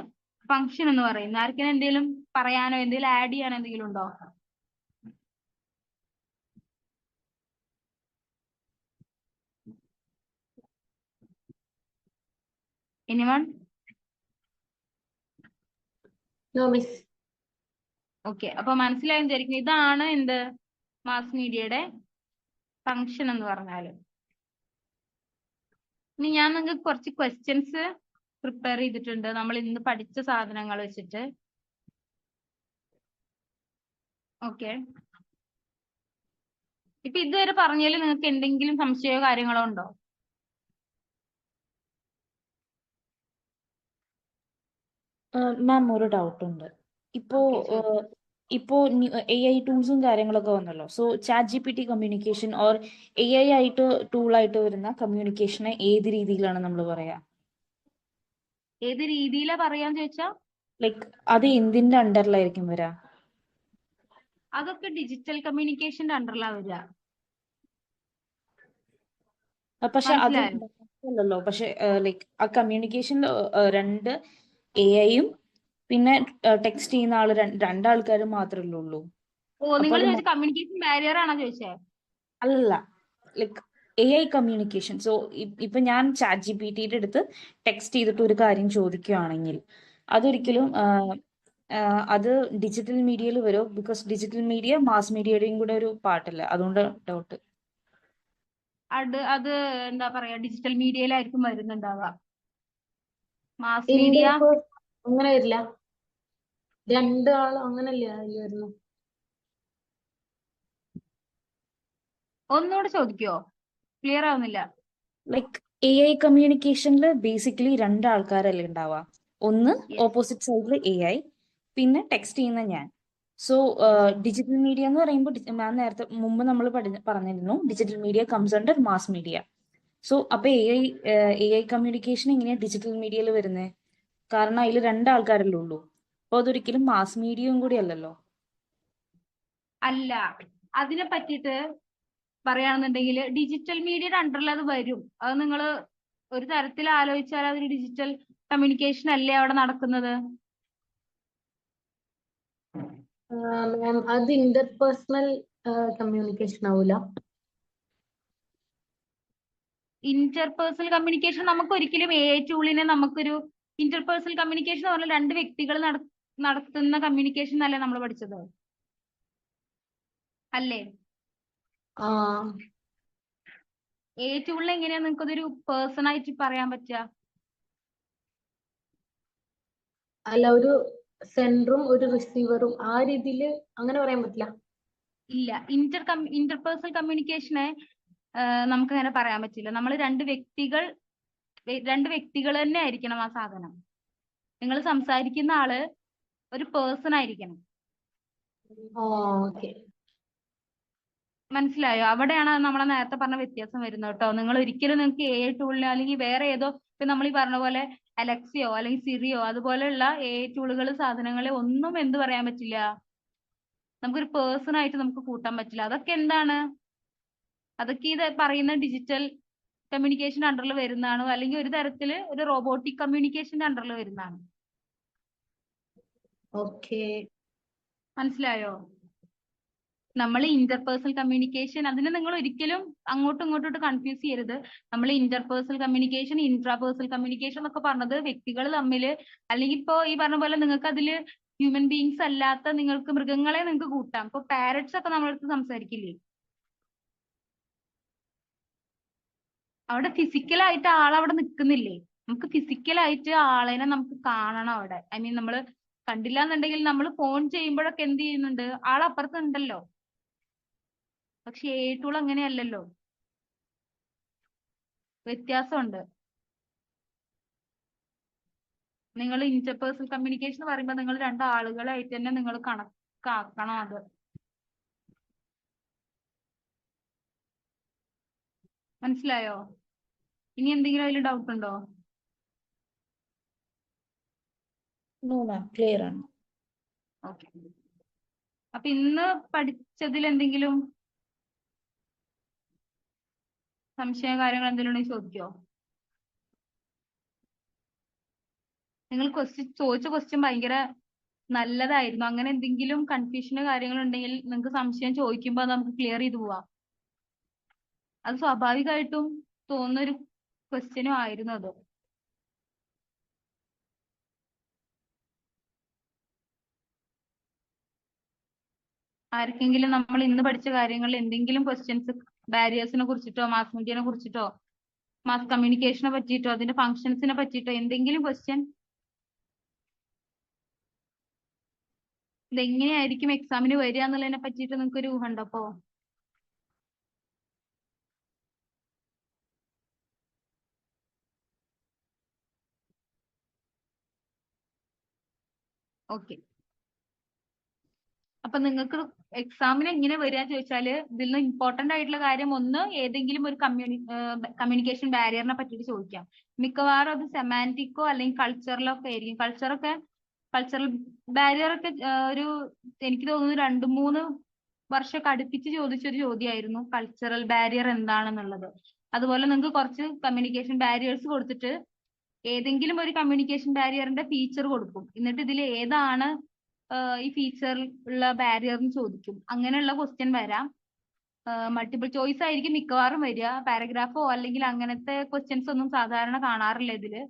ഫംഗ്ഷൻ എന്ന് പറയുന്നത്. ആർക്കെങ്കിലും എന്തെങ്കിലും പറയാനോ എന്തെങ്കിലും ആഡ് ചെയ്യാനോ എന്തെങ്കിലും ഉണ്ടോ? എനിവൺ? No miss. ഓക്കെ, അപ്പൊ മനസ്സിലായെന്ന് വിചാരിക്കുന്നു. ഇതാണ് എന്ത്, മാസ് മീഡിയയുടെ ഫംഗ്ഷൻ എന്ന് പറഞ്ഞാല്. ഇനി ഞാൻ നിങ്ങൾക്ക് കുറച്ച് ക്വസ്റ്റ്യൻസ് പ്രിപ്പയർ ചെയ്തിട്ടുണ്ട് നമ്മൾ ഇന്ന് പഠിച്ച സാധനങ്ങൾ വെച്ചിട്ട്. ഓക്കെ, ഇപ്പൊ ഇതുവരെ പറഞ്ഞതിൽ നിങ്ങൾക്ക് എന്തെങ്കിലും സംശയമോ കാര്യങ്ങളോ ഉണ്ടോ? മാം ഒരു ഡൗട്ട് ഉണ്ട്. ഇപ്പോ ഇപ്പോ AI ടൂൾസും കാര്യങ്ങളൊക്കെ വന്നല്ലോ. So ChatGPT communication or AI ആയിട്ട് ടൂളായിട്ട് വരുന്ന കമ്മ്യൂണിക്കേഷനെ ഏത് രീതിയിലാണ് നമ്മൾ പറയാ? ഏത് രീതിയിലാ പറയാന്ന് ചോദിച്ചാ, ലൈക്ക് അത് എന്തിന്റെ അണ്ടറിലായിരിക്കും വരാ? അതൊക്കെ ഡിജിറ്റൽ കമ്മ്യൂണിക്കേഷന്റെ അണ്ടറിലാ വരിക. പക്ഷെ അത് മനസ്സിലായോ? അല്ലല്ലോ. പക്ഷെ ലൈക്ക് ആ കമ്മ്യൂണിക്കേഷൻ രണ്ട് AI-യും പിന്നെ ടെക്സ്റ്റ് ചെയ്യുന്ന ആള് രണ്ടാൾക്കാരും മാത്രമല്ലേ ഉള്ളൂ. ഓ, അപ്പൊ നിങ്ങൾ അത് ചോദിച്ച കമ്മ്യൂണിക്കേഷൻ ബാരിയർ ആണോ ചോദിച്ചേ? അല്ല, ലൈക്ക് AI കമ്മ്യൂണിക്കേഷൻ. സോ ഇപ്പൊ ഞാൻ ChatGPT-യുടെ അടുത്ത് ടെക്സ്റ്റ് ചെയ്തിട്ട് ഒരു കാര്യം ചോദിക്കുകയാണെങ്കിൽ അതൊരിക്കലും അത് ഡിജിറ്റൽ മീഡിയയിൽ വരും. ബിക്കോസ് ഡിജിറ്റൽ മീഡിയ മാസ് മീഡിയയുടെയും കൂടെ ഒരു പാർട്ടല്ല. അതുകൊണ്ട് ഡൗട്ട്. അത് എന്താ പറയാ, ഡിജിറ്റൽ മീഡിയയിലായിരിക്കും വരുന്നുണ്ടാവുക. മാസ് മീഡിയ ഇന്റർപേഴ്സൺ അങ്ങനെ വരില്ല. രണ്ടാളും അങ്ങനല്ലേ അതിൽ വരുന്നു. ഒന്നുകൂടെ ചോദിക്കോ? ക്ലിയർ ആവുന്നില്ല. ലൈക്ക് AI കമ്മ്യൂണിക്കേഷനിൽ ബേസിക്കലി രണ്ടാൾക്കാരല്ലേ ഉണ്ടാവുക. ഒന്ന് Yes. ഓപ്പോസിറ്റ് സൈഡിൽ AI, പിന്നെ ടെക്സ്റ്റ് ചെയ്യുന്ന ഞാൻ. സോ ഡിജിറ്റൽ മീഡിയ എന്ന് പറയുമ്പോൾ ഞാൻ നേരത്തെ മുമ്പ് നമ്മൾ പറഞ്ഞിരുന്നു digital media comes under mass media. So അപ്പൊ AI കമ്മ്യൂണിക്കേഷൻ എങ്ങനെയാ ഡിജിറ്റൽ മീഡിയയിൽ വരുന്നത്? കാരണം അതിൽ രണ്ടാൾക്കാരല്ലേ ഉള്ളൂ. അപ്പൊ അതൊരിക്കലും മാസ് മീഡിയയും കൂടി അല്ലല്ലോ. അല്ല, അതിനെ പറ്റിയിട്ട് പറയുകയാണെന്നുണ്ടെങ്കിൽ ഡിജിറ്റൽ മീഡിയയുടെ അണ്ടറിൽ അത് വരും. അത് നിങ്ങൾ ഒരു തരത്തിൽ ആലോചിച്ചാൽ അതൊരു ഡിജിറ്റൽ കമ്മ്യൂണിക്കേഷൻ അല്ലേ അവിടെ നടക്കുന്നത്? മാം, അത് ഇന്റർപേഴ്സണൽ കമ്മ്യൂണിക്കേഷൻ ആവൂല. ഇന്റർപേഴ്സണൽ കമ്മ്യൂണിക്കേഷൻ നമുക്ക് ഒരിക്കലും AI ടൂളിനെ നമുക്കൊരു ഇന്റർപേഴ്സണൽ കമ്മ്യൂണിക്കേഷൻ എന്ന് പറഞ്ഞാൽ രണ്ട് വ്യക്തികൾ നടത്തുന്ന കമ്മ്യൂണിക്കേഷൻ അല്ലേ നമ്മൾ പഠിച്ചത്? അല്ലേ? ആ AI ടൂളിനെ എങ്ങനെയാ നിങ്ങൾക്ക് അതൊരു പേഴ്സൺ ആയിട്ട് പറയാൻ പറ്റുക? അല്ല, ഒരു സെൻഡറും ഒരു റിസീവറും ആ രീതിയിൽ അങ്ങനെ പറയാൻ പറ്റില്ല. ഇല്ല, ഇന്റർപേഴ്സണൽ കമ്മ്യൂണിക്കേഷനെ നമുക്ക് അങ്ങനെ പറയാൻ പറ്റില്ല. നമ്മൾ രണ്ട് വ്യക്തികൾ തന്നെ ആയിരിക്കണം ആ സാധനം. നിങ്ങൾ സംസാരിക്കുന്ന ആള് ഒരു പേഴ്സൺ ആയിരിക്കണം. ഓക്കെ. മനസ്സിലായോ? അവിടെയാണ് നമ്മളെ നേരത്തെ പറഞ്ഞ വ്യത്യാസം വരുന്നത് കേട്ടോ. നിങ്ങൾ ഒരിക്കലും നിങ്ങൾക്ക് AI ടൂളിനെ അല്ലെങ്കിൽ വേറെ ഏതോ ഇപ്പൊ നമ്മൾ ഈ പറഞ്ഞ പോലെ അലക്സിയോ അല്ലെങ്കിൽ സിറിയോ അതുപോലെയുള്ള AI ടൂളുകൾ സാധനങ്ങളെ ഒന്നും എന്ത് പറയാൻ പറ്റില്ല, നമുക്കൊരു പേഴ്സൺ ആയിട്ട് നമുക്ക് കൂട്ടാൻ പറ്റില്ല. അതൊക്കെ എന്താണ്? അതൊക്കെ ഇത് പറയുന്ന ഡിജിറ്റൽ കമ്മ്യൂണിക്കേഷൻ അണ്ടറിൽ വരുന്നതാണോ അല്ലെങ്കിൽ ഒരു തരത്തില് ഒരു റോബോട്ടിക് കമ്മ്യൂണിക്കേഷന്റെ അണ്ടറിൽ വരുന്നതാണ്. ഓക്കെ. മനസ്സിലായോ? നമ്മൾ ഇന്റർപേഴ്സണൽ കമ്മ്യൂണിക്കേഷൻ അതിനെ നിങ്ങൾ ഒരിക്കലും അങ്ങോട്ടും ഇങ്ങോട്ടും കൺഫ്യൂസ് ചെയ്യരുത്. നമ്മൾ ഇന്റർപേഴ്സണൽ കമ്മ്യൂണിക്കേഷൻ ഇൻട്രാപേഴ്സണൽ കമ്മ്യൂണിക്കേഷൻ എന്നൊക്കെ പറഞ്ഞത് വ്യക്തികൾ തമ്മിൽ, അല്ലെങ്കിൽ ഇപ്പോ ഈ പറഞ്ഞ പോലെ നിങ്ങൾക്ക് അതിൽ ഹ്യൂമൻ ബീങ്സ് അല്ലാത്ത നിങ്ങൾക്ക് മൃഗങ്ങളെ നിങ്ങൾക്ക് കൂട്ടാം. ഇപ്പൊ പാരറ്റ്സ് ഒക്കെ നമ്മളടുത്ത് സംസാരിക്കില്ലേ? അവിടെ ഫിസിക്കലായിട്ട് ആളവിടെ നിൽക്കുന്നില്ലേ? നമുക്ക് ഫിസിക്കലായിട്ട് ആളെനെ നമുക്ക് കാണണം അവിടെ. ഐ മീൻ നമ്മൾ കണ്ടില്ല എന്നുണ്ടെങ്കിൽ നമ്മൾ ഫോൺ ചെയ്യുമ്പോഴൊക്കെ എന്ത് ചെയ്യുന്നുണ്ട്, ആളപ്പുറത്തുണ്ടല്ലോ. പക്ഷെ AI ടൂൾ അങ്ങനെയല്ലല്ലോ, വ്യത്യാസമുണ്ട്. നിങ്ങൾ ഇന്റർപേഴ്സണൽ കമ്മ്യൂണിക്കേഷൻ എന്ന് പറയുമ്പോൾ നിങ്ങൾ രണ്ട് ആളുകളായിട്ട് തന്നെ നിങ്ങൾ കണക്കാക്കണം അത്. മനസ്സിലായോ? ഇനി എന്തെങ്കിലും അതിൽ ഡൗട്ട് ഉണ്ടോ? നോ മാം, ക്ലിയർ ആണ്. ഓക്കെ. അപ്പൊ ഇന്ന് പഠിച്ചതിൽ എന്തെങ്കിലും സംശയ കാര്യങ്ങൾ എന്തെങ്കിലും ഉണ്ടെങ്കിൽ ചോദിക്കോ? നിങ്ങൾ ചോദിച്ച ക്വസ്റ്റ്യൻ ഭയങ്കര നല്ലതായിരുന്നു. അങ്ങനെ എന്തെങ്കിലും കൺഫ്യൂഷനോ കാര്യങ്ങൾ ഉണ്ടെങ്കിൽ നിങ്ങൾക്ക് സംശയം ചോദിക്കുമ്പോൾ അത് നമുക്ക് ക്ലിയർ ചെയ്തു പോവാം. അത് സ്വാഭാവികമായിട്ടും തോന്നുന്ന ഒരു ക്വസ്റ്റ്യനും ആയിരുന്നു അത്. ആർക്കെങ്കിലും നമ്മൾ ഇന്ന് പഠിച്ച കാര്യങ്ങളിൽ എന്തെങ്കിലും ക്വസ്റ്റ്യൻസ് ബാരിയേഴ്സിനെ കുറിച്ചിട്ടോ മാസ് മീഡിയനെ കുറിച്ചിട്ടോ മാസ് കമ്മ്യൂണിക്കേഷനെ പറ്റിയിട്ടോ അതിന്റെ ഫങ്ഷൻസിനെ പറ്റിയിട്ടോ എന്തെങ്കിലും ക്വസ്റ്റ്യൻ, ഇതെങ്ങനെയായിരിക്കും എക്സാമിന് വരിക എന്നുള്ളതിനെ പറ്റിയിട്ട് നിങ്ങൾക്ക് ഒരു ഊഹം ഉണ്ടോ? അപ്പോ ഓക്കെ. അപ്പൊ നിങ്ങൾക്ക് എക്സാമിന് എങ്ങനെ വരിക ചോദിച്ചാല് ഇതിൽ നിന്ന് ഇമ്പോർട്ടന്റ് ആയിട്ടുള്ള കാര്യം ഒന്ന്, ഏതെങ്കിലും ഒരു കമ്മ്യൂണിക്കേഷൻ ബാരിയറിനെ പറ്റിയിട്ട് ചോദിക്കാം. മിക്കവാറും അത് സെമാന്റിക്കോ അല്ലെങ്കിൽ കൾച്ചറലോ ഒക്കെ ആയിരിക്കും. കൾച്ചറൽ ബാരിയർ ഒക്കെ ഒരു എനിക്ക് തോന്നുന്നു 2-3 വർഷമൊക്കെ അടുപ്പിച്ച് ചോദിച്ചൊരു ചോദ്യമായിരുന്നു കൾച്ചറൽ ബാരിയർ എന്താണെന്നുള്ളത്. അതുപോലെ നിങ്ങൾക്ക് കുറച്ച് കമ്മ്യൂണിക്കേഷൻ ബാരിയേഴ്സ് കൊടുത്തിട്ട് ഏതെങ്കിലും ഒരു കമ്മ്യൂണിക്കേഷൻ ബാരിയറിന്റെ ഫീച്ചർ കൊടുക്കും. എന്നിട്ട് ഇതിൽ ഏതാണ് ഈ ഫീച്ചർ ഉള്ള ബാരിയർ എന്ന് ചോദിക്കും. അങ്ങനെയുള്ള ക്വസ്റ്റ്യൻ വരാം. മൾട്ടിപ്പിൾ ചോയ്സ് ആയിരിക്കും മിക്കവാറും വരിക. പാരഗ്രാഫോ അല്ലെങ്കിൽ അങ്ങനത്തെ ക്വസ്റ്റ്യൻസ് ഒന്നും സാധാരണ കാണാറില്ല ഇതില്.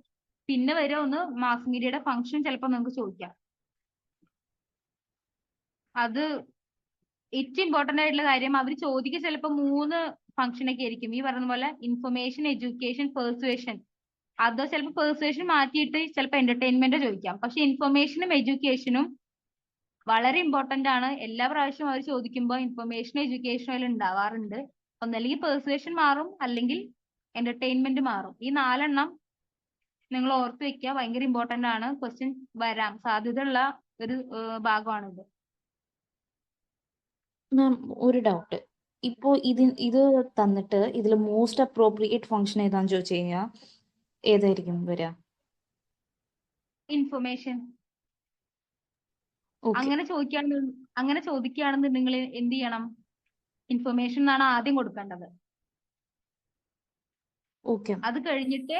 പിന്നെ വരിക ഒന്ന് മാസ് മീഡിയയുടെ ഫംഗ്ഷൻ ചിലപ്പോൾ നിങ്ങൾക്ക് ചോദിക്കാം. അത് ഏറ്റവും ഇമ്പോർട്ടന്റ് ആയിട്ടുള്ള കാര്യം, അവർ ചോദിക്കുക ചിലപ്പോൾ 3 ഫംഗ്ഷൻ ഒക്കെ ആയിരിക്കും. ഈ പറയുന്ന പോലെ ഇൻഫർമേഷൻ, എഡ്യൂക്കേഷൻ, പെർസുവേഷൻ. അതോ ചിലപ്പോൾ പെർസുവേഷൻ മാറ്റിയിട്ട് ചിലപ്പോൾ എന്റർടൈൻമെന്റ് ചോദിക്കാം. പക്ഷെ ഇൻഫർമേഷനും എഡ്യൂക്കേഷനും വളരെ ഇമ്പോർട്ടന്റ് ആണ്. എല്ലാ പ്രാവശ്യവും അവർ ചോദിക്കുമ്പോൾ ഇൻഫർമേഷനും എഡ്യൂക്കേഷനും അതിൽ ഉണ്ടാവാറുണ്ട്. ഒന്നല്ലെങ്കിൽ പെർസുവേഷൻ മാറും, അല്ലെങ്കിൽ എന്റർടൈൻമെന്റ് മാറും. ഈ 4 നിങ്ങൾ ഓർത്ത് വെക്കുക. ഭയങ്കര ഇമ്പോർട്ടന്റ് ആണ്. ക്വസ്റ്റ്യൻ വരാൻ സാധ്യതയുള്ള ഒരു ഭാഗമാണിത്. മാം, ഒരു ഡൗട്ട്. ഇപ്പോ ഇത് തന്നിട്ട് ഇതിൽ മോസ്റ്റ് അപ്രോപ്രിയേറ്റ് ഫംഗ്ഷൻ ഏതാന്ന് ചോദിച്ചു കഴിഞ്ഞാൽ ഏതായിരിക്കും വരിക? ഇൻഫർമേഷൻ. ഓക്കെ. അങ്ങനെ ചോദിക്കുകയാണെന്നുണ്ടെങ്കിൽ എന്ത് ചെയ്യണം? ഇൻഫർമേഷൻ എന്നാണ് ആദ്യം കൊടുക്കേണ്ടത്. ഓക്കെ. അത് കഴിഞ്ഞിട്ട്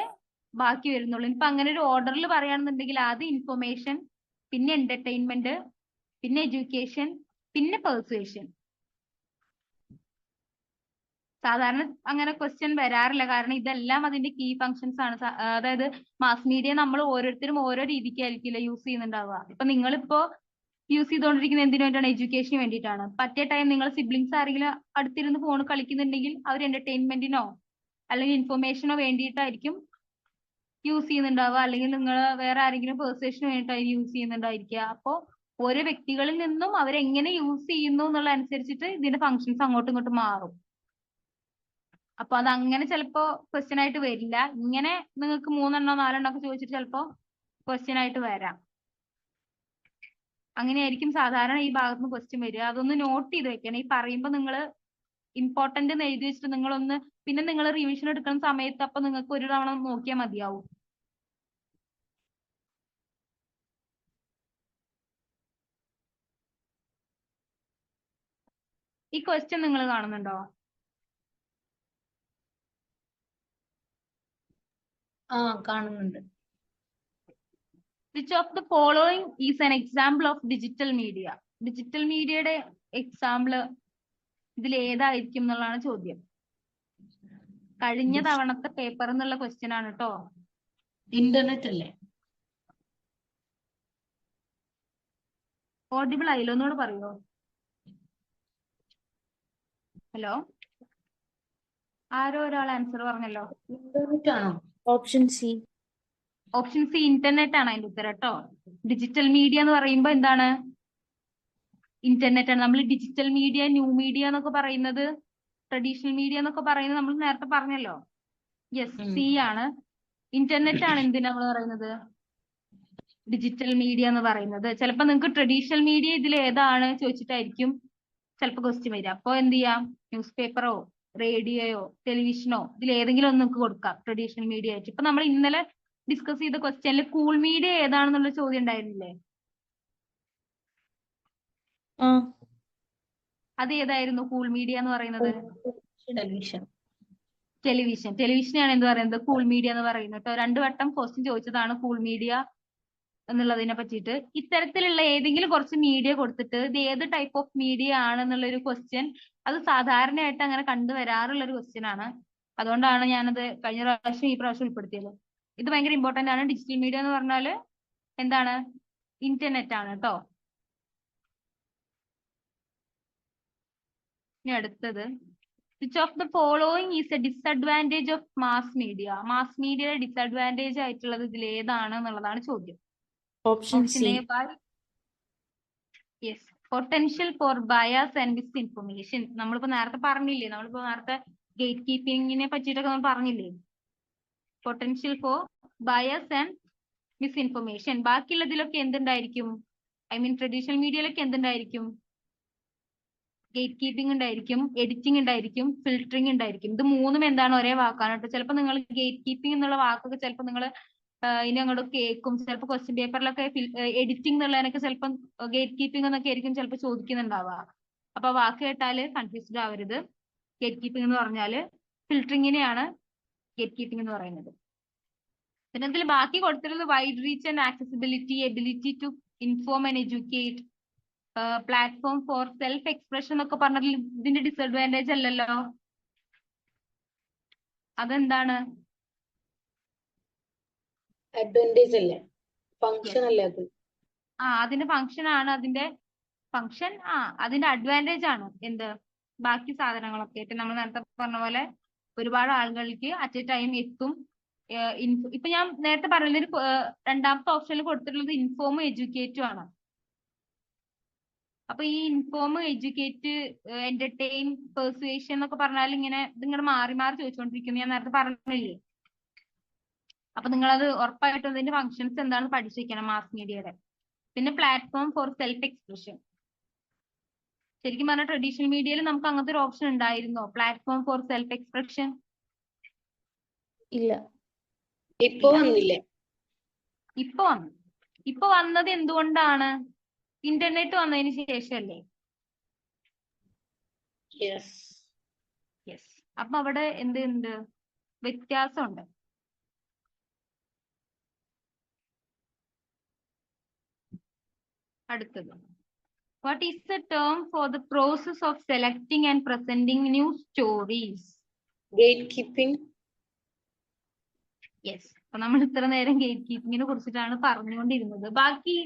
ബാക്കി വരുന്നുള്ളൂ. ഇപ്പൊ അങ്ങനെ ഒരു ഓർഡറിൽ പറയുകയാണെന്നുണ്ടെങ്കിൽ ആദ്യം ഇൻഫർമേഷൻ, പിന്നെ എന്റർടൈൻമെന്റ്, പിന്നെ എഡ്യൂക്കേഷൻ, പിന്നെ പെർസുവേഷൻ. സാധാരണ അങ്ങനെ ക്വസ്റ്റ്യൻ വരാറില്ല. കാരണം ഇതെല്ലാം അതിന്റെ കീ ഫങ്ഷൻസ് ആണ്. അതായത് മാസ് മീഡിയ നമ്മൾ ഓരോരുത്തരും ഓരോ രീതിക്കായിരിക്കില്ല യൂസ് ചെയ്യുന്നുണ്ടാവുക. ഇപ്പൊ നിങ്ങളിപ്പോ യൂസ് ചെയ്തുകൊണ്ടിരിക്കുന്നത് എന്തിനു വേണ്ടിയാണ്? എഡ്യൂക്കേഷന് വേണ്ടിയിട്ടാണ്. പറ്റിയ ടൈം നിങ്ങൾ സിബ്ലിങ്സ് ആരെങ്കിലും അടുത്തിരുന്ന് ഫോൺ കളിക്കുന്നുണ്ടെങ്കിൽ അവർ എന്റർടൈൻമെന്റിനോ അല്ലെങ്കിൽ ഇൻഫർമേഷനോ വേണ്ടിയിട്ടായിരിക്കും യൂസ് ചെയ്യുന്നുണ്ടാവുക. അല്ലെങ്കിൽ നിങ്ങൾ വേറെ ആരെങ്കിലും പെർസുവേഷന് വേണ്ടിയിട്ടായിരിക്കും യൂസ് ചെയ്യുന്നുണ്ടായിരിക്കുക. അപ്പോൾ ഓരോ വ്യക്തികളിൽ നിന്നും അവരെങ്ങനെ യൂസ് ചെയ്യുന്നു എന്നുള്ള അനുസരിച്ചിട്ട് ഇതിന്റെ ഫങ്ഷൻസ് അങ്ങോട്ടും ഇങ്ങോട്ടും മാറും. അപ്പൊ അത് അങ്ങനെ ചിലപ്പോ ക്വസ്റ്റ്യൻ ആയിട്ട് വരില്ല. ഇങ്ങനെ നിങ്ങൾക്ക് 3 4 ഒക്കെ ചോദിച്ചിട്ട് ചിലപ്പോ ക്വസ്റ്റ്യൻ ആയിട്ട് വരാം. അങ്ങനെയായിരിക്കും സാധാരണ ഈ ഭാഗത്ത് നിന്ന് ക്വസ്റ്റ്യൻ വരിക. അതൊന്ന് നോട്ട് ചെയ്ത് വെക്കണം. ഈ പറയുമ്പോൾ നിങ്ങൾ ഇമ്പോർട്ടന്റ് എന്ന് എഴുതി വെച്ചിട്ട് നിങ്ങളൊന്ന് പിന്നെ നിങ്ങൾ റിവിഷൻ എടുക്കുന്ന സമയത്ത് അപ്പൊ നിങ്ങൾക്ക് ഒരു തവണ നോക്കിയാൽ മതിയാവും. ഈ ക്വസ്റ്റ്യൻ നിങ്ങൾ കാണുന്നുണ്ടോ? കാണുന്നുണ്ട്. Which of the following is an example of digital media? Digital മീഡിയയുടെ എക്സാമ്പിൾ ഇതിൽ ഏതായിരിക്കും എന്നുള്ളതാണ് ചോദ്യം. കഴിഞ്ഞ തവണത്തെ പേപ്പർ എന്നുള്ള ക്വസ്റ്റ്യൻ ആണ് കേട്ടോ. ഇന്റർനെറ്റ് അല്ലേ? ഓഡിബിൾ ആയില്ലോ? ഒന്നുകൂടെ പറയോ? ഹലോ, ആരോ ഒരാൾ ആൻസർ പറഞ്ഞല്ലോ. ഇന്റർനെറ്റ് ആണോ? Option C. Option C internet ആണ് അതിന്റെ ഉത്തരം കേട്ടോ. ഡിജിറ്റൽ മീഡിയ എന്ന് പറയുമ്പോൾ എന്താണ്? ഇന്റർനെറ്റ് ആണ്. നമ്മൾ ഡിജിറ്റൽ മീഡിയ, ന്യൂ മീഡിയ എന്നൊക്കെ പറയുന്നത്, ട്രഡീഷണൽ മീഡിയ എന്നൊക്കെ പറയുന്നത് നമ്മൾ നേരത്തെ പറഞ്ഞല്ലോ. യെസ്, സി ആണ്. ഇന്റർനെറ്റ് ആണ് എന്തിനാ നമ്മൾ പറയുന്നത്? ഡിജിറ്റൽ മീഡിയ എന്ന് പറയുന്നത്. ചിലപ്പോൾ നിങ്ങൾക്ക് ട്രഡീഷണൽ മീഡിയ ഇതിൽ ഏതാണ് ചോദിച്ചിട്ടായിരിക്കും ചിലപ്പോൾ ക്വസ്റ്റ്യൻ വരിക. അപ്പോൾ എന്ത് ചെയ്യാം? ന്യൂസ് പേപ്പറോ റേഡിയോയോ ടെലിവിഷനോ ഇതിൽ ഏതെങ്കിലും ഒന്ന് നിങ്ങൾക്ക് കൊടുക്കാം ട്രഡീഷണൽ മീഡിയ ആയിട്ട്. ഇപ്പൊ നമ്മൾ ഇന്നലെ ഡിസ്കസ് ചെയ്ത ക്വസ്റ്റ്യനിൽ കൂൾ മീഡിയ ഏതാണെന്നുള്ള ചോദ്യം ഉണ്ടായിരുന്നില്ലേ? അത് ഏതായിരുന്നു കൂൾ മീഡിയ എന്ന് പറയുന്നത്? ടെലിവിഷൻ. ടെലിവിഷനാണ് എന്ത് പറയുന്നത്? കൂൾ മീഡിയ എന്ന് പറയുന്നത് കേട്ടോ. 2 വട്ടം ക്വസ്റ്റ്യൻ ചോദിച്ചതാണ് കൂൾ മീഡിയ എന്നുള്ളതിനെ പറ്റിയിട്ട്. ഇത്തരത്തിലുള്ള ഏതെങ്കിലും കുറച്ച് മീഡിയ കൊടുത്തിട്ട് ഇത് ഏത് ടൈപ്പ് ഓഫ് മീഡിയ ആണെന്നുള്ള ഒരു ക്വസ്റ്റ്യൻ, അത് സാധാരണയായിട്ട് അങ്ങനെ കണ്ടുവരാറുള്ള ഒരു ക്വസ്റ്റ്യൻ ആണ്. അതുകൊണ്ടാണ് ഞാനത് കഴിഞ്ഞ പ്രാവശ്യം ഈ പ്രാവശ്യം ഉൾപ്പെടുത്തിയത്. ഇത് ഭയങ്കര ഇമ്പോർട്ടന്റ് ആണ്. ഡിജിറ്റൽ മീഡിയ എന്ന് പറഞ്ഞാല് എന്താണ്? ഇന്റർനെറ്റ് ആണ് കേട്ടോ. ഇനി അടുത്തത്, which of the following is A disadvantage of mass media? Mass മീഡിയയുടെ ഡിസഡ്വാൻറ്റേജ് ആയിട്ടുള്ളത് ഇതിൽ ഏതാണ് എന്നുള്ളതാണ് ചോദ്യം. Option C. Yes, potential four bias and miss information. നമ്മളിപ്പോ നേരത്തെ പറഞ്ഞില്ലേ, നമ്മളിപ്പോ നേരത്തെ ഗേറ്റ് കീപ്പിങ്ങിനെ പറ്റിയിട്ടൊക്കെ നമ്മൾ പറഞ്ഞില്ലേ? Potential for bias and misinformation. ബാക്കിയുള്ളതിലൊക്കെ എന്തുണ്ടായിരിക്കും? ഐ മീൻ ട്രഡീഷണൽ മീഡിയയിലൊക്കെ എന്തുണ്ടായിരിക്കും? ഗേറ്റ് കീപ്പിംഗ് ഉണ്ടായിരിക്കും, എഡിറ്റിംഗ് ഉണ്ടായിരിക്കും, ഫിൽറ്ററിംഗ് ഉണ്ടായിരിക്കും. ഇത് 3ഉം എന്താണ്? ഒരേ വാക്കാണ് കേട്ടോ. ചിലപ്പോൾ നിങ്ങൾ ഗേറ്റ് കീപ്പിംഗ് എന്നുള്ള വാക്കൊക്കെ ചിലപ്പോൾ നിങ്ങൾ ഇനി അങ്ങോട്ട് കേൾക്കും. ചിലപ്പോൾ ക്വസ്റ്റ്യൻ പേപ്പറിലൊക്കെ എഡിറ്റിംഗ് എന്നുള്ളതിനൊക്കെ ചിലപ്പോൾ ഗേറ്റ് കീപ്പിംഗ് എന്നൊക്കെ ആയിരിക്കും ചിലപ്പോൾ ചോദിക്കുന്നുണ്ടാവുക. അപ്പൊ വാക്ക് കേട്ടാല് കൺഫ്യൂസ്ഡ് ആവരുത്. ഗേറ്റ് കീപ്പിംഗ് എന്ന് പറഞ്ഞാല് ഫിൽറ്ററിങ്ങിനെയാണ് ഗേറ്റ് കീപ്പിംഗ് എന്ന് പറയുന്നത്. പിന്നെ ഇതിൽ ബാക്കി കൊടുത്തിട്ടുള്ളത് wide reach and accessibility, ability to inform and educate, platform for self expression എന്നൊക്കെ പറഞ്ഞതിൽ ഇതിന്റെ ഡിസഡ്വാൻറ്റേജ് അല്ലല്ലോ. അതെന്താണ്? അഡ്വാൻറ്റേജ് അല്ലേ, ഫങ്ഷൻ അല്ലേ അത്? അതിന്റെ ഫങ്ഷൻ ആണ്, അതിന്റെ ഫങ്ഷൻ അതിന്റെ അഡ്വാൻറ്റേജ് ആണ് എന്ത് ബാക്കി സാധനങ്ങളൊക്കെ. ഇപ്പൊ നമ്മൾ നേരത്തെ പറഞ്ഞ പോലെ ഒരുപാട് ആളുകൾക്ക് അറ്റ് എ ടൈം എത്തും. ഇപ്പൊ ഞാൻ നേരത്തെ പറഞ്ഞതിൽ രണ്ടാമത്തെ ഓപ്ഷനിൽ കൊടുത്തിട്ടുള്ളത് ഇൻഫോമും എഡ്യൂക്കേറ്റും ആണ്. അപ്പൊ ഈ ഇൻഫോം, എഡ്യൂക്കേറ്റ്, എന്റർടൈൻ, പെർസുവേഷൻ എന്നൊക്കെ പറഞ്ഞാൽ ഇങ്ങനെ ഇതിങ്ങനെ മാറി മാറി ചോദിച്ചുകൊണ്ടിരിക്കുന്നു, ഞാൻ നേരത്തെ പറഞ്ഞില്ലേ. അപ്പൊ നിങ്ങളത് ഉറപ്പായിട്ടും ഇതിന്റെ ഫങ്ഷൻസ് എന്താണെന്ന് പഠിച്ചിരിക്കണം മാസ് മീഡിയയുടെ. പിന്നെ പ്ലാറ്റ്ഫോം ഫോർ സെൽഫ് എക്സ്പ്രഷൻ. ശരിക്കും പറഞ്ഞാൽ ട്രഡീഷണൽ മീഡിയയിൽ നമുക്ക് അങ്ങനത്തെ ഒരു ഓപ്ഷൻ ഉണ്ടായിരുന്നോ, പ്ലാറ്റ്ഫോം ഫോർ സെൽഫ് എക്സ്പ്രഷൻ? ഇല്ല. ഇപ്പൊ വന്നില്ലേ? ഇപ്പൊ വന്നത് എന്തുകൊണ്ടാണ്? ഇന്റർനെറ്റ് വന്നതിന് ശേഷമല്ലേ? യെസ്. അപ്പൊ അവിടെ എന്തുണ്ട്, വ്യത്യാസമുണ്ട്. അടുത്തത്, what is the term for the process of selecting and presenting new stories? Gate keeping. Yes. അപ്പൊ നമ്മൾ ഇത്ര നേരം ഗേറ്റ് കീപ്പിങ്ങിനെ കുറിച്ചിട്ടാണ് പറഞ്ഞുകൊണ്ടിരുന്നത്. ബാക്കി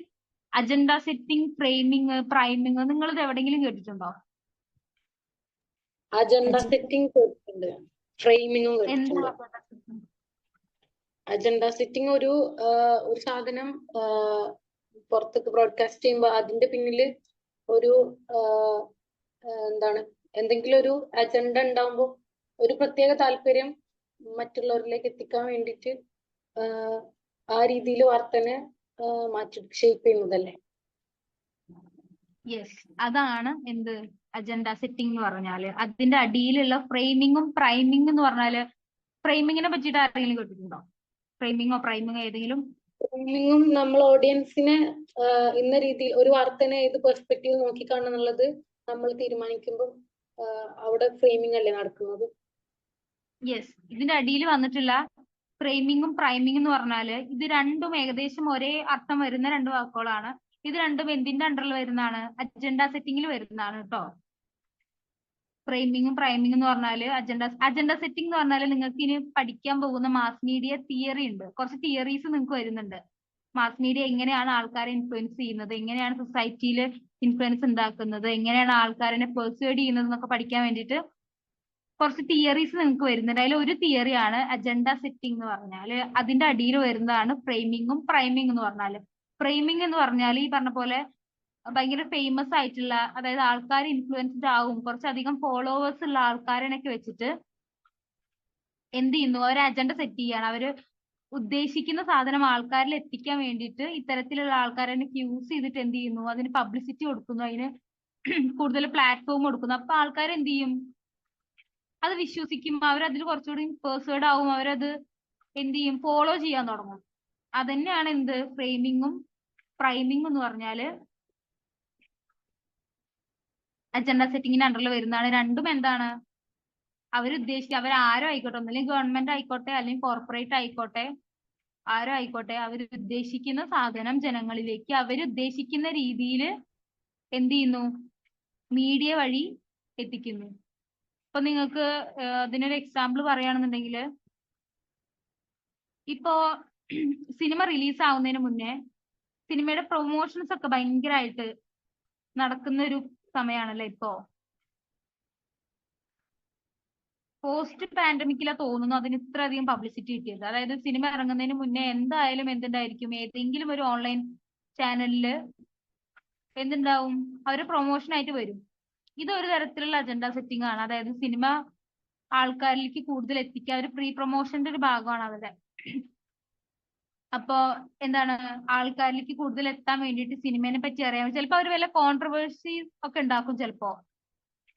അജണ്ട സെറ്റിംഗ്, ഫ്രെയിമിങ്, പ്രൈമിങ്, നിങ്ങൾ ഇത് എവിടെയെങ്കിലും കേട്ടിട്ടുണ്ടോ? അജണ്ട സെറ്റിംഗ് കേട്ടിട്ടുണ്ട്, ഫ്രെയിമിങ്ങും കേട്ടിട്ടുണ്ട്. അജണ്ട സെറ്റിംഗ് ഒരു സാധനം പുറത്തേക്ക് ബ്രോഡ്കാസ്റ്റ് ചെയ്യുമ്പോൾ അതിന്റെ പിന്നില് ഒരു എന്താണ്, എന്തെങ്കിലും ഒരു അജണ്ട ഉണ്ടാവുമ്പോൾ ഒരു പ്രത്യേക താല്പര്യം മറ്റുള്ളവരിലേക്ക് എത്തിക്കാൻ വേണ്ടിയിട്ട് ആ രീതിയിൽ വാർത്തനെ മാറ്റി ഷേപ്പ് ചെയ്യുന്നതല്ലേ? യെസ്, അതാണ് എന്ത് അജണ്ട സെറ്റിംഗ് എന്ന് പറഞ്ഞാല്. അതിന്റെ അടിയിലുള്ള ഫ്രെയിമിങ്ങും പ്രൈമിംഗ് എന്ന് പറഞ്ഞാല്, ഫ്രെയിമിങ്ങിനെ പറ്റിയിട്ട് ആരെങ്കിലും കേട്ടിട്ടുണ്ടോ? ഫ്രെയിമിങ്ങോ പ്രൈമിങ്ങോ ഏതെങ്കിലും? ഫ്രെയിമിങ്ങും നമ്മൾ ഓഡിയൻസിനെ ഇന്ന രീതിയിൽ ഒരു വാർത്തനെ ഏത് പെർസ്പെക്റ്റീവ് നോക്കി കാണണം എന്നുള്ളത് നമ്മൾ തീരുമാനിക്കുമ്പോൾ അവിടെ ഫ്രെയിമിംഗ് അല്ലേ നടക്കുന്നത്? യെസ്. ഇതിന്റെ അടിയിൽ വന്നിട്ടുള്ള ഫ്രെയിമിങ്ങും പ്രൈമിംഗ് എന്ന് പറഞ്ഞാല് ഇത് രണ്ടും ഏകദേശം ഒരേ അർത്ഥം വരുന്ന രണ്ട് വാക്കുകളാണ്. ഇത് രണ്ടും എന്തിന്റെ അണ്ടറിൽ വരുന്നതാണ്? അജണ്ട സെറ്റിംഗിൽ വരുന്നതാണ് കേട്ടോ. ഫ്രെയിമിങ്ങും പ്രൈമിംഗ് എന്ന് പറഞ്ഞാല് അജണ്ട സെറ്റിംഗ് എന്ന് പറഞ്ഞാല് നിങ്ങൾക്ക് ഇനി പഠിക്കാൻ പോകുന്ന മാസ് മീഡിയ തിയറി ഉണ്ട്. കുറച്ച് തിയറീസ് നിങ്ങൾക്ക് വരുന്നുണ്ട്. മാസ് മീഡിയ എങ്ങനെയാണ് ആൾക്കാരെ ഇൻഫ്ലുവൻസ് ചെയ്യുന്നത്, എങ്ങനെയാണ് സൊസൈറ്റിയിൽ ഇൻഫ്ലുവൻസ് ഉണ്ടാക്കുന്നത്, എങ്ങനെയാണ് ആൾക്കാരെ പെർസ്വേഡ് ചെയ്യുന്നത് എന്നൊക്കെ പഠിക്കാൻ വേണ്ടിയിട്ട് കുറച്ച് തിയറീസ് നിങ്ങൾക്ക് വരുന്നുണ്ട്. അതിൽ ഒരു തിയറിയാണ് അജണ്ട സെറ്റിംഗ് എന്ന് പറഞ്ഞാല്. അതിന്റെ അടിയിൽ വരുന്നതാണ് ഫ്രെയിമിങ്ങും പ്രൈമിംഗ് എന്ന് പറഞ്ഞാല്. ഫ്രെയിമിംഗ് എന്ന് പറഞ്ഞാൽ ഈ പറഞ്ഞ പോലെ ഭയങ്കര ഫേമസ് ആയിട്ടുള്ള, അതായത് ആൾക്കാർ ഇൻഫ്ലുവൻസ്ഡ് ആവും, കുറച്ചധികം ഫോളോവേഴ്സ് ഉള്ള ആൾക്കാരനൊക്കെ വെച്ചിട്ട് എന്ത് ചെയ്യുന്നു, അവർ അജണ്ട സെറ്റ് ചെയ്യാണ്. അവര് ഉദ്ദേശിക്കുന്ന സാധനം ആൾക്കാരിൽ എത്തിക്കാൻ വേണ്ടിയിട്ട് ഇത്തരത്തിലുള്ള ആൾക്കാരെ യൂസ് ചെയ്തിട്ട് എന്ത് ചെയ്യുന്നു, അതിന് പബ്ലിസിറ്റി കൊടുക്കുന്നു, അതിന് കൂടുതൽ പ്ലാറ്റ്ഫോം കൊടുക്കുന്നു. അപ്പൊ ആൾക്കാർ എന്ത് ചെയ്യും, അത് വിശ്വസിക്കും, അവരതിൽ കുറച്ചുകൂടി പേഴ്സ്വേഡ് ആവും, അവരത് എന്ത് ചെയ്യും, ഫോളോ ചെയ്യാൻ തുടങ്ങും. അതന്നെയാണ് എന്ത് ഫ്രെയിമിങ്ങും പ്രൈമിംഗ് എന്ന് പറഞ്ഞാല് അജണ്ട സെറ്റിംഗിന്റെ അണ്ടറിൽ വരുന്നതാണ്. രണ്ടും എന്താണ്, അവരുദ്ദേശിക്കുക, അവരാരും ആയിക്കോട്ടെ, ഒന്നല്ലെങ്കിൽ ഗവൺമെന്റ് ആയിക്കോട്ടെ, അല്ലെങ്കിൽ കോർപ്പറേറ്റ് ആയിക്കോട്ടെ, ആരോ ആയിക്കോട്ടെ, അവരുദ്ദേശിക്കുന്ന സാധനം ജനങ്ങളിലേക്ക് അവരുദ്ദേശിക്കുന്ന രീതിയിൽ എന്ത് ചെയ്യുന്നു, മീഡിയ വഴി എത്തിക്കുന്നു. ഇപ്പൊ നിങ്ങൾക്ക് അതിനൊരു എക്സാമ്പിൾ പറയുകയാണെന്നുണ്ടെങ്കിൽ, ഇപ്പോ സിനിമ റിലീസ് ആവുന്നതിന് മുന്നേ സിനിമയുടെ പ്രൊമോഷൻസ് ഒക്കെ ഭയങ്കരമായിട്ട് നടക്കുന്ന ഒരു സമയമാണല്ലോ ഇപ്പോ. പോസ്റ്റ് പാൻഡമിക്കിലാ തോന്നുന്നു അതിന് ഇത്രയധികം പബ്ലിസിറ്റി കിട്ടിയത്. അതായത് സിനിമ ഇറങ്ങുന്നതിന് മുന്നേ എന്തായാലും എന്തുണ്ടായിരിക്കും, ഏതെങ്കിലും ഒരു ഓൺലൈൻ ചാനലില് എന്തുണ്ടാവും, അവര് പ്രൊമോഷൻ ആയിട്ട് വരും. ഇതൊരു തരത്തിലുള്ള അജണ്ട സെറ്റിംഗ് ആണ്. അതായത് സിനിമ ആൾക്കാരിലേക്ക് കൂടുതൽ എത്തിക്കുക, ഒരു പ്രീ പ്രൊമോഷന്റെ ഒരു ഭാഗമാണ് അവരുടെ. അപ്പോ എന്താണ്, ആൾക്കാരിലേക്ക് കൂടുതൽ എത്താൻ വേണ്ടിയിട്ട് സിനിമയെ പറ്റി അറിയാം. ചിലപ്പോൾ അവർ വല്ല കോൺട്രവേഴ്സീസ് ഒക്കെ ഉണ്ടാക്കും.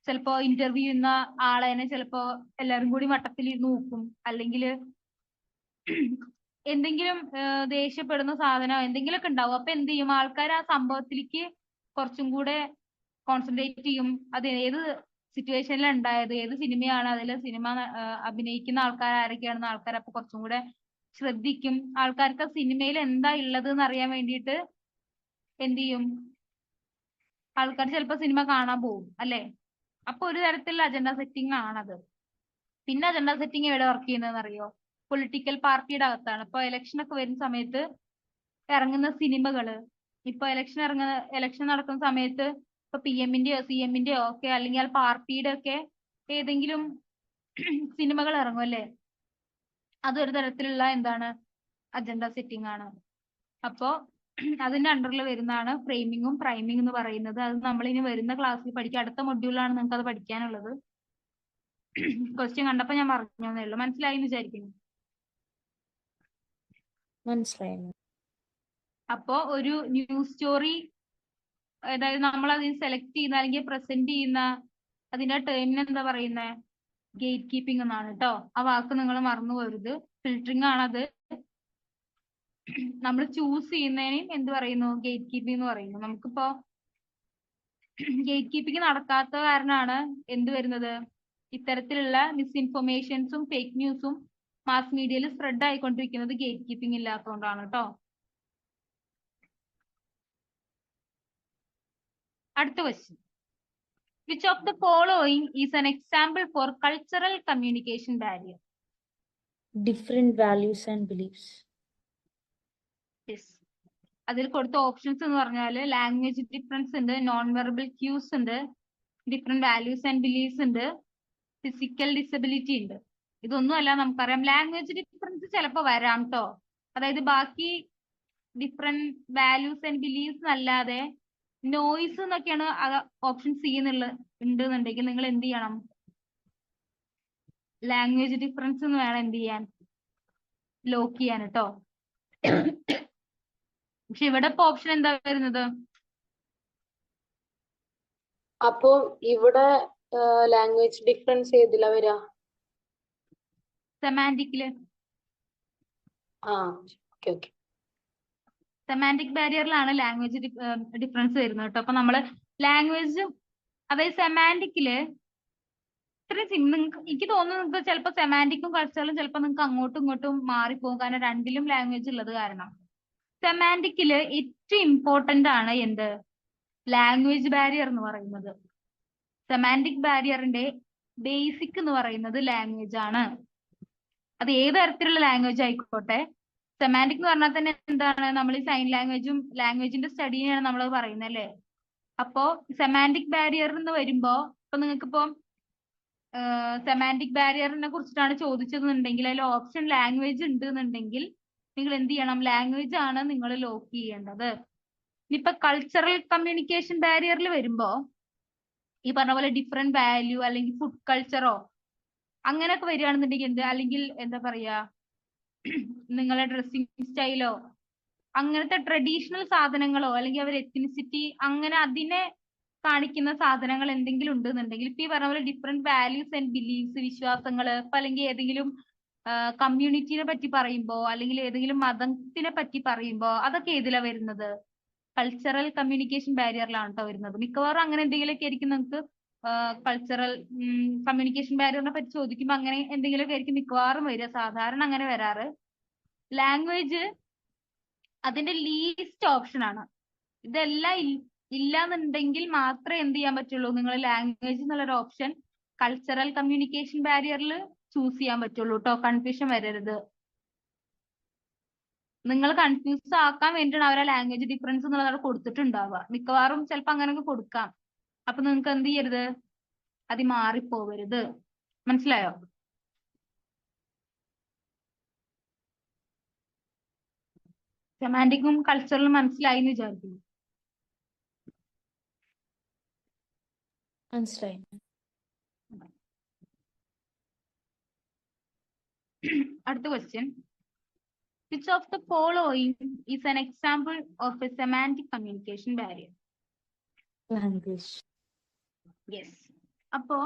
ചിലപ്പോ ഇന്റർവ്യൂ ചെയ്യുന്ന ആളെന്നെ ചിലപ്പോ എല്ലാവരും കൂടി വട്ടത്തിലിരുന്ന് നോക്കും, അല്ലെങ്കിൽ എന്തെങ്കിലും ദേഷ്യപ്പെടുന്ന സാധനം എന്തെങ്കിലുമൊക്കെ ഉണ്ടാവും. അപ്പൊ എന്ത് ചെയ്യും, ആൾക്കാർ ആ സംഭവത്തിലേക്ക് കുറച്ചും കൂടെ കോൺസെൻട്രേറ്റ് ചെയ്യും. അത് ഏത് സിറ്റുവേഷനിൽ ഉണ്ടായത്, ഏത് സിനിമയാണ്, അതിൽ സിനിമ അഭിനയിക്കുന്ന ആൾക്കാർ ആരൊക്കെയാണെന്ന് ആൾക്കാർ അപ്പൊ കുറച്ചും കൂടെ ശ്രദ്ധിക്കും. ആൾക്കാർക്ക് സിനിമയിൽ എന്താ ഉള്ളത് എന്ന് അറിയാൻ വേണ്ടിയിട്ട് എന്ത് ചെയ്യും, ആൾക്കാർ ചിലപ്പോൾ സിനിമ കാണാൻ പോകും അല്ലെ. അപ്പൊ ഒരു തരത്തിലുള്ള അജണ്ട സെറ്റിംഗ് ആണത്. പിന്നെ അജണ്ട സെറ്റിംഗ് എവിടെ വർക്ക് ചെയ്യുന്നതെന്ന് അറിയോ? പൊളിറ്റിക്കൽ പാർട്ടിയുടെ അകത്താണ്. ഇപ്പൊ ഇലക്ഷൻ ഒക്കെ വരുന്ന സമയത്ത് ഇറങ്ങുന്ന സിനിമകള്, ഇപ്പൊ ഇലക്ഷൻ നടക്കുന്ന സമയത്ത് ഇപ്പൊ PM-ന്റെയോ CM-ന്റെയോ ഒക്കെ അല്ലെങ്കിൽ ആ പാർട്ടിയുടെ ഒക്കെ ഏതെങ്കിലും സിനിമകൾ ഇറങ്ങും അല്ലെ. അതൊരു തരത്തിലുള്ള എന്താണ്, അജണ്ട സെറ്റിംഗ് ആണ്. അപ്പോ അതിന്റെ അണ്ടറിൽ വരുന്നതാണ് ഫ്രെയിമിങ്ങും പ്രൈമിംഗ് എന്ന് പറയുന്നത്. അത് നമ്മൾ ഇനി വരുന്ന ക്ലാസ്സിൽ പഠിക്കുക. അടുത്ത മൊഡ്യൂളാണ് നിങ്ങൾക്ക് അത് പഠിക്കാനുള്ളത്. ക്വസ്റ്റ്യൻ കണ്ടപ്പോ ഞാൻ പറഞ്ഞേ ഉള്ളൂ. മനസ്സിലായി എന്ന് വിചാരിക്കുന്നു. മനസ്സിലായി. അപ്പോ ഒരു ന്യൂസ് സ്റ്റോറി, അതായത് നമ്മൾ അതിൽ സെലക്ട് ചെയ്യുന്ന അല്ലെങ്കിൽ പ്രസന്റ് ചെയ്യുന്ന അതിന്റെ ടേമിന് എന്താ പറയുന്നത്? ഗേറ്റ് കീപ്പിംഗ് എന്നാണ് കേട്ടോ. ആ വാക്ക് നിങ്ങൾ മറന്നു പോകരുത്. ഫിൽറ്ററിംഗ് ആണത്. നമ്മൾ ചൂസ് ചെയ്യുന്നതിനും എന്ത് പറയുന്നു? ഗേറ്റ് കീപ്പിംഗ് എന്ന് പറയുന്നു. നമുക്കിപ്പോ ഗേറ്റ് കീപ്പിംഗ് നടക്കാത്ത കാരണമാണ് എന്ത് വരുന്നത്? ഇത്തരത്തിലുള്ള മിസ്ഇൻഫർമേഷൻസും ഫേക്ക് ന്യൂസും മാസ് മീഡിയയിൽ സ്പ്രെഡ് ആയിക്കൊണ്ടിരിക്കുന്നത് ഗേറ്റ് കീപ്പിംഗ് ഇല്ലാത്തതുകൊണ്ടാണ് കേട്ടോ. അടുത്ത question. Which of the following is an example for cultural communication barrier? Different values and beliefs. Yes. അതിൽ കൊടുത്ത ഓപ്ഷൻസ് എന്ന് പറഞ്ഞാൽ ലാംഗ്വേജ് ഡിഫറൻസ് ഉണ്ട്, നോൺ വെർബൽ ക്യൂസ് ഉണ്ട്, ഡിഫറെന്റ് വാല്യൂസ് ആൻഡ് ബിലീഫ്സ് ഉണ്ട്, ഫിസിക്കൽ ഡിസബിലിറ്റി ഉണ്ട്. ഇതൊന്നും അല്ല നമുക്കറിയാം. ലാംഗ്വേജ് ഡിഫറൻസ് ചിലപ്പോൾ വരാം കേട്ടോ. അതായത് ബാക്കി ഡിഫറെന്റ് വാല്യൂസ് ആൻഡ് ബിലീഫ്സ് അല്ലാതെ നോയ്സ് എന്നൊക്കെയാണ് ഓപ്ഷൻ സി ഉണ്ടെന്നുണ്ടെങ്കിൽ നിങ്ങൾ എന്ത് ചെയ്യണം? ലാംഗ്വേജ് ഡിഫറൻസ് എന്ന് വേണം എന്ത് ചെയ്യാൻ? ലോക്ക് ചെയ്യാൻ കേട്ടോ. പക്ഷെ ഇവിടെ ഇപ്പൊ ഓപ്ഷൻ എന്താ വരുന്നത്? അപ്പോ ഇവിടെ ലാംഗ്വേജ് ഡിഫറൻസ് ഏതിലാ വരിക? സെമാൻറ്റിക്കില്. Okay okay. സെമാൻറ്റിക് ബാരിയറിലാണ് ലാംഗ്വേജ് ഡിഫറൻസ് വരുന്നത് കേട്ടോ. അപ്പൊ നമ്മള് ലാംഗ്വേജ്, അതായത് സെമാൻറ്റിക്കില് നിങ്ങൾക്ക്, എനിക്ക് തോന്നുന്നു നിങ്ങൾക്ക് ചിലപ്പോൾ സെമാൻറ്റിക്കും കൾച്ചറലും ചിലപ്പോൾ നിങ്ങൾക്ക് അങ്ങോട്ടും ഇങ്ങോട്ടും മാറിപ്പോകും. കാരണം രണ്ടിലും ലാംഗ്വേജ് ഉള്ളത് കാരണം. സെമാൻറ്റിക്കില് ഏറ്റവും ഇമ്പോർട്ടന്റ് ആണ് എന്ത്? ലാംഗ്വേജ് ബാരിയർ എന്ന് പറയുന്നത്. സെമാൻറ്റിക് ബാരിയറിന്റെ ബേസിക് എന്ന് പറയുന്നത് ലാംഗ്വേജ് ആണ്. അത് ഏത് തരത്തിലുള്ള ലാംഗ്വേജ് ആയിക്കോട്ടെ. സെമാൻറ്റിക് എന്ന് പറഞ്ഞാൽ തന്നെ എന്താണ്? നമ്മൾ ഈ സൈൻ ലാംഗ്വേജും ലാംഗ്വേജിന്റെ സ്റ്റഡിയാണ് നമ്മൾ പറയുന്നത് അല്ലേ. അപ്പോ സെമാൻറ്റിക് ബാരിയർ എന്ന് വരുമ്പോ ഇപ്പൊ നിങ്ങൾക്കിപ്പോ സെമാൻറ്റിക് ബാരിയറിനെ കുറിച്ചിട്ടാണ് ചോദിച്ചതെന്നുണ്ടെങ്കിൽ അതിൽ ഓപ്ഷൻ ലാംഗ്വേജ് ഉണ്ട് എന്നുണ്ടെങ്കിൽ നിങ്ങൾ എന്ത് ചെയ്യണം? ലാംഗ്വേജ് ആണ് നിങ്ങൾ ലോക്ക് ചെയ്യേണ്ടത്. ഇനിയിപ്പൊ കൾച്ചറൽ കമ്മ്യൂണിക്കേഷൻ ബാരിയറിൽ വരുമ്പോ ഈ പറഞ്ഞ പോലെ ഡിഫറെന്റ് വാല്യൂ അല്ലെങ്കിൽ ഫുഡ് കൾച്ചറോ അങ്ങനെയൊക്കെ വരികയാണെന്നുണ്ടെങ്കിൽ എന്ത്, അല്ലെങ്കിൽ എന്താ പറയാ, നിങ്ങളുടെ ഡ്രസ്സിങ് സ്റ്റൈലോ അങ്ങനത്തെ ട്രഡീഷണൽ സാധനങ്ങളോ അല്ലെങ്കിൽ അവർ എത്തിനിസിറ്റി അങ്ങനെ അതിനെ കാണിക്കുന്ന സാധനങ്ങൾ എന്തെങ്കിലും ഉണ്ടെന്നുണ്ടെങ്കിൽ ഇപ്പൊ ഈ പറഞ്ഞ പോലെ ഡിഫറെന്റ് വാല്യൂസ് ആൻഡ് ബിലീഫ്സ്, വിശ്വാസങ്ങള്, ഇപ്പൊ അല്ലെങ്കിൽ ഏതെങ്കിലും കമ്മ്യൂണിറ്റിനെ പറ്റി പറയുമ്പോ അല്ലെങ്കിൽ ഏതെങ്കിലും മതത്തിനെ പറ്റി പറയുമ്പോ അതൊക്കെ ഏതിലാ വരുന്നത്? കൾച്ചറൽ കമ്മ്യൂണിക്കേഷൻ ബാരിയറിലാണ് കേട്ടോ വരുന്നത്. മിക്കവാറും അങ്ങനെ എന്തെങ്കിലുമൊക്കെ ആയിരിക്കും നിങ്ങൾക്ക് കൾച്ചറൽ കമ്മ്യൂണിക്കേഷൻ ബാരിയറിനെ പറ്റി ചോദിക്കുമ്പോൾ അങ്ങനെ എന്തെങ്കിലുമൊക്കെ ആയിരിക്കും മിക്കവാറും വരിക. സാധാരണ അങ്ങനെ വരാറ്. ലാംഗ്വേജ് അതിന്റെ ലീസ്റ്റ് ഓപ്ഷൻ ആണ്. ഇതെല്ലാം ഇല്ലാന്നുണ്ടെങ്കിൽ മാത്രമേ എന്ത് ചെയ്യാൻ പറ്റുള്ളൂ? നിങ്ങൾ ലാംഗ്വേജ് എന്നുള്ളൊരു ഓപ്ഷൻ കൾച്ചറൽ കമ്മ്യൂണിക്കേഷൻ ബാരിയറിൽ ചൂസ് ചെയ്യാൻ പറ്റുള്ളൂ കേട്ടോ. കൺഫ്യൂഷൻ വരരുത്. നിങ്ങൾ കൺഫ്യൂസ് ആക്കാൻ വേണ്ടിയാണ് അവർ ആ ലാംഗ്വേജ് ഡിഫറൻസ് എന്നുള്ളത് കൊടുത്തിട്ടുണ്ടാവുക. മിക്കവാറും ചിലപ്പോൾ അങ്ങനെയൊക്കെ കൊടുക്കാം. അപ്പൊ നിങ്ങൾക്ക് എന്ത് ചെയ്യരുത്? അത് മാറിപ്പോവരുത്. മനസ്സിലായോ? സെമാൻറ്റിക്കും കൾച്ചറലും മനസ്സിലായി എന്ന് വിചാരിക്കുന്നു. മനസ്സിലായി. അടുത്ത question. Which of the following is an example of a semantic communication barrier? Language. Yes. അപ്പോ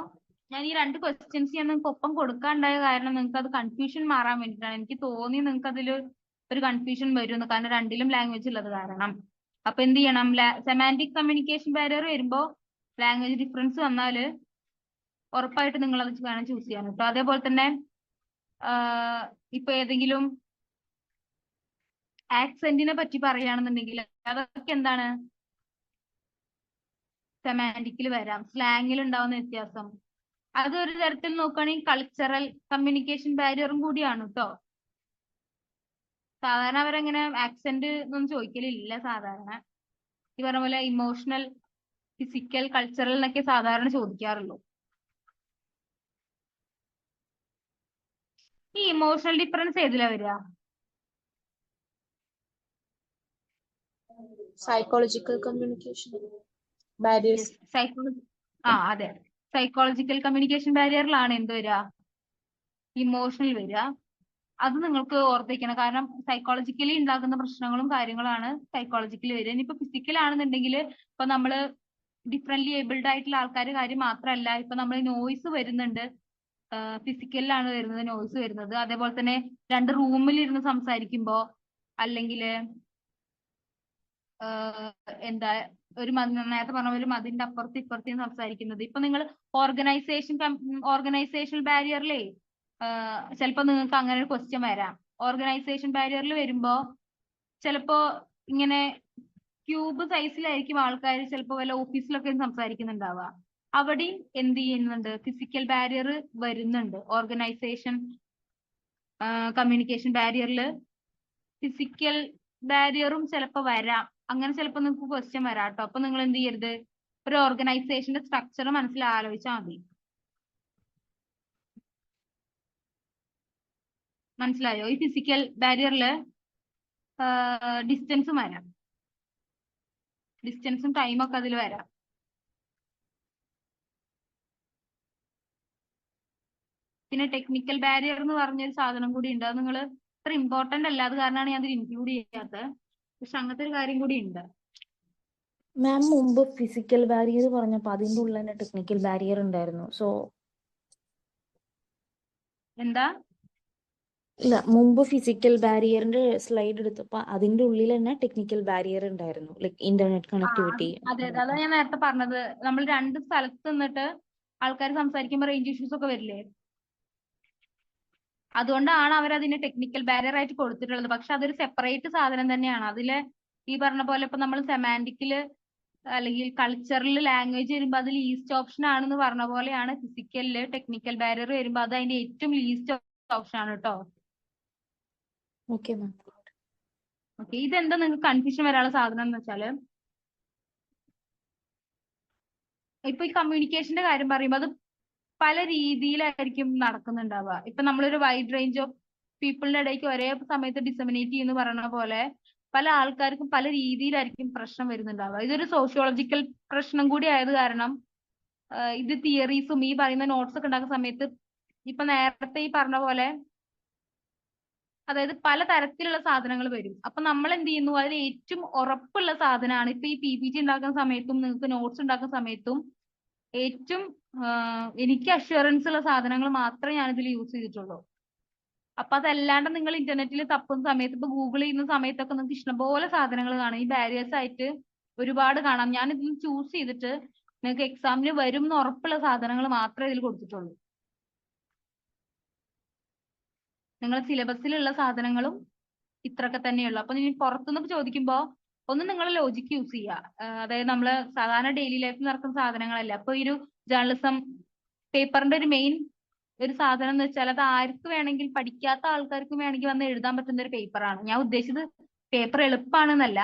ഞാൻ ഈ രണ്ട് ക്വസ്റ്റ്യൻസ് ഞാൻ നിങ്ങൾക്ക് ഒപ്പം കൊടുക്കാണ്ടായ കാരണം നിങ്ങൾക്ക് അത് കൺഫ്യൂഷൻ മാറാൻ വേണ്ടിയിട്ടാണ്. എനിക്ക് തോന്നി നിങ്ങൾക്ക് അതിൽ ഒരു കൺഫ്യൂഷൻ വരുമെന്ന്, കാരണം രണ്ടിലും ലാംഗ്വേജ് ഉള്ളത് കാരണം. അപ്പൊ എന്ത് ചെയ്യണം? സെമാൻറ്റിക് കമ്മ്യൂണിക്കേഷൻ ബാരിയർ വരുമ്പോ ലാംഗ്വേജ് ഡിഫറൻസ് വന്നാല് ഉറപ്പായിട്ട് നിങ്ങൾ അത് വേണം ചൂസ് ചെയ്യാൻ കേട്ടോ. അതേപോലെ തന്നെ ഇപ്പൊ ഏതെങ്കിലും ആക്സെന്റിനെ പറ്റി പറയുകയാണെന്നുണ്ടെങ്കിൽ അതൊക്കെ എന്താണ്, സെമാന്റിക്കിൽ വരാം, സ്ലാങ്ങിൽ ഉണ്ടാവുന്ന വ്യത്യാസം. അതൊരു തരത്തിൽ നോക്കുകയാണെങ്കിൽ കൾച്ചറൽ കമ്മ്യൂണിക്കേഷൻ ബാരിയറും കൂടിയാണ് കേട്ടോ. സാധാരണ അവരങ്ങനെ ആക്സെന്റ് ഒന്നും ചോദിക്കലില്ല സാധാരണ. ഈ പറഞ്ഞ പോലെ ഇമോഷണൽ, ഫിസിക്കൽ, കൾച്ചറൽ എന്നൊക്കെ സാധാരണ ചോദിക്കാറുള്ളൂ. ഈ ഇമോഷണൽ ഡിഫറൻസ് ഏതിലാ വരിക? Psychological communication barriers. സൈക്കോളജി, അതെ, സൈക്കോളജിക്കൽ കമ്മ്യൂണിക്കേഷൻ ബാരിയറിലാണ് എന്ത് വരിക, ഇമോഷണൽ വരിക. അത് നിങ്ങൾക്ക് ഓർത്തിരിക്കണം. കാരണം സൈക്കോളജിക്കലി ഉണ്ടാകുന്ന പ്രശ്നങ്ങളും കാര്യങ്ങളാണ് സൈക്കോളജിക്കലി വരിക. ഇനിയിപ്പോ ഫിസിക്കൽ ആണെന്നുണ്ടെങ്കിൽ ഇപ്പൊ നമ്മള് ഡിഫറെന്റ്ലി ഏബിൾഡ് ആയിട്ടുള്ള ആൾക്കാർ കാര്യം മാത്രമല്ല, ഇപ്പൊ നമ്മൾ നോയ്സ് വരുന്നുണ്ട്, ഫിസിക്കലിലാണ് വരുന്നത് നോയ്സ് വരുന്നത്. അതേപോലെ തന്നെ 2 റൂമിൽ ഇരുന്ന് സംസാരിക്കുമ്പോ, അല്ലെങ്കിൽ എന്താ ഒരു നേരത്തെ പറഞ്ഞ ഒരു മതിന്റെ അപ്പുറത്ത് ഇപ്പുറത്തേയും സംസാരിക്കുന്നത്. ഇപ്പൊ നിങ്ങൾ ഓർഗനൈസേഷൻ ബാരിയറിലേ ചിലപ്പോ നിങ്ങൾക്ക് അങ്ങനെ ഒരു ക്വസ്റ്റ്യൻ വരാം. ഓർഗനൈസേഷൻ ബാരിയറിൽ വരുമ്പോ ചിലപ്പോ ഇങ്ങനെ ക്യൂബ് സൈസിലായിരിക്കും ആൾക്കാർ ചിലപ്പോ വല്ല ഓഫീസിലൊക്കെ സംസാരിക്കുന്നുണ്ടാവുക. അവിടെയും എന്ത് ചെയ്യുന്നുണ്ട്, ഫിസിക്കൽ ബാരിയർ വരുന്നുണ്ട്. ഓർഗനൈസേഷൻ കമ്മ്യൂണിക്കേഷൻ ബാരിയറിൽ ഫിസിക്കൽ ബാരിയറും ചിലപ്പോ വരാം. അങ്ങനെ ചിലപ്പോ നിങ്ങൾക്ക് ക്വസ്റ്റ്യൻ വരാം കേട്ടോ. അപ്പൊ നിങ്ങൾ എന്ത് ചെയ്യരുത്, ഒരു ഓർഗനൈസേഷന്റെ സ്ട്രക്ചർ മനസ്സിൽ ആലോചിച്ചാൽ മതി. മനസ്സിലായോ? ഈ ഫിസിക്കൽ ബാരിയറില് ഡിസ്റ്റൻസും വരാം, ഡിസ്റ്റൻസും ടൈമും ഒക്കെ അതിൽ വരാം. പിന്നെ ടെക്നിക്കൽ ബാരിയർ എന്ന് പറഞ്ഞൊരു സാധനം കൂടി ഉണ്ട്. അത് നിങ്ങൾ അത്ര ഇമ്പോർട്ടന്റ് അല്ല, അത് കാരണമാണ് ഞാൻ അതിൽ ഇൻക്ലൂഡ് ചെയ്യാത്തത്. പക്ഷെ അങ്ങനത്തെ ഒരു കാര്യം കൂടി ഉണ്ട്. മാം മുമ്പ് ഫിസിക്കൽ ബാരിയർ പറഞ്ഞപ്പോ അതിന്റെ ഉള്ളിൽ തന്നെ ടെക്നിക്കൽ ബാരിയർ ഉണ്ടായിരുന്നു. സോ എന്താ? ഇല്ല, മുമ്പ് ഫിസിക്കൽ ബാരിയറിന്റെ സ്ലൈഡ് എടുത്തപ്പോ അതിന്റെ ഉള്ളിൽ തന്നെ ടെക്നിക്കൽ ബാരിയർ ഉണ്ടായിരുന്നു, ലൈക് ഇന്റർനെറ്റ് കണക്ടിവിറ്റി. അതെ അതെ, അതാ ഞാൻ നേരത്തെ പറഞ്ഞത്. നമ്മൾ 2 സ്ഥലത്ത് നിന്നിട്ട് ആൾക്കാർ സംസാരിക്കുമ്പോൾ റേഞ്ച് ഇഷ്യൂസ് ഒക്കെ വരില്ലേ, അതുകൊണ്ടാണ് അവർ അതിനെ ടെക്നിക്കൽ ബാരിയർ ആയിട്ട് കൊടുത്തിട്ടുള്ളത്. പക്ഷെ അതൊരു സെപ്പറേറ്റ് സാധനം തന്നെയാണ്. അതില് ഈ പറഞ്ഞ പോലെ ഇപ്പൊ നമ്മൾ സെമാന്റിക്കില് അല്ലെങ്കിൽ കൾച്ചറൽ ലാംഗ്വേജ് വരുമ്പോ അതിൽ ലീസ്റ്റ് ഓപ്ഷൻ ആണെന്ന് പറഞ്ഞ പോലെയാണ് ഫിസിക്കലില് ടെക്നിക്കൽ ബാരിയർ വരുമ്പോ അത് അതിന്റെ ഏറ്റവും ലീസ്റ്റ് ഓപ്ഷൻ ആണ് കേട്ടോ. Okay ma'am. ഓക്കെ, ഇതെന്താ നിങ്ങൾക്ക് കൺഫ്യൂഷൻ വരാനുള്ള സാധനം എന്ന് വെച്ചാല്, ഇപ്പൊ ഈ കമ്മ്യൂണിക്കേഷന്റെ കാര്യം പറയുമ്പോൾ അത് പല രീതിയിലായിരിക്കും നടക്കുന്നുണ്ടാവുക. ഇപ്പൊ നമ്മളൊരു വൈഡ് റേഞ്ച് ഓഫ് പീപ്പിളിന്റെ ഇടയ്ക്ക് ഒരേ സമയത്ത് ഡിസമിനേറ്റ് ചെയ്യുന്ന പറയുന്ന പോലെ പല ആൾക്കാർക്കും പല രീതിയിലായിരിക്കും പ്രശ്നം വരുന്നുണ്ടാവുക. ഇതൊരു സോഷ്യോളജിക്കൽ പ്രശ്നം കൂടി ആയത് കാരണം ഇത് തിയറീസും ഈ പറയുന്ന നോട്ട്സ് ഒക്കെ ഉണ്ടാക്കുന്ന സമയത്ത് ഇപ്പൊ നേരത്തെ ഈ പറഞ്ഞ പോലെ അതായത് പല തരത്തിലുള്ള സാധനങ്ങൾ വരും. അപ്പൊ നമ്മൾ എന്ത് ചെയ്യുന്നു, അതിൽ ഏറ്റവും ഉറപ്പുള്ള സാധനമാണ് ഇപ്പൊ ഈ PPT ഉണ്ടാക്കുന്ന സമയത്തും നിങ്ങൾക്ക് നോട്ട്സ് ഉണ്ടാക്കുന്ന സമയത്തും ഏറ്റവും എനിക്ക് അഷ്വറൻസ് ഉള്ള സാധനങ്ങൾ മാത്രമേ ഞാൻ ഇതിൽ യൂസ് ചെയ്തിട്ടുള്ളൂ. അപ്പൊ അതല്ലാണ്ട് നിങ്ങൾ ഇന്റർനെറ്റിൽ തപ്പുന്ന സമയത്ത് ഇപ്പൊ ഗൂഗിൾ ചെയ്യുന്ന സമയത്തൊക്കെ നിങ്ങൾക്ക് ഇഷ്ടംപോലെ സാധനങ്ങൾ കാണാം. ഈ ബാരിയേഴ്സ് ആയിട്ട് ഒരുപാട് കാണാം. ഞാൻ ഇതിൽ ചൂസ് ചെയ്തിട്ട് നിങ്ങൾക്ക് എക്സാമിന് വരും എന്ന് ഉറപ്പുള്ള സാധനങ്ങൾ മാത്രമേ ഇതിൽ കൊടുത്തിട്ടുള്ളൂ. നിങ്ങളുടെ സിലബസിലുള്ള സാധനങ്ങളും ഇത്രയൊക്കെ തന്നെയുള്ളൂ. അപ്പൊ ഇനി പുറത്തുനിന്ന് ചോദിക്കുമ്പോ ഒന്ന് നിങ്ങൾ ലോജിക്ക് യൂസ് ചെയ്യുക. അതായത് നമ്മള് സാധാരണ ഡെയിലി ലൈഫിൽ നടക്കുന്ന സാധനങ്ങളല്ല. അപ്പൊ ഈ ഒരു ജേർണലിസം പേപ്പറിന്റെ ഒരു മെയിൻ ഒരു സാധനം എന്ന് വെച്ചാൽ അത് ആർക്ക് വേണമെങ്കിൽ, പഠിക്കാത്ത ആൾക്കാർക്ക് വേണമെങ്കിൽ വന്ന് എഴുതാൻ പറ്റുന്ന ഒരു പേപ്പറാണ്. ഞാൻ ഉദ്ദേശിച്ചത് പേപ്പർ എളുപ്പമാണെന്നല്ല,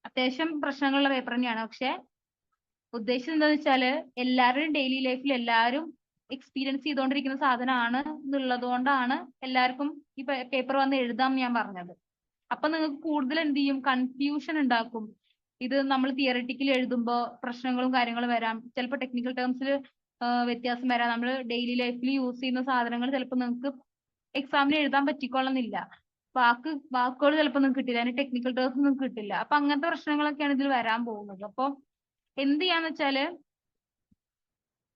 അത്യാവശ്യം പ്രശ്നങ്ങളുള്ള പേപ്പർ തന്നെയാണ്. പക്ഷെ ഉദ്ദേശിച്ചത് എന്താണെന്ന് വെച്ചാല് എല്ലാവരുടെയും ഡെയിലി ലൈഫിൽ എല്ലാവരും എക്സ്പീരിയൻസ് ചെയ്തുകൊണ്ടിരിക്കുന്ന സാധനമാണ് എന്നുള്ളത് കൊണ്ടാണ് എല്ലാവർക്കും ഈ പേപ്പർ വന്ന് എഴുതാം ഞാൻ പറഞ്ഞത്. അപ്പൊ നിങ്ങൾക്ക് കൂടുതൽ എന്ത് ചെയ്യും, കൺഫ്യൂഷൻ ഉണ്ടാക്കും. ഇത് നമ്മൾ തിയററ്റിക്കലി എഴുതുമ്പോൾ പ്രശ്നങ്ങളും കാര്യങ്ങളും വരാം. ചിലപ്പോൾ ടെക്നിക്കൽ ടേംസിൽ വ്യത്യാസം വരാം. നമ്മൾ ഡെയിലി ലൈഫിൽ യൂസ് ചെയ്യുന്ന സാധനങ്ങൾ ചിലപ്പോൾ നിങ്ങൾക്ക് എക്സാമിന് എഴുതാൻ പറ്റിക്കൊള്ളുന്നില്ല. വാക്കുകൾ ചിലപ്പോൾ നിങ്ങൾക്ക് കിട്ടില്ല, അതിന് ടെക്നിക്കൽ ടേംസ് നിങ്ങൾക്ക് കിട്ടില്ല. അപ്പൊ അങ്ങനത്തെ പ്രശ്നങ്ങളൊക്കെയാണ് ഇതിൽ വരാൻ പോകുന്നത്. അപ്പൊ എന്ത് ചെയ്യാന്ന് വെച്ചാല്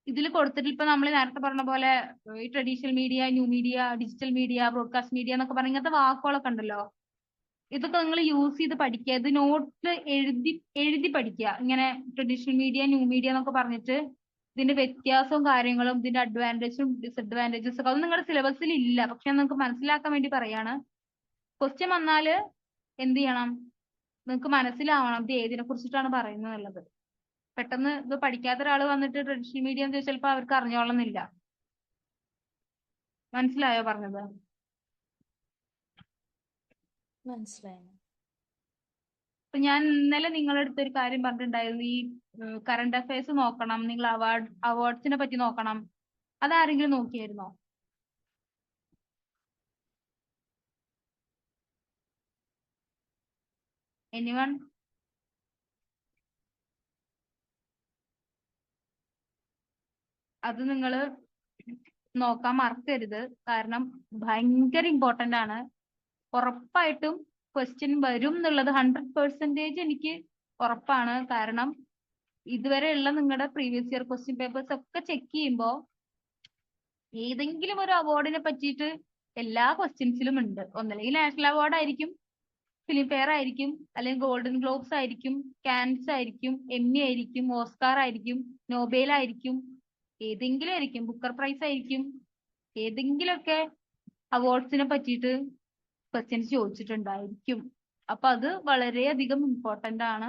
ഇതിൽ കൊടുത്തിട്ട് ഇപ്പൊ നമ്മൾ നേരത്തെ പറഞ്ഞ പോലെ ഈ traditional media, new media, digital media, broadcast media എന്നൊക്കെ പറഞ്ഞ ഇങ്ങനത്തെ വാക്കുകളൊക്കെ ഉണ്ടല്ലോ, ഇതൊക്കെ നിങ്ങൾ യൂസ് ചെയ്ത് പഠിക്കുക. ഇത് നോട്ടിൽ എഴുതി പഠിക്കുക. ഇങ്ങനെ ട്രഡീഷണൽ മീഡിയ, ന്യൂ മീഡിയ എന്നൊക്കെ പറഞ്ഞിട്ട് ഇതിന്റെ വ്യത്യാസവും കാര്യങ്ങളും ഇതിന്റെ അഡ്വാൻറ്റേജും ഡിസഡ്വാൻറ്റേജസും ഒക്കെ അതൊന്നും നിങ്ങളുടെ സിലബസിൽ ഇല്ല. പക്ഷെ ഞാൻ നിങ്ങൾക്ക് മനസ്സിലാക്കാൻ വേണ്ടി പറയാണ്. ക്വസ്റ്റ്യൻ വന്നാല് എന്ത് ചെയ്യണം? നിങ്ങൾക്ക് മനസ്സിലാവണം ഇത് ഏതിനെ കുറിച്ചിട്ടാണ് പറയുന്നത് എന്നുള്ളത്. പെട്ടെന്ന് ഇത് പഠിക്കാത്ത ഒരാൾ വന്നിട്ട് ട്രഡീഷണൽ മീഡിയം ചോദിച്ചാൽ ചിലപ്പോൾ അവർക്ക് അറിഞ്ഞോളന്നില്ല. മനസ്സിലായോ പറഞ്ഞത്? മനസ്സിലായി. ഇപ്പൊ ഞാൻ ഇന്നലെ നിങ്ങളുടെ അടുത്ത് ഒരു കാര്യം പറഞ്ഞിട്ടുണ്ടായിരുന്നു, ഈ കറണ്ട് അഫയേഴ്സ് നോക്കണം, നിങ്ങൾ അവാർഡ്സിനെ പറ്റി നോക്കണം. അതാരെങ്കിലും നോക്കിയായിരുന്നോ? എനിവൺ? അത് നിങ്ങൾ നോക്കാൻ മറക്കരുത്. കാരണം ഭയങ്കര ഇമ്പോർട്ടന്റ് ആണ്. ഉറപ്പായിട്ടും ക്വസ്റ്റ്യൻ വരും എന്നുള്ളത് 100% എനിക്ക് ഉറപ്പാണ്. കാരണം ഇതുവരെയുള്ള നിങ്ങളുടെ പ്രീവിയസ് ഇയർ ക്വസ്റ്റ്യൻ പേപ്പേഴ്സ് ഒക്കെ ചെക്ക് ചെയ്യുമ്പോൾ ഏതെങ്കിലും ഒരു അവാർഡിനെ പറ്റിയിട്ട് എല്ലാ ക്വസ്റ്റ്യൻസിലും ഉണ്ട്. ഒന്നല്ലെങ്കിൽ നാഷണൽ അവാർഡ് ആയിരിക്കും, ഫിലിം ഫെയർ ആയിരിക്കും, അല്ലെങ്കിൽ ഗോൾഡൻ ഗ്ലോബ്സ് ആയിരിക്കും, കാൻസ് ആയിരിക്കും, എമ്മി ആയിരിക്കും, ഓസ്കാർ ആയിരിക്കും, നോബേൽ ആയിരിക്കും, ഏതെങ്കിലും ആയിരിക്കും, ബുക്കർ പ്രൈസ് ആയിരിക്കും. ഏതെങ്കിലുമൊക്കെ അവാർഡ്സിനെ പറ്റിയിട്ട് ക്വസ്റ്റ്യൻസ് ചോദിച്ചിട്ടുണ്ടായിരിക്കും. അപ്പൊ അത് വളരെയധികം ഇമ്പോർട്ടന്റ് ആണ്.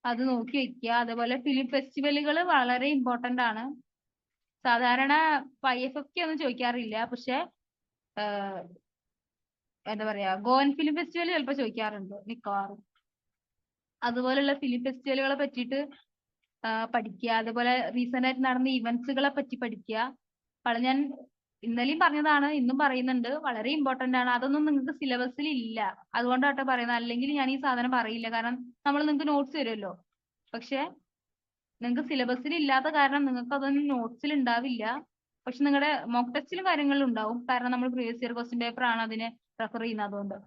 അത് നോക്കി വെക്കുക. അതേപോലെ ഫിലിം ഫെസ്റ്റിവലുകൾ വളരെ ഇമ്പോർട്ടന്റ് ആണ്. സാധാരണ IFFK ഒന്നും ചോദിക്കാറില്ല, പക്ഷെ എന്താ പറയാ, ഗോവൻ ഫിലിം ഫെസ്റ്റിവൽ ചിലപ്പോൾ ചോദിക്കാറുണ്ട് മിക്കവാറും. അതുപോലുള്ള ഫിലിം ഫെസ്റ്റിവലുകളെ പറ്റിയിട്ട് പഠിക്കുക. അതേപോലെ റീസെന്റ് ആയിട്ട് നടന്ന ഇവന്റ്സുകളെ പറ്റി പഠിക്കുക. ഞാൻ ഇന്നലെയും പറഞ്ഞതാണ്, ഇന്നും പറയുന്നുണ്ട്, വളരെ ഇമ്പോർട്ടന്റ് ആണ്. അതൊന്നും നിങ്ങൾക്ക് സിലബസിൽ ഇല്ല, അതുകൊണ്ടാട്ടോ പറയുന്നത്. അല്ലെങ്കിൽ ഞാൻ ഈ സാധനം പറയില്ല. കാരണം നമ്മൾ നിങ്ങൾക്ക് നോട്ട്സ് തരുമല്ലോ, പക്ഷെ നിങ്ങൾക്ക് സിലബസിൽ ഇല്ലാത്ത കാരണം നിങ്ങൾക്ക് അതൊന്നും നോട്ട്സിൽ ഉണ്ടാവില്ല. പക്ഷെ നിങ്ങളുടെ മോക്ക് ടെസ്റ്റിലും കാര്യങ്ങളിലും ഉണ്ടാവും. കാരണം നമ്മൾ പ്രീവിയസ് ഇയർ ക്വസ്റ്റ്യൻ പേപ്പർ ആണ് അതിനെ റെഫർ ചെയ്യുന്നത്. അതുകൊണ്ട്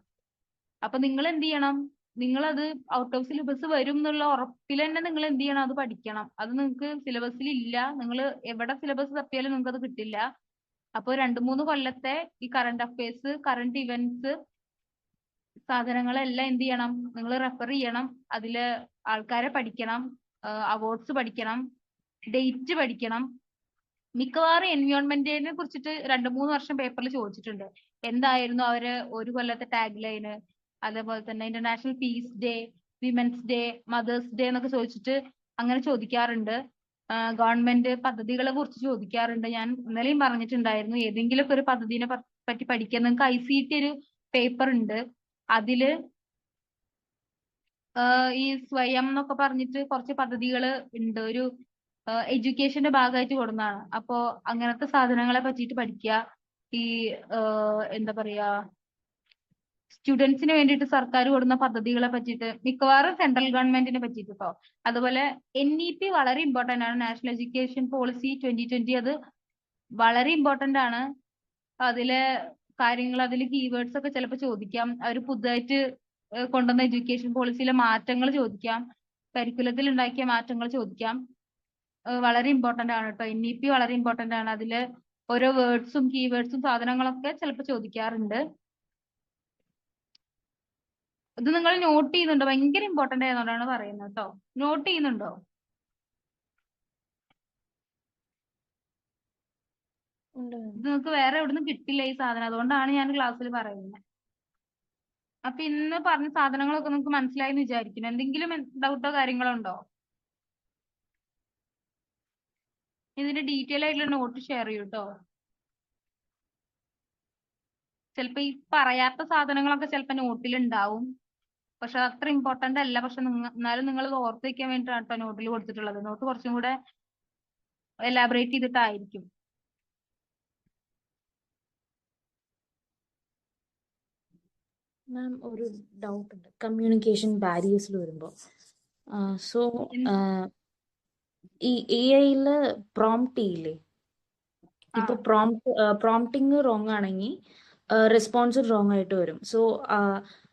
അപ്പൊ നിങ്ങൾ എന്ത് ചെയ്യണം? നിങ്ങളത് ഔട്ട് ഓഫ് സിലബസ് വരും എന്നുള്ള ഉറപ്പിൽ തന്നെ നിങ്ങൾ എന്ത് ചെയ്യണം? അത് പഠിക്കണം. അത് നിങ്ങൾക്ക് സിലബസിൽ ഇല്ല. നിങ്ങൾ എവിടെ സിലബസ് തപ്പിയാലും നിങ്ങൾക്ക് അത് കിട്ടില്ല. അപ്പോൾ 2-3 കൊല്ലത്തെ ഈ കറണ്ട് അഫയേഴ്സ്, കറണ്ട് ഇവന്റ്സ് സാധനങ്ങളെല്ലാം എന്ത് ചെയ്യണം? നിങ്ങൾ റെഫർ ചെയ്യണം. അതില് ആൾക്കാരെ പഠിക്കണം, അവാർഡ്സ് പഠിക്കണം, ഡേറ്റ് പഠിക്കണം. മിക്കവാറും എൻവയോൺമെന്റിനെ കുറിച്ചിട്ട് 2-3 വർഷം പേപ്പറിൽ ചോദിച്ചിട്ടുണ്ട്. എന്തായിരുന്നു അവര് ഒരു കൊല്ലത്തെ ടാഗ് ലൈന്, അതേപോലെ തന്നെ international peace day, women's day, mother's day എന്നൊക്കെ ചോദിച്ചിട്ട് അങ്ങനെ ചോദിക്കാറുണ്ട്. ഗവൺമെന്റ് പദ്ധതികളെ കുറിച്ച് ചോദിക്കാറുണ്ട്. ഞാൻ ഇന്നലെയും പറഞ്ഞിട്ടുണ്ടായിരുന്നു, ഏതെങ്കിലുമൊക്കെ ഒരു പദ്ധതിനെ പറ്റി പഠിക്കാൻ. നിങ്ങൾക്ക് ICT ഒരു പേപ്പർ ഉണ്ട്, അതില് ഈ സ്വയം എന്നൊക്കെ പറഞ്ഞിട്ട് കുറച്ച് പദ്ധതികൾ ഉണ്ട്. ഒരു എഡ്യൂക്കേഷന്റെ ഭാഗമായിട്ട് കൊടുക്കുന്നതാണ്. അപ്പോ അങ്ങനത്തെ സാധനങ്ങളെ പറ്റിയിട്ട് പഠിക്കുക. ഈ എന്താ പറയാ, സ്റ്റുഡൻസിന് വേണ്ടിയിട്ട് സർക്കാർ കൊടുക്കുന്ന പദ്ധതികളെ പറ്റിയിട്ട്, മിക്കവാറും സെൻട്രൽ ഗവൺമെന്റിനെ പറ്റിയിട്ട് കേട്ടോ. അതുപോലെ NEP വളരെ ഇമ്പോർട്ടന്റ് ആണ്, നാഷണൽ എഡ്യൂക്കേഷൻ പോളിസി 2020. അത് വളരെ ഇമ്പോർട്ടന്റ് ആണ്. അതിലെ കാര്യങ്ങൾ, അതിൽ കീവേഡ്സ് ഒക്കെ ചിലപ്പോൾ ചോദിക്കാം. അവർ പുതുതായിട്ട് കൊണ്ടുവന്ന എഡ്യൂക്കേഷൻ പോളിസിയിലെ മാറ്റങ്ങൾ ചോദിക്കാം, കരിക്കുലത്തിൽ ഉണ്ടാക്കിയ മാറ്റങ്ങൾ ചോദിക്കാം. വളരെ ഇമ്പോർട്ടന്റ് ആണ് കേട്ടോ. NEP വളരെ ഇമ്പോർട്ടന്റ് ആണ്. അതില് ഓരോ വേർഡ്സും കീവേഡ്സും സാധനങ്ങളൊക്കെ ചിലപ്പോൾ ചോദിക്കാറുണ്ട്. ഇത് നിങ്ങൾ നോട്ട് ചെയ്യുന്നുണ്ടോ? ഭയങ്കര ഇമ്പോർട്ടന്റ് ആയതുകൊണ്ടാണ് പറയുന്നത് കേട്ടോ. നോട്ട് ചെയ്യുന്നുണ്ടോ? ഇത് നിങ്ങൾക്ക് വേറെ എവിടുന്നും കിട്ടില്ല ഈ സാധനം, അതുകൊണ്ടാണ് ഞാൻ ക്ലാസ്സിൽ പറയുന്നത്. അപ്പൊ ഇന്ന് പറഞ്ഞ സാധനങ്ങളൊക്കെ നിങ്ങൾക്ക് മനസ്സിലായി എന്ന് വിചാരിക്കുന്നു. എന്തെങ്കിലും ഡൗട്ടോ കാര്യങ്ങളോ ഉണ്ടോ? ഇതിന്റെ ഡീറ്റെയിൽ ആയിട്ടുള്ള നോട്ട് ഷെയർ ചെയ്യൂ കേട്ടോ. ചിലപ്പോ ഈ പറയാത്ത സാധനങ്ങളൊക്കെ ചിലപ്പോ നോട്ടിൽ ഉണ്ടാവും, പക്ഷെ അത് അത്ര ഇമ്പോർട്ടന്റ് അല്ല. പക്ഷെ എന്നാലും നിങ്ങൾ ഓർത്ത് വെക്കാൻ വേണ്ടിയിട്ടാണ് കേട്ടോ നോട്ടിൽ കൊടുത്തിട്ടുള്ളത്. നോട്ട് കുറച്ചും കൂടെ എലാബറേറ്റ് ചെയ്തിട്ടായിരിക്കും. മാം, ഒരു ഡൗട്ട് ഉണ്ട് കമ്മ്യൂണിക്കേഷൻ ബാരിയേഴ്സിൽ വരുമ്പോൾ. സോ ഈ AI-ല് പ്രോംപ്റ്റ് ചെയ്യില്ലേ? ഇപ്പൊ പ്രോംപ്റ്റിങ് റോങ് ആണെങ്കിൽ റെസ്പോൺസ് റോങ് ആയിട്ട് വരും. സോ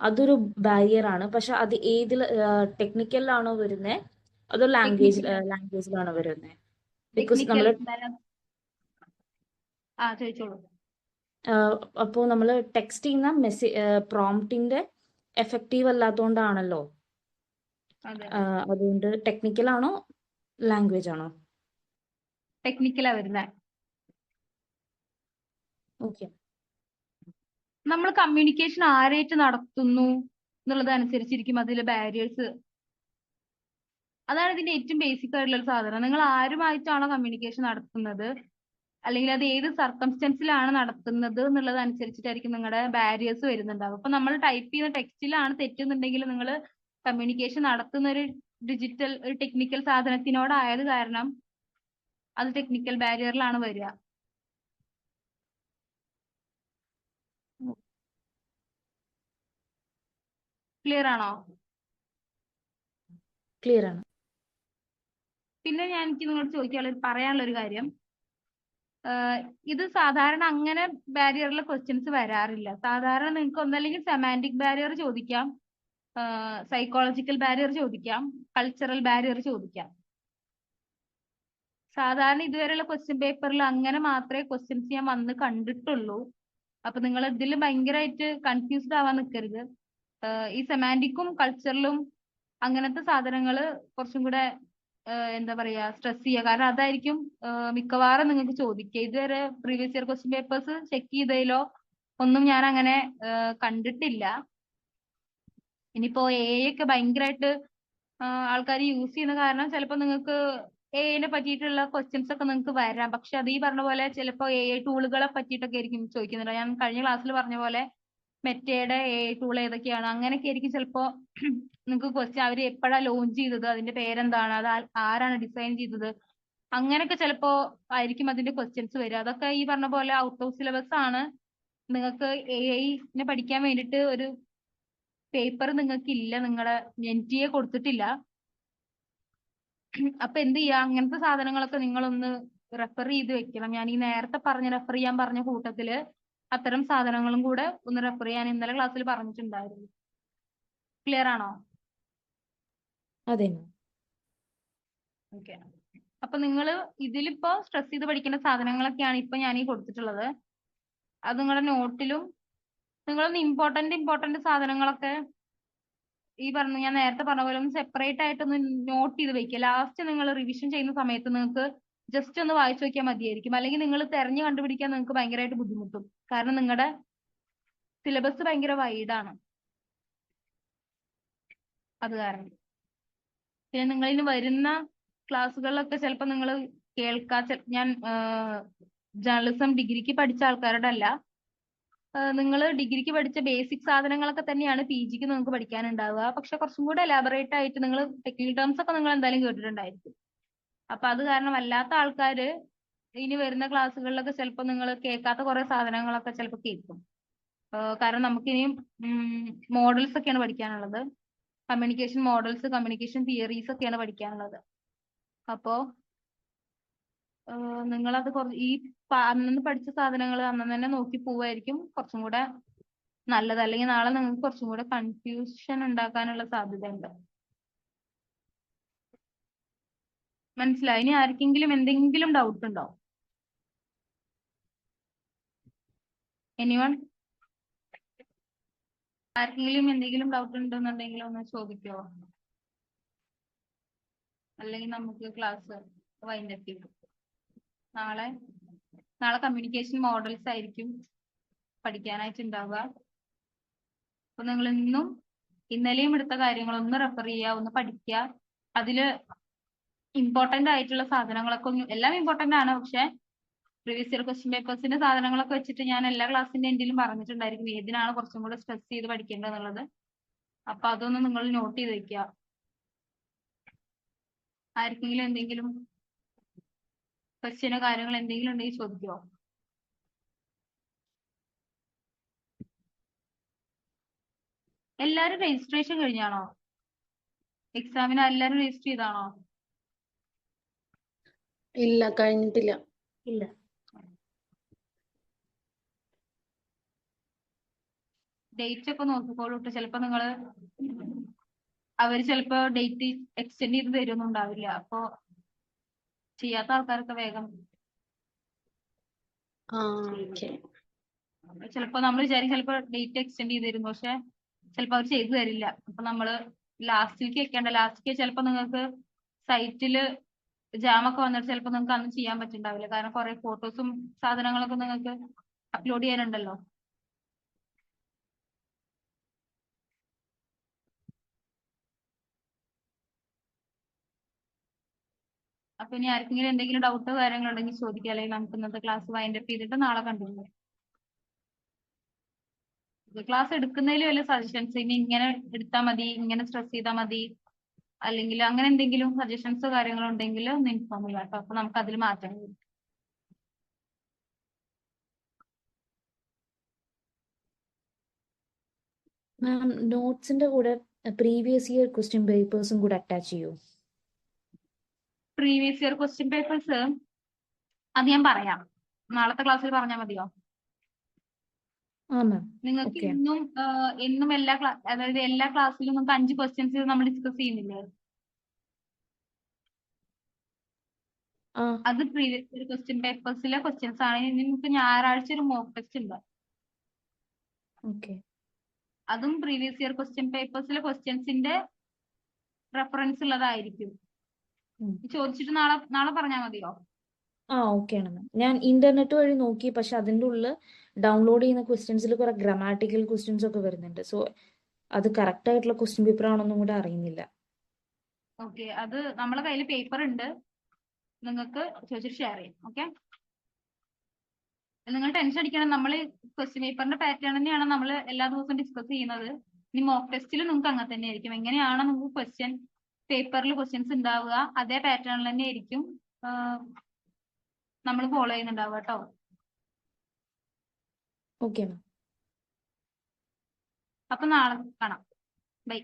അതൊരു ബാരിയർ ആണ്. പക്ഷെ അത് ടെക്നിക്കലിലാണോ വരുന്നത് അതോ ലാംഗ്വേജിലാണോ വരുന്നത്? ബിക്കോസ് നമ്മൾ ചോദിച്ചോളൂ. അപ്പോൾ നമ്മൾ ടെക്സ്റ്റ് ചെയ്യുന്ന പ്രോംപ്റ്റിന്റെ എഫക്റ്റീവ് അല്ലാത്തതുകൊണ്ടാണല്ലോ. അതുകൊണ്ട് ടെക്നിക്കൽ ആണോ ലാംഗ്വേജ് ആണോ? ടെക്നിക്കലാ വരുന്നത്. ഓക്കെ. നമ്മൾ കമ്മ്യൂണിക്കേഷൻ ആരായിട്ട് നടത്തുന്നു എന്നുള്ളത് അനുസരിച്ചിരിക്കും അതിലെ ബാരിയേഴ്സ്. അതാണ് ഇതിന്റെ ഏറ്റവും ബേസിക് ആയിട്ടുള്ള ഒരു സാധനം. നിങ്ങൾ ആരുമായിട്ടാണോ കമ്മ്യൂണിക്കേഷൻ നടത്തുന്നത്, അല്ലെങ്കിൽ അത് ഏത് സർക്കംസ്റ്റൻസിലാണ് നടത്തുന്നത് എന്നുള്ളത് അനുസരിച്ചിട്ടായിരിക്കും നിങ്ങളുടെ ബാരിയേഴ്സ് വരുന്നുണ്ടാവും. അപ്പൊ നമ്മൾ ടൈപ്പ് ചെയ്യുന്ന ടെക്സ്റ്റിലാണ് തെറ്റുന്നുണ്ടെങ്കിൽ നിങ്ങൾ കമ്മ്യൂണിക്കേഷൻ നടത്തുന്ന ഒരു ഡിജിറ്റൽ ഒരു ടെക്നിക്കൽ സാധനത്തിനോടായത് കാരണം അത് ടെക്നിക്കൽ ബാരിയറിലാണ് വരിക. ക്ലിയർ ആണോ? ക്ലിയർ ആണ്. പിന്നെ എനിക്ക് നിങ്ങളോട് പറയാനുള്ള ഒരു കാര്യം, ഇത് സാധാരണ അങ്ങനെ ബാരിയറിലെ ക്വസ്റ്റ്യൻസ് വരാറില്ല. സാധാരണ നിങ്ങൾക്ക് ഒന്നല്ലെങ്കിൽ സെമാൻറ്റിക് ബാരിയർ ചോദിക്കാം, സൈക്കോളജിക്കൽ ബാരിയർ ചോദിക്കാം, കൾച്ചറൽ ബാരിയർ ചോദിക്കാം. സാധാരണ ഇതുവരെയുള്ള ക്വസ്റ്റ്യൻ പേപ്പറിൽ അങ്ങനെ മാത്രമേ ക്വസ്റ്റ്യൻസ് ഞാൻ വന്ന് കണ്ടിട്ടുള്ളൂ. അപ്പൊ നിങ്ങൾ ഇതിൽ ഭയങ്കരമായിട്ട് കൺഫ്യൂസ്ഡ് ആവാൻ നിൽക്കരുത്. ഈ സെമാൻറ്റിക്കും കൾച്ചറലും അങ്ങനത്തെ സാധനങ്ങൾ കുറച്ചും കൂടെ എന്താ പറയാ സ്ട്രെസ് ചെയ്യുക. കാരണം അതായിരിക്കും മിക്കവാറും നിങ്ങൾക്ക് ചോദിക്കുക. ഇതുവരെ previous year question papers check ചെയ്തതിലോ ഒന്നും ഞാൻ അങ്ങനെ കണ്ടിട്ടില്ല. ഇനിയിപ്പോ ഒക്കെ ഭയങ്കരമായിട്ട് ആൾക്കാർ യൂസ് ചെയ്യുന്ന കാരണം ചിലപ്പോൾ നിങ്ങൾക്ക് നെ പറ്റിയിട്ടുള്ള ക്വസ്റ്റ്യൻസ് ഒക്കെ നിങ്ങൾക്ക് വരാം. പക്ഷെ അത് ഈ പറഞ്ഞ പോലെ ചിലപ്പോൾ ടൂളുകളെ പറ്റിയിട്ടൊക്കെ ആയിരിക്കും ചോദിക്കുന്നത്. ഞാൻ കഴിഞ്ഞ ക്ലാസ്സിൽ പറഞ്ഞ പോലെ മെറ്റയുടെ ടൂൾ ഏതൊക്കെയാണ് അങ്ങനെയൊക്കെ ആയിരിക്കും ചിലപ്പോ നിങ്ങൾക്ക് ക്വസ്റ്റ്യൻ. അവർ എപ്പോഴാണ് ലോഞ്ച് ചെയ്തത്, അതിന്റെ പേരെന്താണ്, അത് ആരാണ് ഡിസൈൻ ചെയ്തത്, അങ്ങനെയൊക്കെ ചിലപ്പോ ആയിരിക്കും അതിന്റെ ക്വസ്റ്റ്യൻസ് വരിക. അതൊക്കെ ഈ പറഞ്ഞ പോലെ ഔട്ട് ഓഫ് സിലബസ് ആണ്. നിങ്ങൾക്ക് നെ പഠിക്കാൻ വേണ്ടിയിട്ട് ഒരു പേപ്പർ നിങ്ങൾക്ക് ഇല്ല, നിങ്ങളുടെ NTA കൊടുത്തിട്ടില്ല. അപ്പൊ എന്ത് ചെയ്യാ, അങ്ങനത്തെ സാധനങ്ങളൊക്കെ നിങ്ങളൊന്ന് റെഫർ ചെയ്ത് വെക്കണം. ഞാൻ ഈ നേരത്തെ റെഫർ ചെയ്യാൻ പറഞ്ഞ കൂട്ടത്തില് അത്തരം സാധനങ്ങളും കൂടെ ഒന്ന് റെഫർ ചെയ്യാൻ ഇന്നലെ ക്ലാസ്സിൽ പറഞ്ഞിട്ടുണ്ടായിരുന്നു. ക്ലിയർ ആണോ? അതെ. ഓക്കെ. അപ്പൊ നിങ്ങൾ ഇതിലിപ്പോ സ്ട്രെസ് ചെയ്ത് പഠിക്കേണ്ട സാധനങ്ങളൊക്കെയാണ് ഇപ്പൊ ഞാൻ ഈ കൊടുത്തിട്ടുള്ളത്. അത് നിങ്ങളുടെ നോട്ടിലും നിങ്ങളൊന്ന് ഇമ്പോർട്ടന്റ് സാധനങ്ങളൊക്കെ ഈ ഞാൻ നേരത്തെ പറഞ്ഞ പോലെ ഒന്ന് സെപ്പറേറ്റ് ആയിട്ടൊന്ന് നോട്ട് ചെയ്ത് വെക്കുക. ലാസ്റ്റ് നിങ്ങൾ റിവിഷൻ ചെയ്യുന്ന സമയത്ത് നിങ്ങൾക്ക് ജസ്റ്റ് ഒന്ന് വായിച്ചു നോക്കിയാൽ മതിയായിരിക്കും. അല്ലെങ്കിൽ നിങ്ങൾ തെരഞ്ഞു കണ്ടുപിടിക്കാൻ നിങ്ങൾക്ക് ഭയങ്കരമായിട്ട് ബുദ്ധിമുട്ടും. കാരണം നിങ്ങളുടെ സിലബസ് ഭയങ്കര വൈഡാണ്. അത് കാരണം പിന്നെ നിങ്ങളിന് വരുന്ന ക്ലാസ്സുകളിലൊക്കെ ചിലപ്പോൾ നിങ്ങൾ ഞാൻ ജേർണലിസം ഡിഗ്രിക്ക് പഠിച്ച ആൾക്കാരുടെ അല്ല, നിങ്ങൾ ഡിഗ്രിക്ക് പഠിച്ച ബേസിക് സാധനങ്ങളൊക്കെ തന്നെയാണ് PGക്ക് നിങ്ങൾക്ക് പഠിക്കാനുണ്ടാവുക. പക്ഷെ കുറച്ചും കൂടെ എലാബറേറ്റ് ആയിട്ട് നിങ്ങൾ ടെക്നിക്കൽ ടേംസ് ഒക്കെ നിങ്ങൾ എന്തായാലും കേട്ടിട്ടുണ്ടായിരിക്കും. അപ്പൊ അത് കാരണം അല്ലാത്ത ആൾക്കാര് ഇനി വരുന്ന ക്ലാസ്സുകളിലൊക്കെ ചിലപ്പോൾ നിങ്ങൾ കേൾക്കാത്ത കുറെ സാധനങ്ങളൊക്കെ ചിലപ്പോൾ കേൾക്കും. കാരണം നമുക്കിനിയും മോഡൽസ് ഒക്കെയാണ് പഠിക്കാനുള്ളത്. കമ്മ്യൂണിക്കേഷൻ മോഡൽസ്, കമ്മ്യൂണിക്കേഷൻ തിയറീസ് ഒക്കെയാണ് പഠിക്കാനുള്ളത്. അപ്പോ നിങ്ങളത് ഈ അന്നു പഠിച്ച സാധനങ്ങൾ അന്ന് തന്നെ നോക്കി പോവായിരിക്കും കുറച്ചും കൂടെ നല്ലത്. അല്ലെങ്കിൽ നാളെ നിങ്ങൾക്ക് കുറച്ചും കൂടെ കൺഫ്യൂഷൻ ഉണ്ടാക്കാനുള്ള സാധ്യതയുണ്ട്. മനസ്സിലായി? ഇനി ആർക്കെങ്കിലും എന്തെങ്കിലും ഡൗട്ട് ഉണ്ടോ? എനിവൺ? ആർക്കെങ്കിലും എന്തെങ്കിലും ഡൗട്ട് ഉണ്ടെന്നുണ്ടെങ്കിൽ ഒന്ന് ചോദിക്കോ, അല്ലെങ്കിൽ നമുക്ക് ക്ലാസ് വൈൻഡപ്പ് ചെയ്യും. നാളെ കമ്മ്യൂണിക്കേഷൻ മോഡൽസ് ആയിരിക്കും പഠിക്കാനായിട്ട് ഉണ്ടാവുക. അപ്പൊ നിങ്ങൾ ഇന്നലെയും എടുത്ത കാര്യങ്ങളൊന്ന് റെഫർ ചെയ്യുക, ഒന്ന് പഠിക്കുക. അതില് ഇമ്പോർട്ടന്റ് ആയിട്ടുള്ള സാധനങ്ങളൊക്കെ എല്ലാം ഇമ്പോർട്ടന്റ് ആണ്. പക്ഷെ പ്രീവിയസ് ഇയർ ക്വസ്റ്റ്യൻ പേപ്പേഴ്സിന്റെ സാധനങ്ങളൊക്കെ വെച്ചിട്ട് ഞാൻ എല്ലാ ക്ലാസ്സിന്റെ എൻഡിലും പറഞ്ഞിട്ടുണ്ടായിരിക്കും ഏതിനാണ് കുറച്ചും കൂടെ സ്ട്രെസ് ചെയ്ത് പഠിക്കേണ്ടതെന്നുള്ളത്. അപ്പൊ അതൊന്ന് നിങ്ങൾ നോട്ട് ചെയ്ത് വെക്കുക. ആർക്കെങ്കിലും എന്തെങ്കിലും ക്വസ്റ്റ്യനോ കാര്യങ്ങളോ എന്തെങ്കിലും ഉണ്ടെങ്കിൽ ചോദിക്കുമോ? എല്ലാരും രജിസ്ട്രേഷൻ കഴിഞ്ഞാണോ? എക്സാമിന് എല്ലാരും രജിസ്റ്റർ ചെയ്താണോ? ഇല്ല, കഴിഞ്ഞിട്ടില്ല. ഇല്ല. ഡേറ്റ് ഒക്കെ നോക്കിക്കോളൂ. ചിലപ്പോ അവര് ചിലപ്പോ ഡേറ്റ് എക്സ്റ്റെൻഡ് ചെയ്ത് തരുന്നുണ്ടാവില്ല. അപ്പൊ ചെയ്യാത്ത ആൾക്കാരൊക്കെ വേഗം ചിലപ്പോ നമ്മൾ വിചാരിക്കും ചിലപ്പോ ഡേറ്റ് എക്സ്റ്റെൻഡ് ചെയ്ത് തരുന്നു, പക്ഷെ ചിലപ്പോ അവർ ചെയ്തു തരില്ല. അപ്പൊ നമ്മള് ലാസ്റ്റിലേക്ക് വെക്കേണ്ട. ലാസ്റ്റിലേക്ക് ചിലപ്പോ നിങ്ങൾക്ക് സൈറ്റില് ജാമൊക്കെ വന്നിട്ട് ചിലപ്പോൾ നിങ്ങൾക്ക് അന്ന് ചെയ്യാൻ പറ്റുന്നുണ്ടാവില്ല, കാരണം കുറെ ഫോട്ടോസും സാധനങ്ങളൊക്കെ നിങ്ങൾക്ക് അപ്ലോഡ് ചെയ്യാനുണ്ടല്ലോ. അപ്പൊ ഇനി ആർക്കെങ്കിലും എന്തെങ്കിലും ഡൗട്ടോ കാര്യങ്ങളോ ഉണ്ടെങ്കിൽ ചോദിക്കുക, അല്ലെങ്കിൽ നമുക്ക് ഇന്നത്തെ ക്ലാസ് വൈൻഡപ്പ് ചെയ്തിട്ട് നാളെ കണ്ടിന്യൂ ചെയ്യാം. ക്ലാസ് എടുക്കുന്നതിൽ വല്ല സജഷൻസ്, ഇനി ഇങ്ങനെ എടുത്താൽ മതി, ഇങ്ങനെ സ്ട്രെസ് ചെയ്താൽ മതി, അല്ലെങ്കിൽ അങ്ങനെ എന്തെങ്കിലും സജഷൻസോ കാര്യങ്ങളോ ഉണ്ടെങ്കിൽ ഒന്ന് ഇൻഫോം ചെയ്യാം കേട്ടോ. അപ്പൊ നമുക്ക് അതിൽ മാറ്റം വരും. മാം നോട്ട്സിന്റെ കൂടെ പ്രീവിയസ് ഇയർ ക്വസ്റ്റ്യൻ പേപ്പേഴ്സും കൂടെ അറ്റാച്ച് ചെയ്യൂ. പ്രീവിയസ് ഇയർ ക്വസ്റ്റ്യൻ പേപ്പേഴ്സ് അത് ഞാൻ പറയാം, നാളത്തെ ക്ലാസ്സിൽ പറഞ്ഞാൽ മതിയോ? ആ മാം. നിങ്ങൾക്ക് Okay. എന്നും അതായത് എല്ലാ ക്ലാസ്സിലും നമുക്ക് 5 ക്വസ്റ്റ്യൻസ് നമ്മൾ ഡിസ്കസ് ചെയ്യുന്നില്ലേ? ആ അത് പ്രീവിയസ് ഇയർ ക്വസ്റ്റ്യൻ പേപ്പേഴ്സിലെ ക്വസ്റ്റ്യൻസ് ആണ്. ഇനി നിങ്ങൾക്ക് ഞായറാഴ്ച ഒരു മോക്ക് ടെസ്റ്റ് ഉണ്ട്, ഓക്കെ. അതും പ്രീവിയസ് ഇയർ ക്വസ്റ്റ്യൻ പേപ്പേഴ്സിലെ ക്വസ്റ്റ്യൻസിന്റെ റെഫറൻസ് ഉള്ളതായിരിക്കും. ഉം. ചോദിച്ചിട്ട് നാളെ പറഞ്ഞാൽ മതിയോ? ആ ഓക്കെ ആണ് മാം. ഞാൻ ഇന്റർനെറ്റ് വഴി നോക്കി, പക്ഷെ അതിന്റെ ഉള്ളിൽ ഡൗൺലോഡ് ചെയ്യുന്ന ക്വസ്റ്റ്യൻസിൽ കുറെ ഗ്രാമാറ്റിക്കൽ ക്വസ്റ്റ്യൻസ് ഒക്കെ വരുന്നുണ്ട്. സോ അത് കറക്റ്റ് ആയിട്ടുള്ള ക്വസ്റ്റ്യൻ പേപ്പർ ആണെന്നും കൂടെ അറിയുന്നില്ല. ഓക്കെ, അത് നമ്മളെ കയ്യിൽ പേപ്പർ ഉണ്ട്, നിങ്ങൾക്ക് ചോദിച്ചിട്ട് ഷെയർ ചെയ്യാം. ഓക്കെ, നിങ്ങൾ ടെൻഷൻ അടിക്കണം. നമ്മൾ ക്വസ്റ്റ്യൻ പേപ്പറിന്റെ പാറ്റേൺ തന്നെയാണ് നമ്മൾ എല്ലാ ദിവസവും ഡിസ്കസ് ചെയ്യുന്നത്. ഇനി മോക്ക് ടെസ്റ്റിൽ നിങ്ങൾക്ക് അങ്ങനെ തന്നെ ആയിരിക്കും. എങ്ങനെയാണ് നിങ്ങൾക്ക് ക്വസ്റ്റ്യൻ പേപ്പറിൽ ക്വസ്റ്റ്യൻസ് ഉണ്ടാവുക, അതേ പാറ്റേണിൽ തന്നെ ആയിരിക്കും നമ്മൾ ഫോളോ ചെയ്യുന്നുണ്ടാവുക കേട്ടോ. Okay ma'am. അപ്പൊ നാളെ കാണാം. ബൈ.